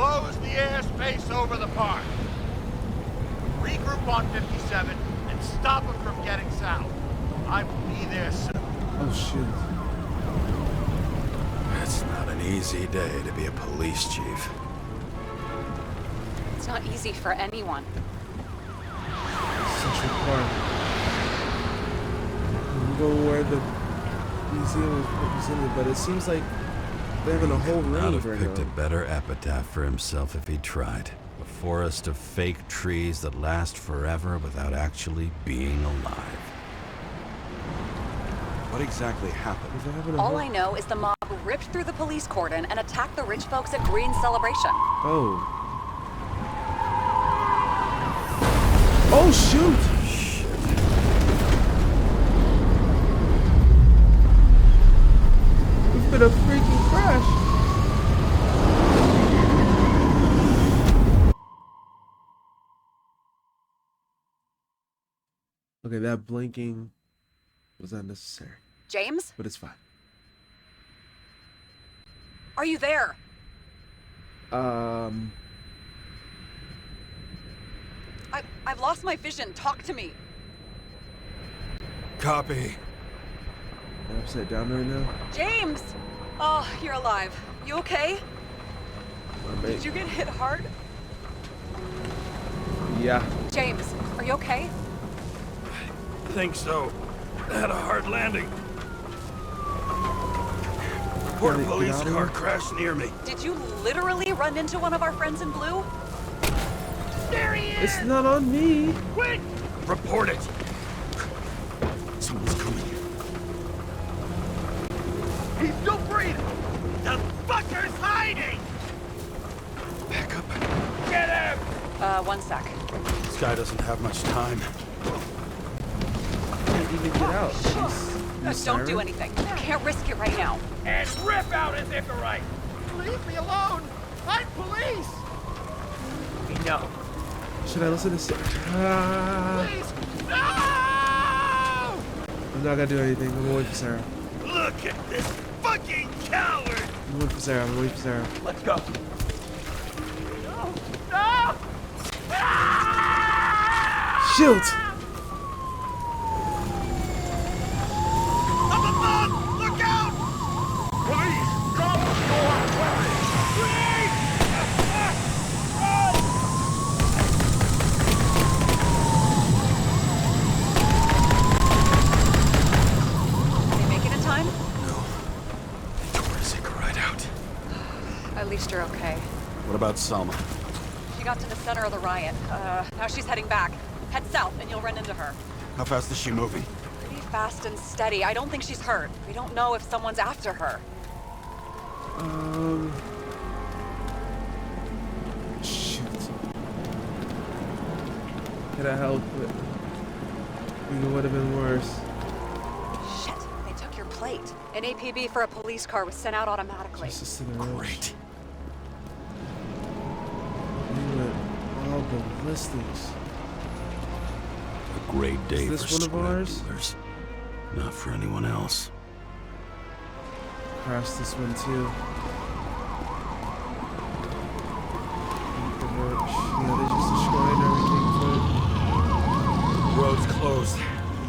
Close the airspace over the park. Regroup on 57 and stop them from getting south. I will be there soon. Oh shoot. It's not an easy day to be a police chief. It's not easy for anyone. Central Park. We go where the museum is represented, but it seems like they're having a whole Not range have right picked now. a better epitaph for himself if he tried. A forest of fake trees that last forever without actually being alive. What exactly happened? They're having a All whole... I know is the mob ripped through the police cordon and attacked the rich folks at Green's celebration. Oh. Oh shoot! It's been a freaking crash. Okay, that blinking was unnecessary, James, but it's fine. are you there? I've lost my vision. Talk to me. Copy. I'm upside down right now. James! Oh, you're alive. You okay? My Did mate. you get hit hard? Yeah. James, are you okay? Think so. Had a hard landing. Report Get police out of car here. crashed near me. Did you literally run into one of our friends in blue? There he is! It's not on me. Quick! Report it. Someone's coming. He's still breathing! The fucker's hiding! Back up. Get him! 1 sec. This guy doesn't have much time. Can't even get out. Jeez. You Don't do siren? anything. You can't risk it right now. And rip out his Icarite! Leave me alone! I'm police! We know. Should I listen to Please! No! I'm not gonna do anything. I'm gonna wait for Sarah. Look at this fucking coward! I'm waiting for Sarah. I'm waiting for Sarah. Let's go. No! No! Ah! Shoot! Up above! Look out! Police! Drop your weapons! Please! Run! Did they make it in time? No. They tore his Icarite out. At least you're okay. What about Selma? She got to the center of the riot. Now she's heading back. Head south and you'll run into her. How fast is she moving? Pretty fast and steady. I don't think she's hurt. We don't know if someone's after her. Shoot. Could I help it? I think it would have been worse. Shit, they took your plate. An APB for a police car was sent out automatically. Jesus to the road. Great. We went all ballistics. A great day Is this for one of scrap ours? dealers. Not for anyone else. Crash this one too. Yeah, they just destroyed everything Road's closed.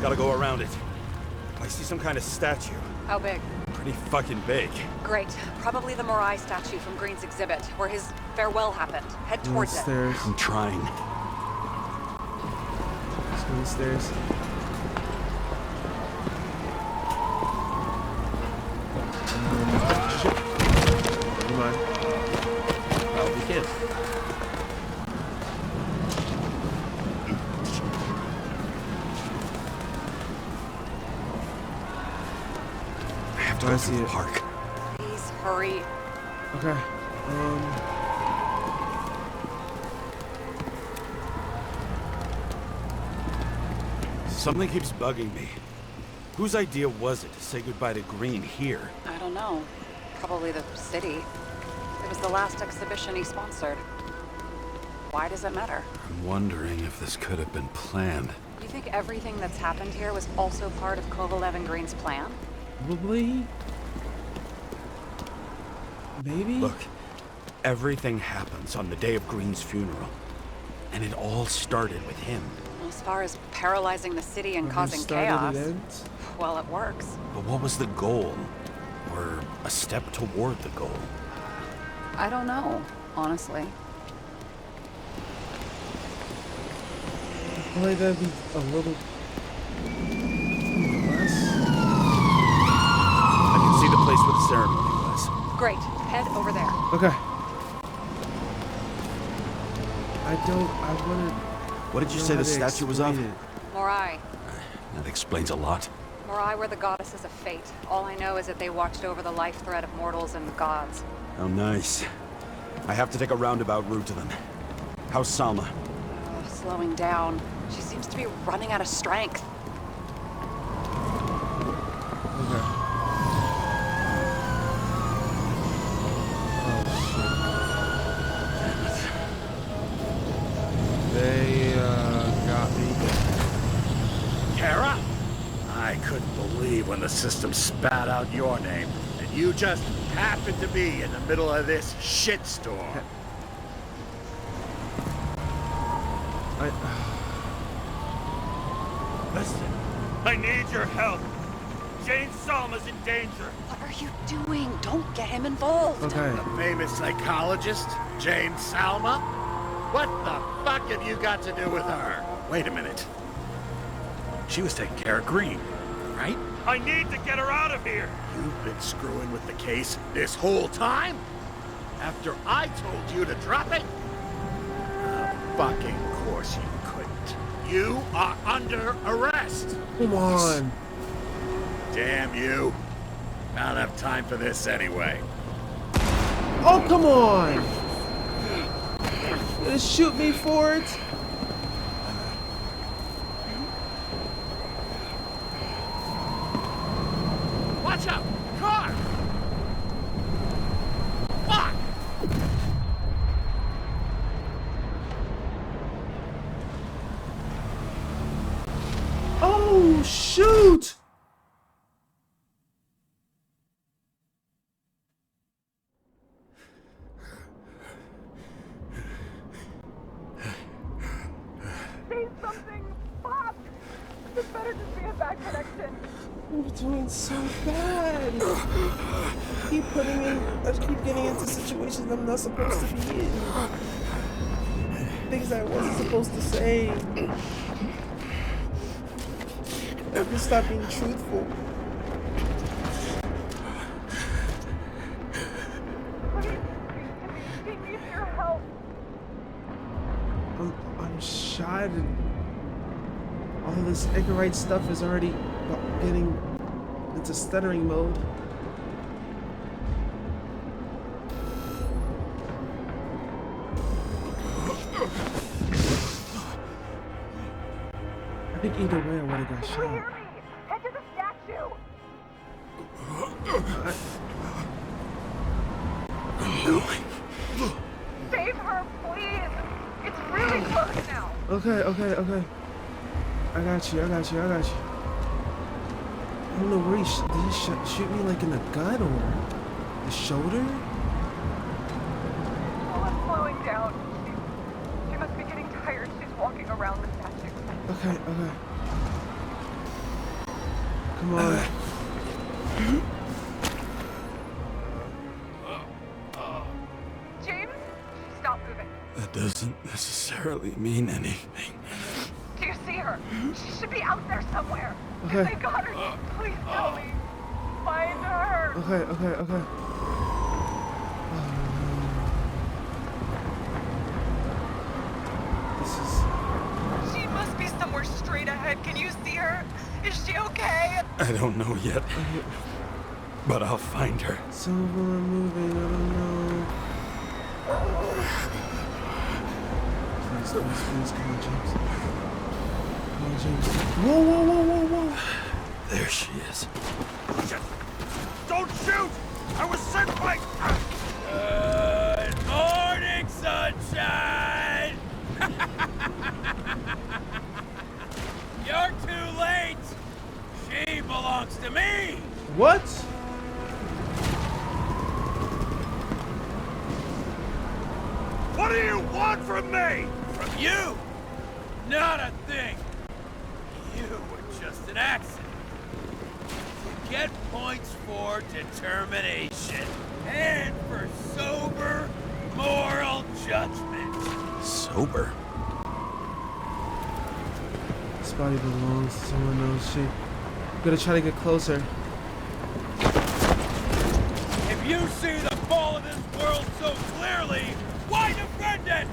Gotta go around it. I see some kind of statue. How big? Pretty fucking big. Great. Probably the Morai statue from Green's exhibit, where his farewell happened. Head for it. towards it. Stairs. I'm trying. Let's go to the stairs. Shit. Never mind. Oh, we can't. I have to Oh, go I through see the it. park. Please hurry. Okay. Something keeps bugging me. Whose idea was it to say goodbye to Green here? I don't know. Probably the city. It was the last exhibition he sponsored. Why does it matter? I'm wondering if this could have been planned. You think everything that's happened here was also part of Kovalev and Green's plan? Probably. Maybe. Look, Everything happens on the day of Green's funeral. And it all started with him. As far as paralyzing the city and When he causing started, chaos, it ends. well, it works. But what was the goal? Or a step toward the goal? I don't know, honestly. I feel like that'd be a little less. I can see the place where the ceremony was. Great. Head over there. Okay. I wouldn't. What did you know say how the to statue was of? explain it. Morai. That explains a lot. Morai were the goddesses of fate. All I know is that they watched over the life thread of mortals and the gods. Oh, nice. I have to take a roundabout route to them. How's Salma? Slowing down. She seems to be running out of strength. Okay. They got me. Kara? I couldn't believe when the system spat out your name, and you just happened to be in the middle of this shitstorm. Listen, I need your help. Jane Salma's in danger. What are you doing? Don't get him involved. Okay. The famous psychologist, Jane Salma? What the fuck have you got to do with her? Wait a minute. She was taking care of Green, right? I need to get her out of here. You've been screwing with the case this whole time? After I told you to drop it? Fucking course you couldn't. You are under arrest. Come on. Damn you. I don't have time for this anyway. Oh, come on. You gonna shoot me for it? Watch out! Car! Fuck! Oh, shoot! Say something! Bob! This better just be a bad connection. I'm doing so bad. I keep getting into situations I'm not supposed to be in. Things I wasn't supposed to say. I have to stop being truthful. Please, he needs your help. I'm shot and all this Icarite stuff is already getting into stuttering mode. I think either way I would have got Can you shot. hear me? Head to the statue. I'm going. Save her, please. It's really close now. Okay. I got you. I don't know where did he shoot me like in the gut or the shoulder? Well, it's slowing down. She must be getting tired. She's walking around the statue. Okay. Come on. James, stop moving. That doesn't necessarily mean anything. Do you see her? She should be out there somewhere. Okay. If they got her, please tell me. Find her. Okay. She must be somewhere straight ahead. Can you see her? Is she okay? I don't know yet, but I'll find her. Some of them are moving. I don't know. Please, come on, James. Whoa. There she is. Don't shoot! I was sent by... Good morning, sunshine! You're too late! She belongs to me! What? do you want from me? From you? Not a thing. You were just an accident. You get points for determination and for sober moral judgment. Sober? This body belongs to someone else. Shit. I'm gonna try to get closer. If you see the fall of this world so clearly, why defend it?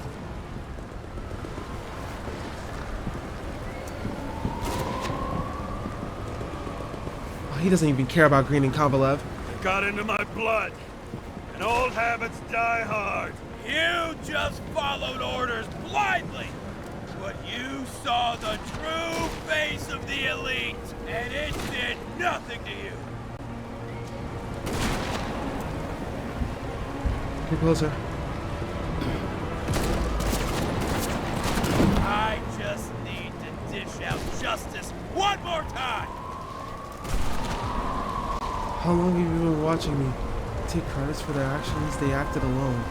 Oh, he doesn't even care about Green and Kovalev. It got into my blood. And old habits die hard. You just followed orders blindly. But you saw the true face of the elite, and it did nothing to you. Get closer. I just need to dish out justice one more time. How long have you been watching me? Take credits for their actions, they acted alone.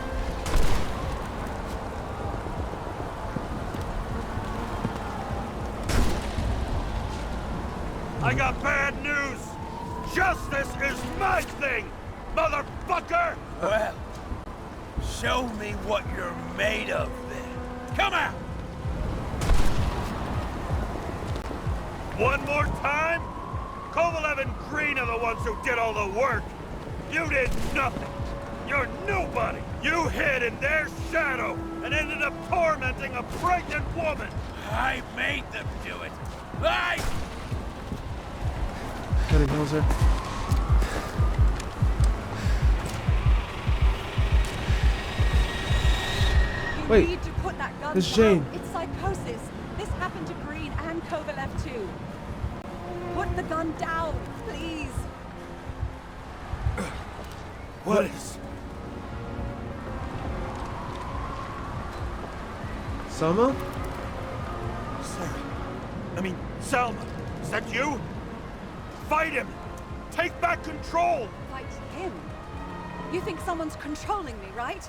I got bad news! Justice is my thing, motherfucker! Well, show me what you're made of then. Come out! One more time? Kovalev and Green are the ones who did all the work. You did nothing. You're nobody. You hid in their shadow and ended up tormenting a pregnant woman. I made them do it. Getting closer. Wait, You need to put that gun it's down. Jane. It's psychosis. This happened to Green and Kovalev too. Put the gun down, please. What is? Selma? Sarah. I mean, Salma. Is that you? Fight him! Take back control! Fight him? You think someone's controlling me, right?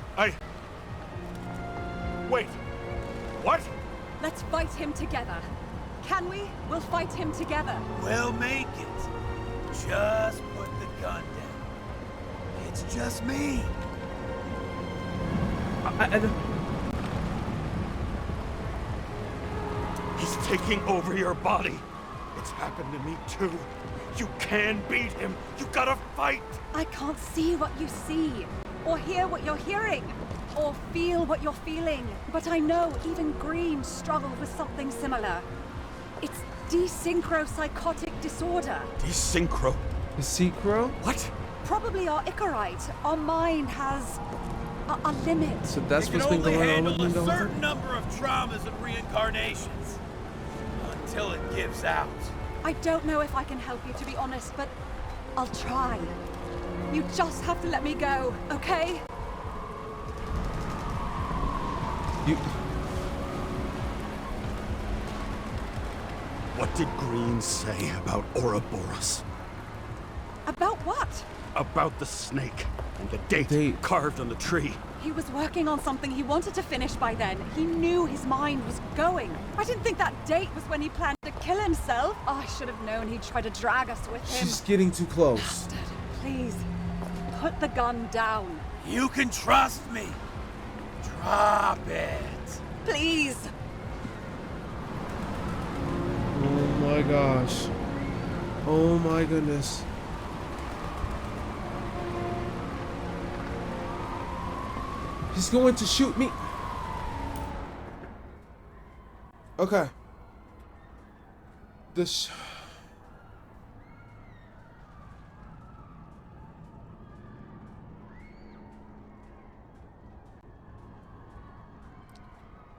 Wait. What? Let's fight him together. Can we? We'll fight him together. We'll make it. Just put the gun down. It's just me. He's taking over your body. It's happened to me too. You can beat him. You gotta fight. I can't see what you see, or hear what you're hearing, or feel what you're feeling. But I know even Green struggled with something similar. It's desynchropsychotic disorder. Desynchro. Synchro? What? Probably our Icarite. Our mind has a limit. So that's It can what's been only going on handle with me a the whole certain time? number of traumas and reincarnations. Until it gives out. I don't know if I can help you, to be honest, but I'll try. You just have to let me go, okay? You... What did Green say about Ouroboros? About what? About the snake and the date Date. carved on the tree. He was working on something he wanted to finish by then. He knew his mind was going. I didn't think that date was when he planned to kill himself. Oh, I should have known he'd try to drag us with him. She's getting too close. Bastard. Please, put the gun down. You can trust me. Drop it. Please. Oh my gosh. Oh my goodness. He's going to shoot me. Okay. This.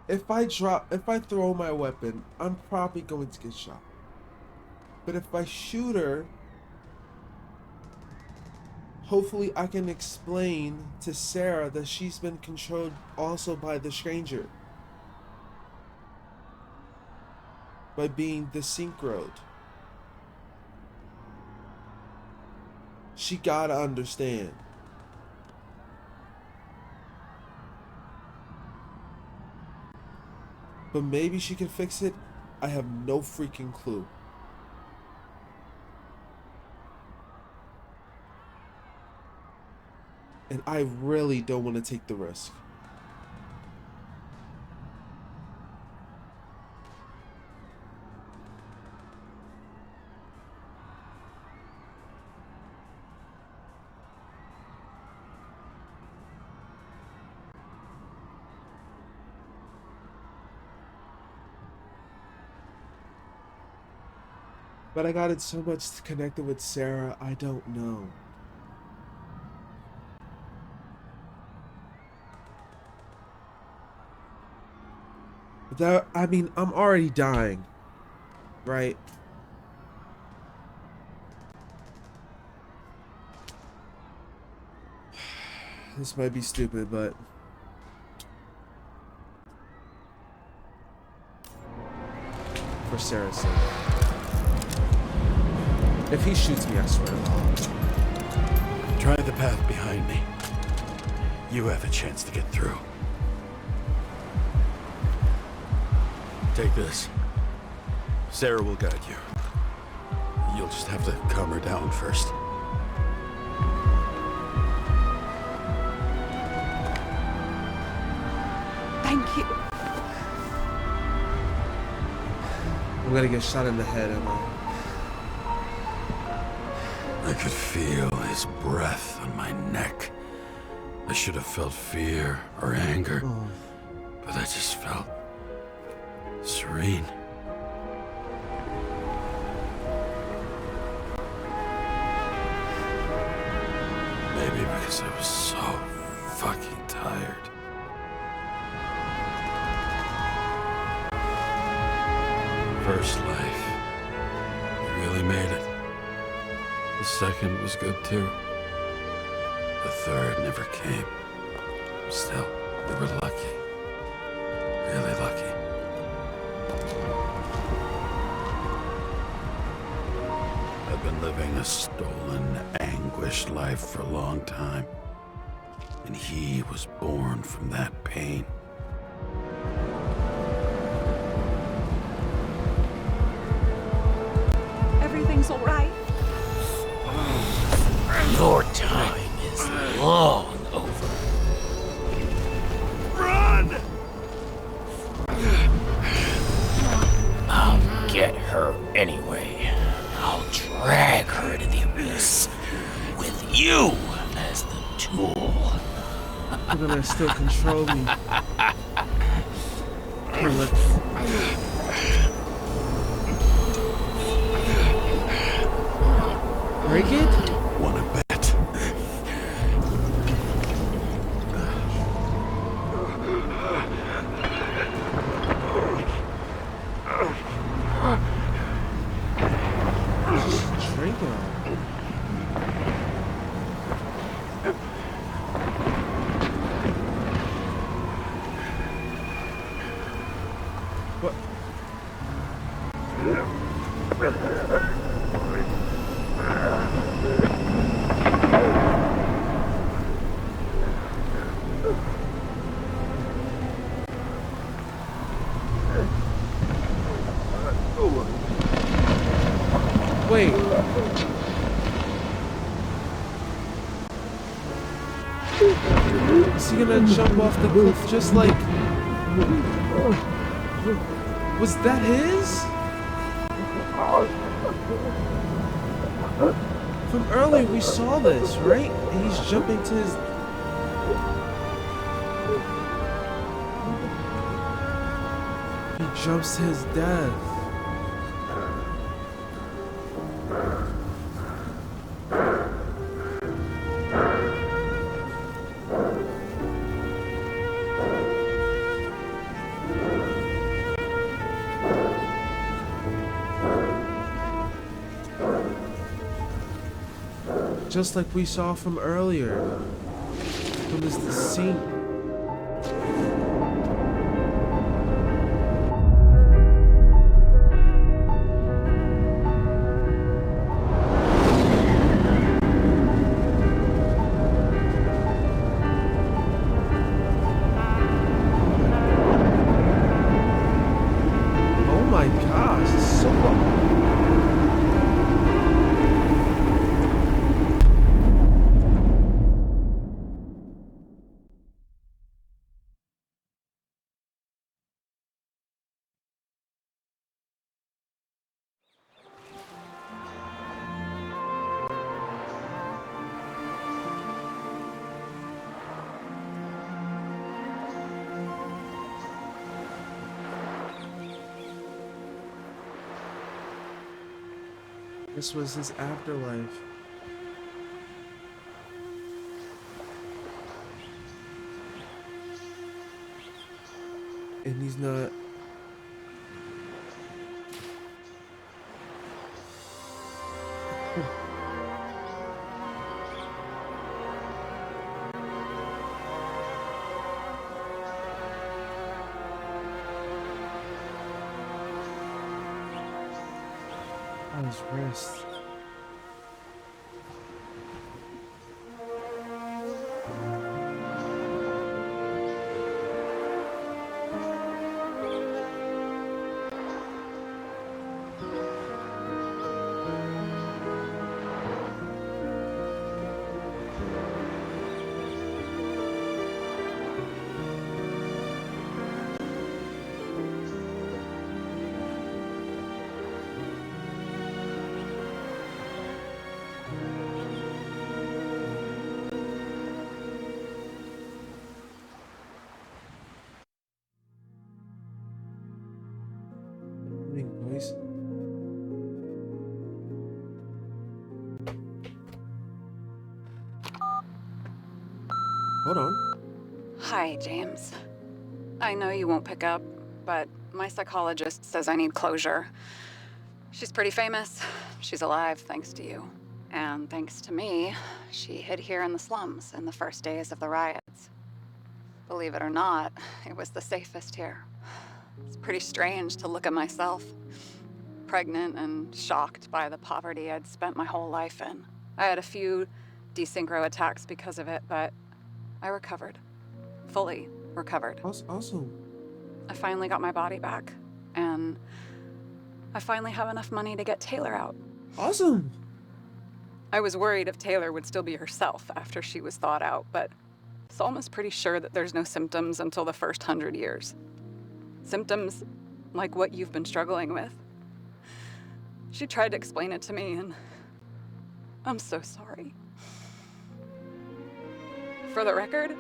If I throw my weapon, I'm probably going to get shot. But if I shoot her, hopefully I can explain to Sarah that she's been controlled also by the stranger. By being desynchroed. She gotta understand. But maybe she can fix it. I have no freaking clue. And I really don't want to take the risk. But I got it so much connected with Sarah, I don't know. But that, I mean, I'm already dying, right? This might be stupid, but for Sarah's sake. If he shoots me, I swear to God. Try the path behind me. You have a chance to get through. Take this. Sarah will guide you. You'll just have to calm her down first. Thank you. I'm gonna get shot in the head, am I? I could feel his breath on my neck. I should have felt fear or anger, but I just felt serene. Maybe because I was so fucking tired. First life. We really made it. The second was good too. The third never came. Still, we were lucky. Really lucky. I've been living a stolen, anguished life for a long time. And he was born from that pain. Everything's all right. Your time is long over. Run! I'll get her anyway. I'll drag her to the abyss with you as the tool. You're gonna still control me. Break it? Wanna bet? Drink it. What? Wait. Is he gonna jump off the cliff just like... Was that his? From earlier we saw this, right? And he's jumping to his... He jumps to his death. Just like we saw from earlier. From this scene. This was his afterlife. And he's not. On his wrist. Voice. Hold on. Hi, James. I know you won't pick up, but my psychologist says I need closure. She's pretty famous. She's alive thanks to you. And thanks to me, she hid here in the slums in the first days of the riots. Believe it or not, it was the safest here. It's pretty strange to look at myself, pregnant and shocked by the poverty I'd spent my whole life in. I had a few desynchro attacks because of it, but I recovered. Fully recovered. Awesome. I finally got my body back, and I finally have enough money to get Taylor out. Awesome. I was worried if Taylor would still be herself after she was thawed out, but Salma's pretty sure that there's no symptoms until the first 100 years. Symptoms like what you've been struggling with. She tried to explain it to me, and I'm so sorry. For the record,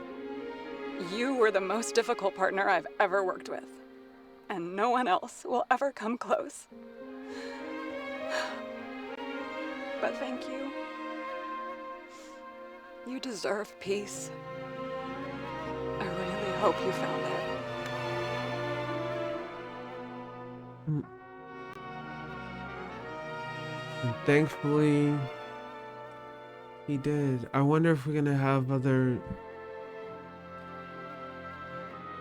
you were the most difficult partner I've ever worked with, and no one else will ever come close. But thank you. You deserve peace. I really hope you found it. And thankfully, he did. I wonder if we're gonna have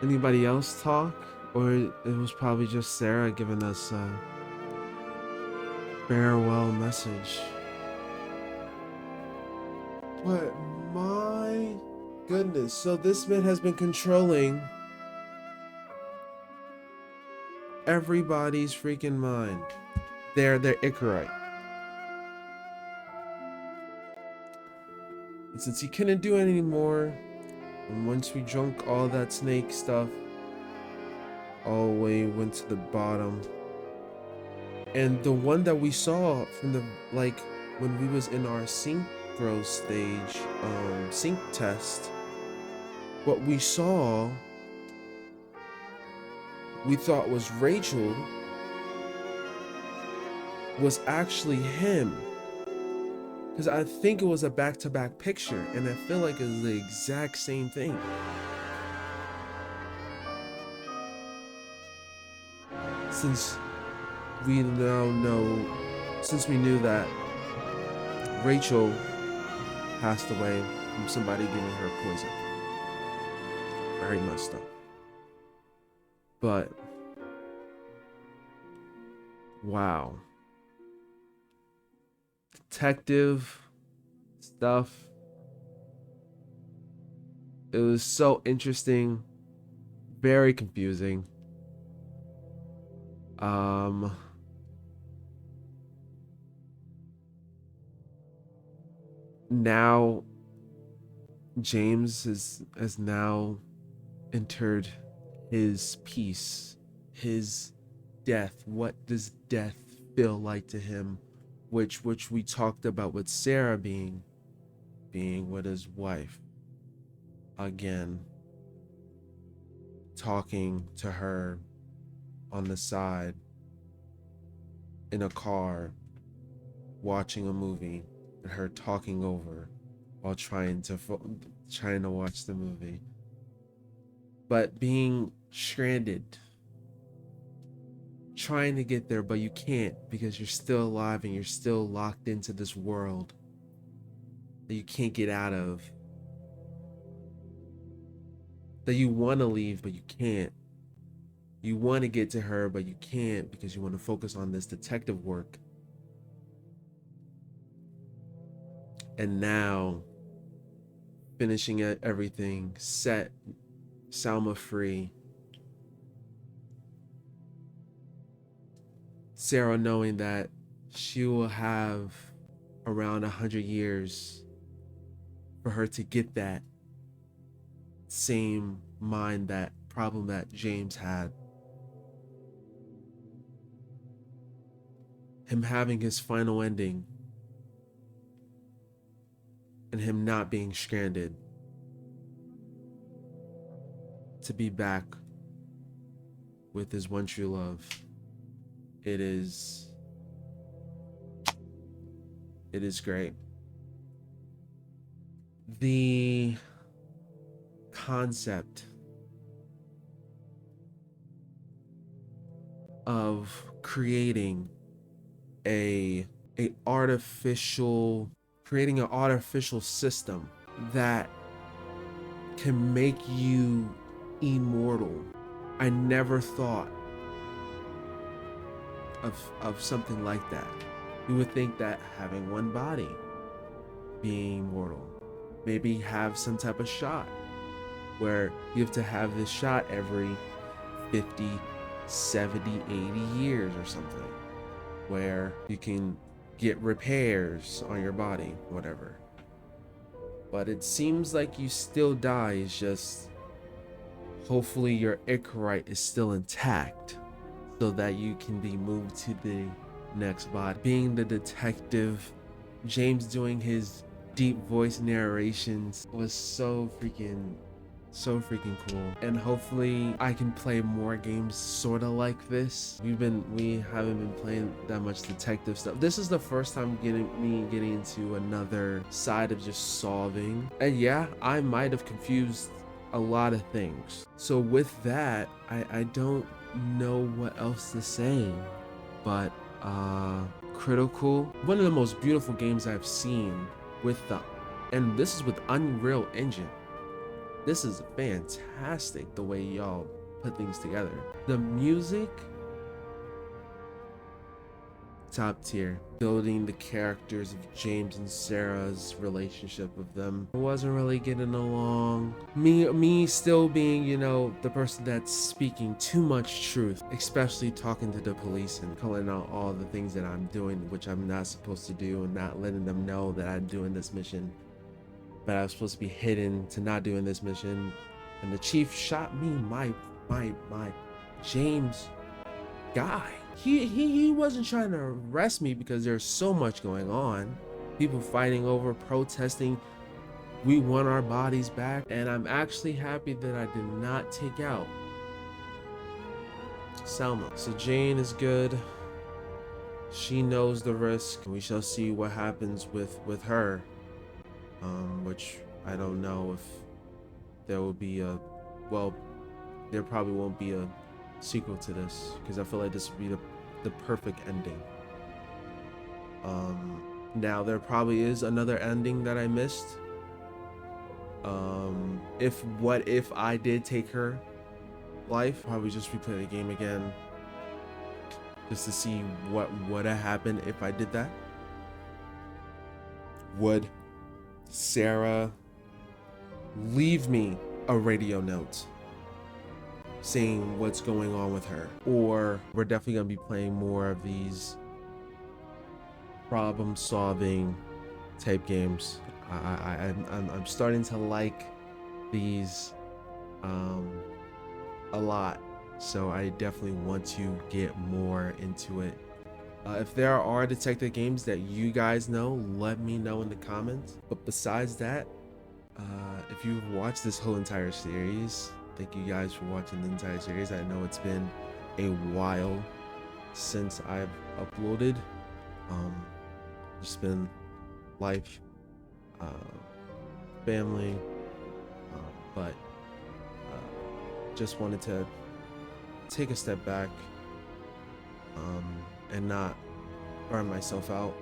anybody else talk, or it was probably just Sarah giving us a farewell message. But my goodness, so this man has been controlling everybody's freaking mind. They're Icarite. And since he couldn't do it anymore, and once we drunk all that snake stuff, all the way went to the bottom. And the one that we saw from the, like, when we was in our synchro stage, sync test, what we saw, we thought was Rachel, was actually him. Because I think it was a back-to-back picture, and I feel like it's the exact same thing. Since we now know, since we knew that Rachel passed away from somebody giving her poison. Very messed up. But, wow. Detective stuff. It was so interesting, very confusing. Now James has now entered his peace, his death. What does death feel like to him? Which we talked about with Sarah being with his wife. Again, talking to her on the side in a car, watching a movie and her talking over while trying to watch the movie. But being stranded, trying to get there, but you can't because you're still alive and you're still locked into this world that you can't get out of. That you want to leave, but you can't. You want to get to her, but you can't because you want to focus on this detective work. And now, finishing everything, set Salma free. Sarah knowing that she will have around 100 years for her to get that same mind, that problem that James had. Him having his final ending and him not being stranded, to be back with his one true love. It is great. The concept of creating an artificial system that can make you immortal. I never thought of something like that. You would think that having one body, being immortal, maybe have some type of shot where you have to have this shot every 50, 70, 80 years or something, where you can get repairs on your body, whatever. But it seems like you still die. It's just hopefully your Icarite is still intact so that you can be moved to the next body. Being the detective, James doing his deep voice narrations was so freaking cool. And hopefully I can play more games sort of like this. We haven't been playing that much detective stuff. This is the first time getting into another side of just solving. And yeah, I might have confused a lot of things. So with that, I don't know what else to say, but Critical, one of the most beautiful games I've seen and this is with Unreal Engine. This is fantastic the way y'all put things together. The music, top tier. Building the characters of James and Sarah's relationship with them. I wasn't really getting along. Me still being, the person that's speaking too much truth, especially talking to the police and calling out all the things that I'm doing, which I'm not supposed to do, and not letting them know that I'm doing this mission. But I was supposed to be hidden to not doing this mission. And the chief shot me, my James guy. He wasn't trying to arrest me because there's so much going on. People fighting over, protesting. We want our bodies back. And I'm actually happy that I did not take out Selma. So Jane is good. She knows the risk. We shall see what happens with her. Which I don't know if there will be there probably won't be a sequel to this, because I feel like this would be the perfect ending. Now there probably is another ending that I missed. If I did take her life, probably just replay the game again just to see what would have happened if I did that. Would Sarah leave me a radio note saying what's going on with her? Or we're definitely gonna be playing more of these problem solving type games. I'm starting to like these a lot, so I definitely want to get more into it. If there are detective games that you guys know, let me know in the comments. But besides that, if you've watched this whole entire series, thank you guys for watching the entire series. I know it's been a while since I've uploaded. Just been life, family, but just wanted to take a step back and not burn myself out,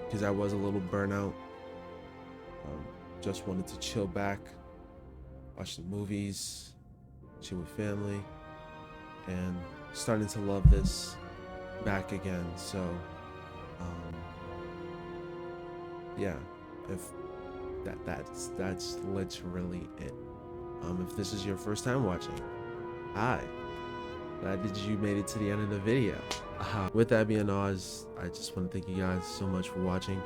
because I was a little burnout. Just wanted to chill back, watch the movies, chill with family, and starting to love this back again. So yeah, if that's literally it. If this is your first time watching, hi, glad that you made it to the end of the video. With that being all, I just want to thank you guys so much for watching,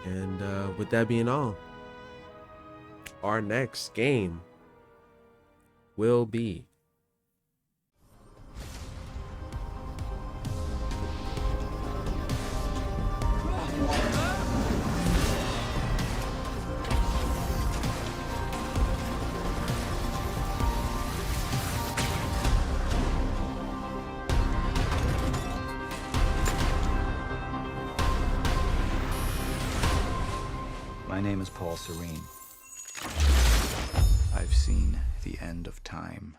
and with that being all, our next game will be My name is Paul Serene. I've seen the end of time.